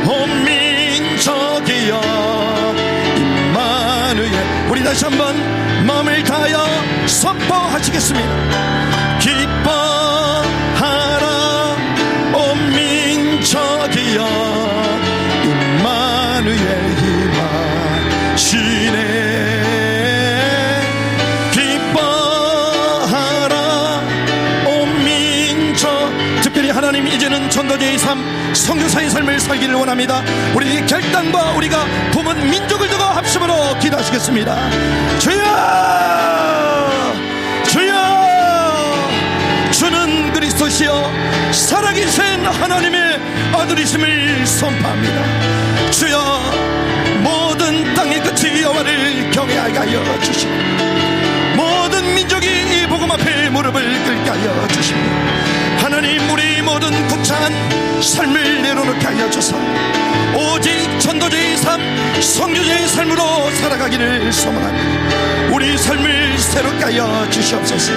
온 민족이여 임마누엘 우리 다시 한번 마음을 다하여 선포하시겠습니다. 기뻐하라 온 민족이여 임마누엘 임하시네 기뻐하라 온 민족 특별히 하나님 이제는 전도자의 삶 선교사의 삶을 살기를 원합니다. 우리 결단과 우리가 품은 민족을 두고 합심으로 기도하시겠습니다. 주여 주여 주는 그리스도시여 살아계신 하나님의 아들이심을 선포합니다. 주여 모든 땅에 하여 주사 오직 전도자의 삶, 선교자의 삶으로 살아가기를 소망합니다. 우리 삶을 새롭게 하여 주시옵소서.